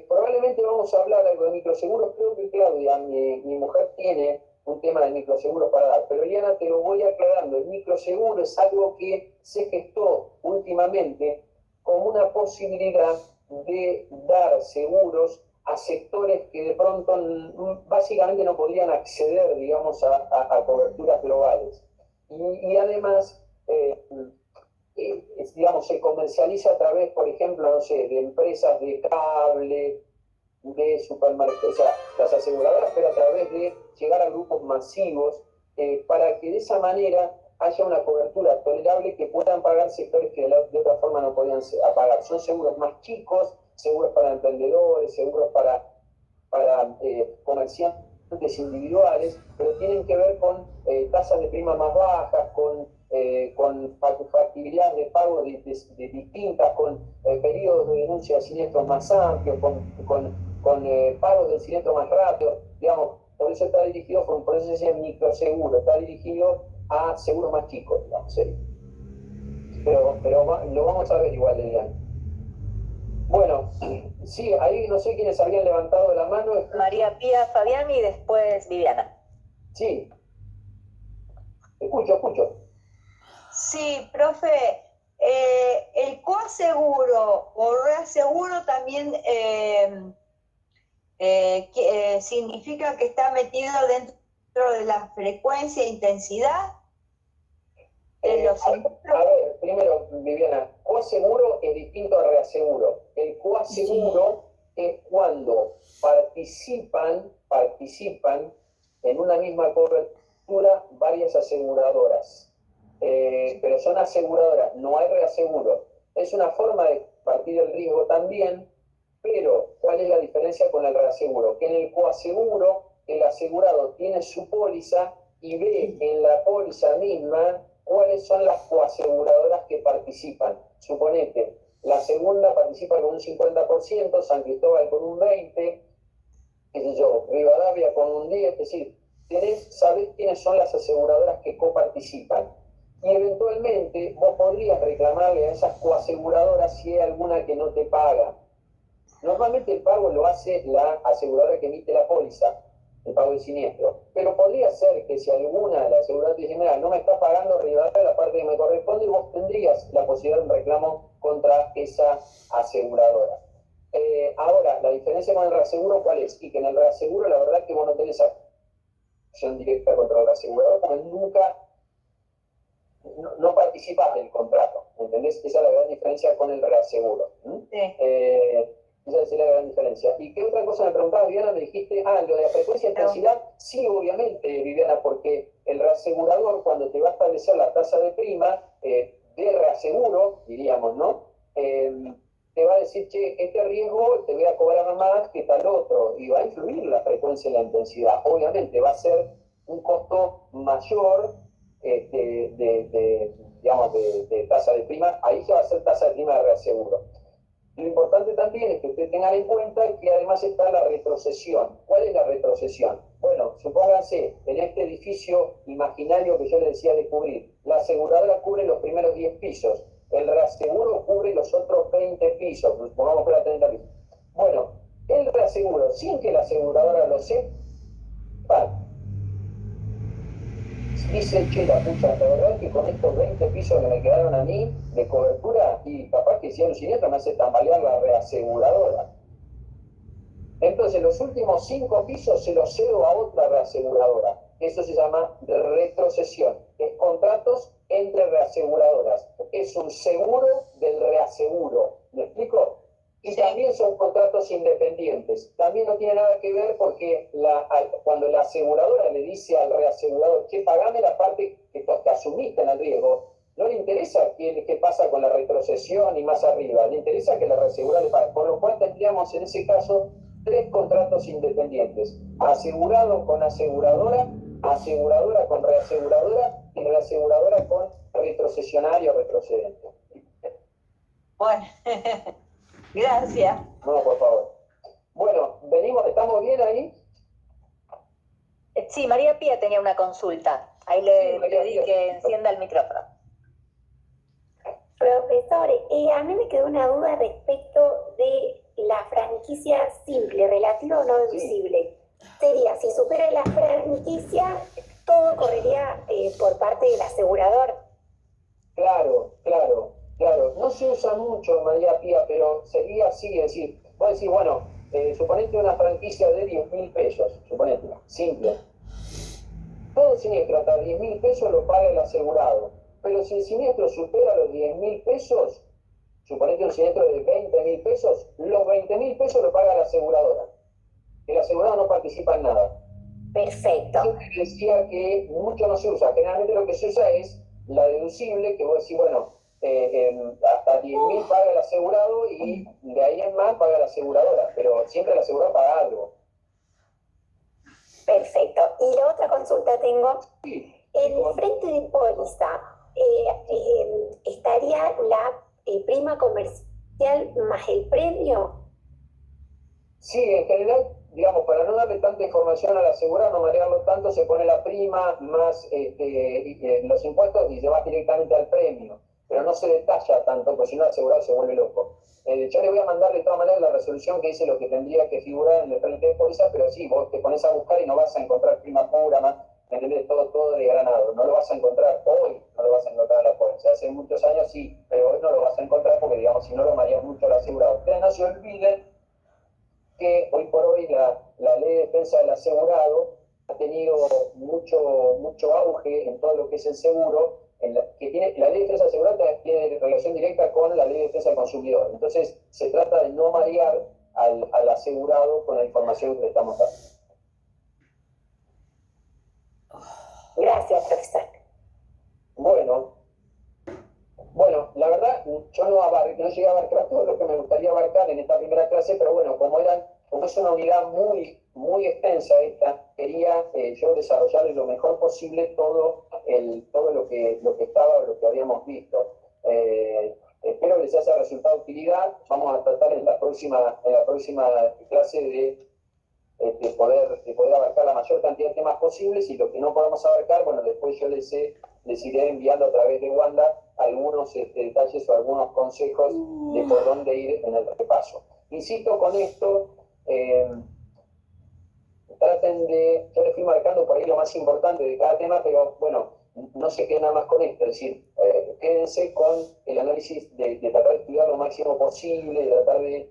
Probablemente vamos a hablar algo de microseguros. Creo que Claudia, mi mujer, tiene un tema de microseguros para dar, pero Eliana, te lo voy aclarando. El microseguro es algo que se gestó últimamente como una posibilidad de dar seguros a sectores que de pronto básicamente no podrían acceder, digamos, a coberturas globales. Y además, digamos, se comercializa a través, por ejemplo, no sé, de empresas de cable, de supermercados, o sea, las aseguradoras, pero a través de llegar a grupos masivos, para que de esa manera haya una cobertura tolerable que puedan pagar sectores que de otra forma no podían pagar. Son seguros más chicos, seguros para emprendedores, seguros para comerciantes individuales, pero tienen que ver con tasas de prima más bajas, con factibilidades de pago de distintas, con periodos de denuncia de siniestros más amplios, con pagos del siniestro más rápido, digamos. Por eso está dirigido, por eso se dice microseguro, está dirigido a seguros más chicos, digamos, ¿sí? Pero lo vamos a ver igual, Eliana. Bueno, sí, ahí no sé quiénes habían levantado la mano. María Pía, Fabián y después Viviana. Sí, escucho. Sí, profe, el coaseguro o reaseguro también significa que está metido dentro de la frecuencia e intensidad de los siniestros. A ver, primero, Viviana, coaseguro es distinto a reaseguro. El coaseguro es cuando participan en una misma cobertura varias aseguradoras. Pero son aseguradoras, no hay reaseguro. Es una forma de partir el riesgo también, pero ¿cuál es la diferencia con el reaseguro? Que en el coaseguro el asegurado tiene su póliza y ve en la póliza misma cuáles son las coaseguradoras que participan. Suponete, la segunda participa con un 50%, San Cristóbal con un 20%, qué sé yo, Rivadavia con un 10%, es decir, sabés quiénes son las aseguradoras que coparticipan. Y eventualmente vos podrías reclamarle a esas coaseguradoras si hay alguna que no te paga. Normalmente el pago lo hace la aseguradora que emite la póliza, el pago del siniestro. Pero podría ser que si alguna de las aseguradoras te dice, mira, no me está pagando Rivadavia la parte que me corresponde, vos tendrías la posibilidad de un reclamo contra esa aseguradora. Ahora, la diferencia con el reaseguro, ¿cuál es? Y que en el reaseguro la verdad que vos no tenés acción directa contra el asegurador, porque nunca no participás del contrato, ¿entendés? Esa es la gran diferencia con el reaseguro. Sí. Esa es la gran diferencia. ¿Y qué otra cosa me preguntabas, Viviana? Me dijiste, lo de la frecuencia e intensidad. Sí, obviamente, Viviana, porque el reasegurador, cuando te va a establecer la tasa de prima, de reaseguro, diríamos, ¿no? Te te va a decir, che, este riesgo te voy a cobrar más que tal otro, y va a influir la frecuencia y la intensidad. Obviamente va a ser un costo mayor digamos, de tasa de prima, ahí ya va a ser tasa de prima de reaseguro. Lo importante también es que ustedes tengan en cuenta que además está la retrocesión. ¿Cuál es la retrocesión? Bueno, supónganse, en este edificio imaginario que yo les decía de cubrir, la aseguradora cubre los primeros 10 pisos, el reaseguro cubre los otros 20 pisos, supongamos que era 30 pisos. Bueno, el reaseguro, sin que la aseguradora lo sepa, dice, che, la pucha, la verdad es que con estos 20 pisos que me quedaron a mí de cobertura, y capaz que si hay un siniestro me hace tambalear la reaseguradora. Entonces, los últimos 5 pisos se los cedo a otra reaseguradora. Eso se llama retrocesión. Es contratos entre reaseguradoras. Es un seguro del reaseguro. ¿Me explico? Y también son contratos independientes. También no tiene nada que ver porque cuando la aseguradora le dice al reasegurador, che, pagame la parte que asumiste en el riesgo, no le interesa qué pasa con la retrocesión y más arriba, le interesa que la reaseguradora le pague. Por lo cual tendríamos en ese caso 3 contratos independientes: asegurado con aseguradora, aseguradora con reaseguradora y reaseguradora con retrocesionario o retrocedente. Bueno, gracias. No, por favor. Bueno, venimos, ¿estamos bien ahí? Sí, María Pía tenía una consulta. Ahí le pedí que encienda el micrófono. Profesor, a mí me quedó una duda respecto de la franquicia simple, relativa o no deducible. Sería, si supera la franquicia, todo correría por parte del asegurador. Claro. No se usa mucho, María Pía, pero sería así, es decir, vos decís, bueno, suponete una franquicia de 10.000 pesos, suponete, simple. Todo siniestro hasta 10.000 pesos lo paga el asegurado. Pero si el siniestro supera los 10.000 pesos, suponete un siniestro de 20.000 pesos, los 20.000 pesos lo paga la aseguradora. El asegurado no participa en nada. Perfecto. Yo te decía que mucho no se usa. Generalmente lo que se usa es la deducible, que vos decís, bueno, hasta 10.000 paga el asegurado y de ahí en más paga la aseguradora, pero siempre el asegurador paga algo. Perfecto. Y la otra consulta tengo, Sí. en frente de póliza, ¿estaría la prima comercial más el premio? Sí, en general, digamos, para no darle tanta información al asegurado, no marearlo tanto, se pone la prima más los impuestos y se va directamente al premio. Pero no se detalla tanto, porque si no el asegurado se vuelve loco. Yo le voy a mandar de todas maneras la resolución que dice lo que tendría que figurar en el frente de póliza, pero sí, vos te pones a buscar y no vas a encontrar prima pura, más, ¿entendés? Todo desgranado. No lo vas a encontrar hoy, no lo vas a encontrar en la póliza. Hace muchos años sí, pero hoy no lo vas a encontrar porque, digamos, si no lo mareas mucho al asegurado. Ustedes no se olviden que hoy por hoy la ley de defensa del asegurado ha tenido mucho auge en todo lo que es el seguro, la ley de defensa del asegurado tiene relación directa con la ley de defensa del consumidor. Entonces, se trata de no marear al asegurado con la información que le estamos dando. Gracias, profesor. Bueno, la verdad, yo no llegué a abarcar todo lo que me gustaría abarcar en esta primera clase, pero bueno, como es una unidad muy extensa esta, quería yo desarrollar lo mejor posible todo lo que habíamos visto. Espero que les haya resultado de utilidad. Vamos a tratar en la próxima clase de poder abarcar la mayor cantidad de temas posibles, y lo que no podamos abarcar, bueno, después yo les iré enviando a través de Wanda algunos detalles o algunos consejos de por dónde ir en el repaso. Insisto con esto, yo les fui marcando por ahí lo más importante de cada tema, pero bueno, no se queden nada más con esto, es decir, quédense con el análisis de tratar de estudiar lo máximo posible, de tratar de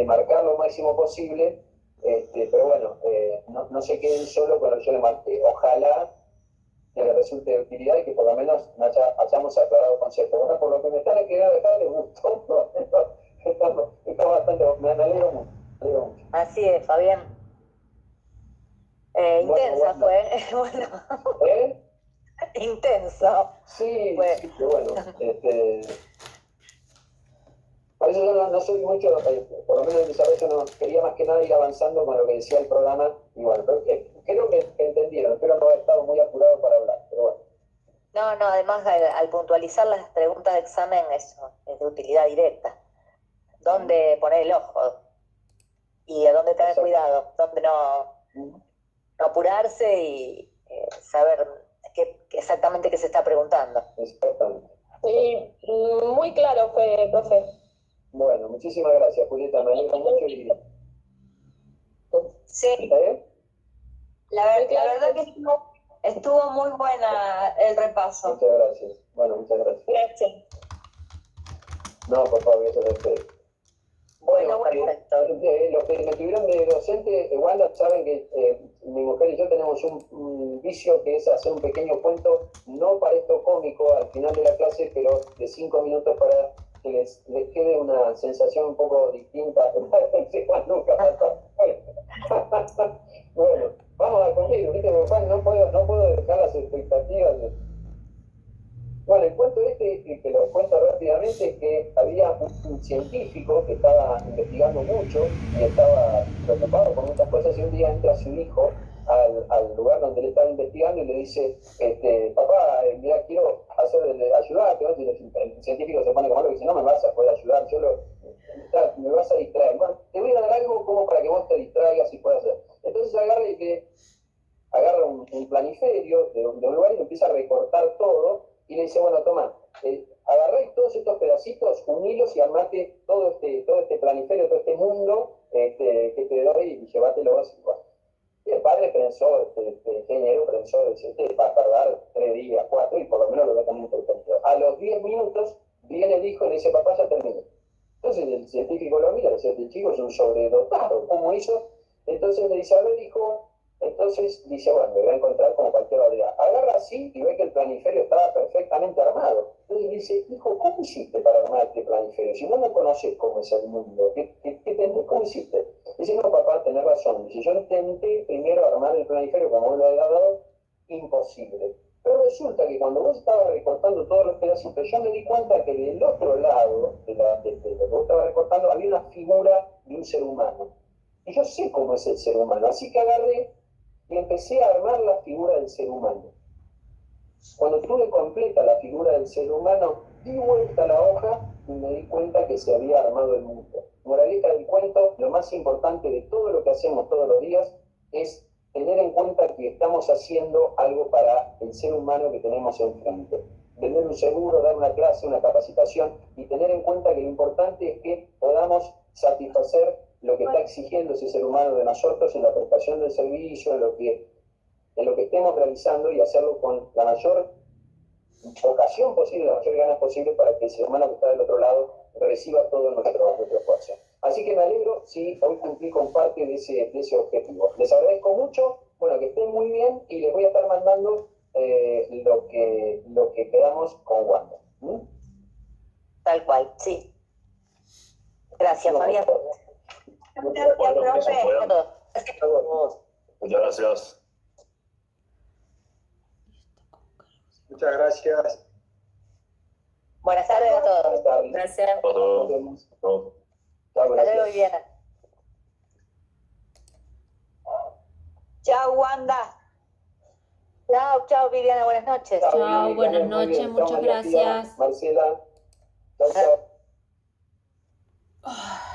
marcar lo máximo posible, pero bueno, no se queden solo con lo que yo les marqué. Ojalá que les resulte de utilidad y que por lo menos hayamos aclarado conceptos. Bueno, por lo que me están quedando acá, les gustó. Está bastante, me alegro mucho. Así es, Fabián. Intensa fue, bueno. Intenso. Sí, Bueno. sí, bueno. Parece eso yo no soy mucho, por lo menos el desarrollo no, quería más que nada ir avanzando con lo que decía el programa, y bueno, pero, creo que entendieron, espero no haber estado muy apurado para hablar, pero bueno. No, además al puntualizar las preguntas de examen es de utilidad directa. ¿Dónde poner el ojo? Y a dónde tener cuidado, dónde no apurarse y saber exactamente qué se está preguntando. Exactamente. Sí, muy claro fue, profe. Bueno, muchísimas gracias, Julieta, me alegro mucho y... Sí, la verdad que estuvo muy buena el repaso. Muchas gracias. Bueno, muchas gracias. Gracias. No, por favor, eso es usted. Bueno, perfecto. Los que me tuvieron de docente, Wanda, saben que mi mujer y yo tenemos un vicio que es hacer un pequeño cuento, no para esto cómico al final de la clase, pero de 5 minutos para que les quede una sensación un poco distinta. Nunca pasó. Bueno, vamos a cumplir, ¿viste? No puedo dejar las expectativas. Bueno, el cuento que lo cuento rápidamente, es que había un científico que estaba investigando mucho y estaba preocupado por muchas cosas, y un día entra su hijo al lugar donde él estaba investigando y le dice, papá, mira, quiero ayudarte, ¿no? El científico se pone como loco y dice, no me vas a poder ayudar, me vas a distraer. Bueno, te voy a dar algo como para que vos te distraigas y puedas hacer. Entonces agarra un planiferio de un lugar y empieza a recortar todo. Y le dice, bueno, toma, agarráis todos estos pedacitos, unilos y armate todo este planiferio, todo este mundo que te doy y llévatelos. Y el padre pensó, este ingeniero pensó, dice, va a tardar 3 días, 4, y por lo menos lo voy a tener entretenido. A los 10 minutos viene el hijo y le dice, papá, ya terminé. Entonces el científico lo mira, le dice, este chico es un sobredotado, ¿cómo hizo? Entonces le dice, a ver, hijo. Entonces dice, bueno, me voy a encontrar como cualquier otro día. Agarra así y ve que el planiferio estaba perfectamente armado. Entonces dice, hijo, ¿cómo hiciste para armar este planiferio? Si no conoces cómo es el mundo, ¿cómo hiciste? Dice, no, papá, tenés razón. Dice, yo intenté primero armar el planiferio como vos lo habías dado, imposible. Pero resulta que cuando vos estabas recortando todos los pedacitos, yo me di cuenta que del otro lado de lo que vos estabas recortando había una figura de un ser humano. Y yo sé cómo es el ser humano, así que agarré y empecé a armar la figura del ser humano. Cuando tuve completa la figura del ser humano, di vuelta a la hoja y me di cuenta que se había armado el mundo. Moraleja del cuento, lo más importante de todo lo que hacemos todos los días es tener en cuenta que estamos haciendo algo para el ser humano que tenemos enfrente. Vender un seguro, dar una clase, una capacitación, y tener en cuenta que lo importante es que podamos satisfacer lo que está exigiendo ese ser humano de nosotros en la prestación del servicio, en lo que estemos realizando, y hacerlo con la mayor vocación posible, la mayor ganas posible, para que el ser humano que está del otro lado reciba todo nuestro esfuerzo. Así que me alegro si hoy cumplí con parte de ese objetivo. Les agradezco mucho, bueno, que estén muy bien, y les voy a estar mandando lo que quedamos con Wanda. Tal cual, sí. Gracias, Fabián. Gracias, profe. Muchas gracias. Muchas gracias. Buenas tardes a todos. Buenas tardes. Gracias. Hasta luego. Chao. Chao, Hasta luego, gracias. Viviana. Chao, Wanda. Chao, Viviana, buenas noches. Chao, Chao, Vivi, buenas muy bien. noches, Chao, muchas María Pía, gracias. Marcela. Chao, chao.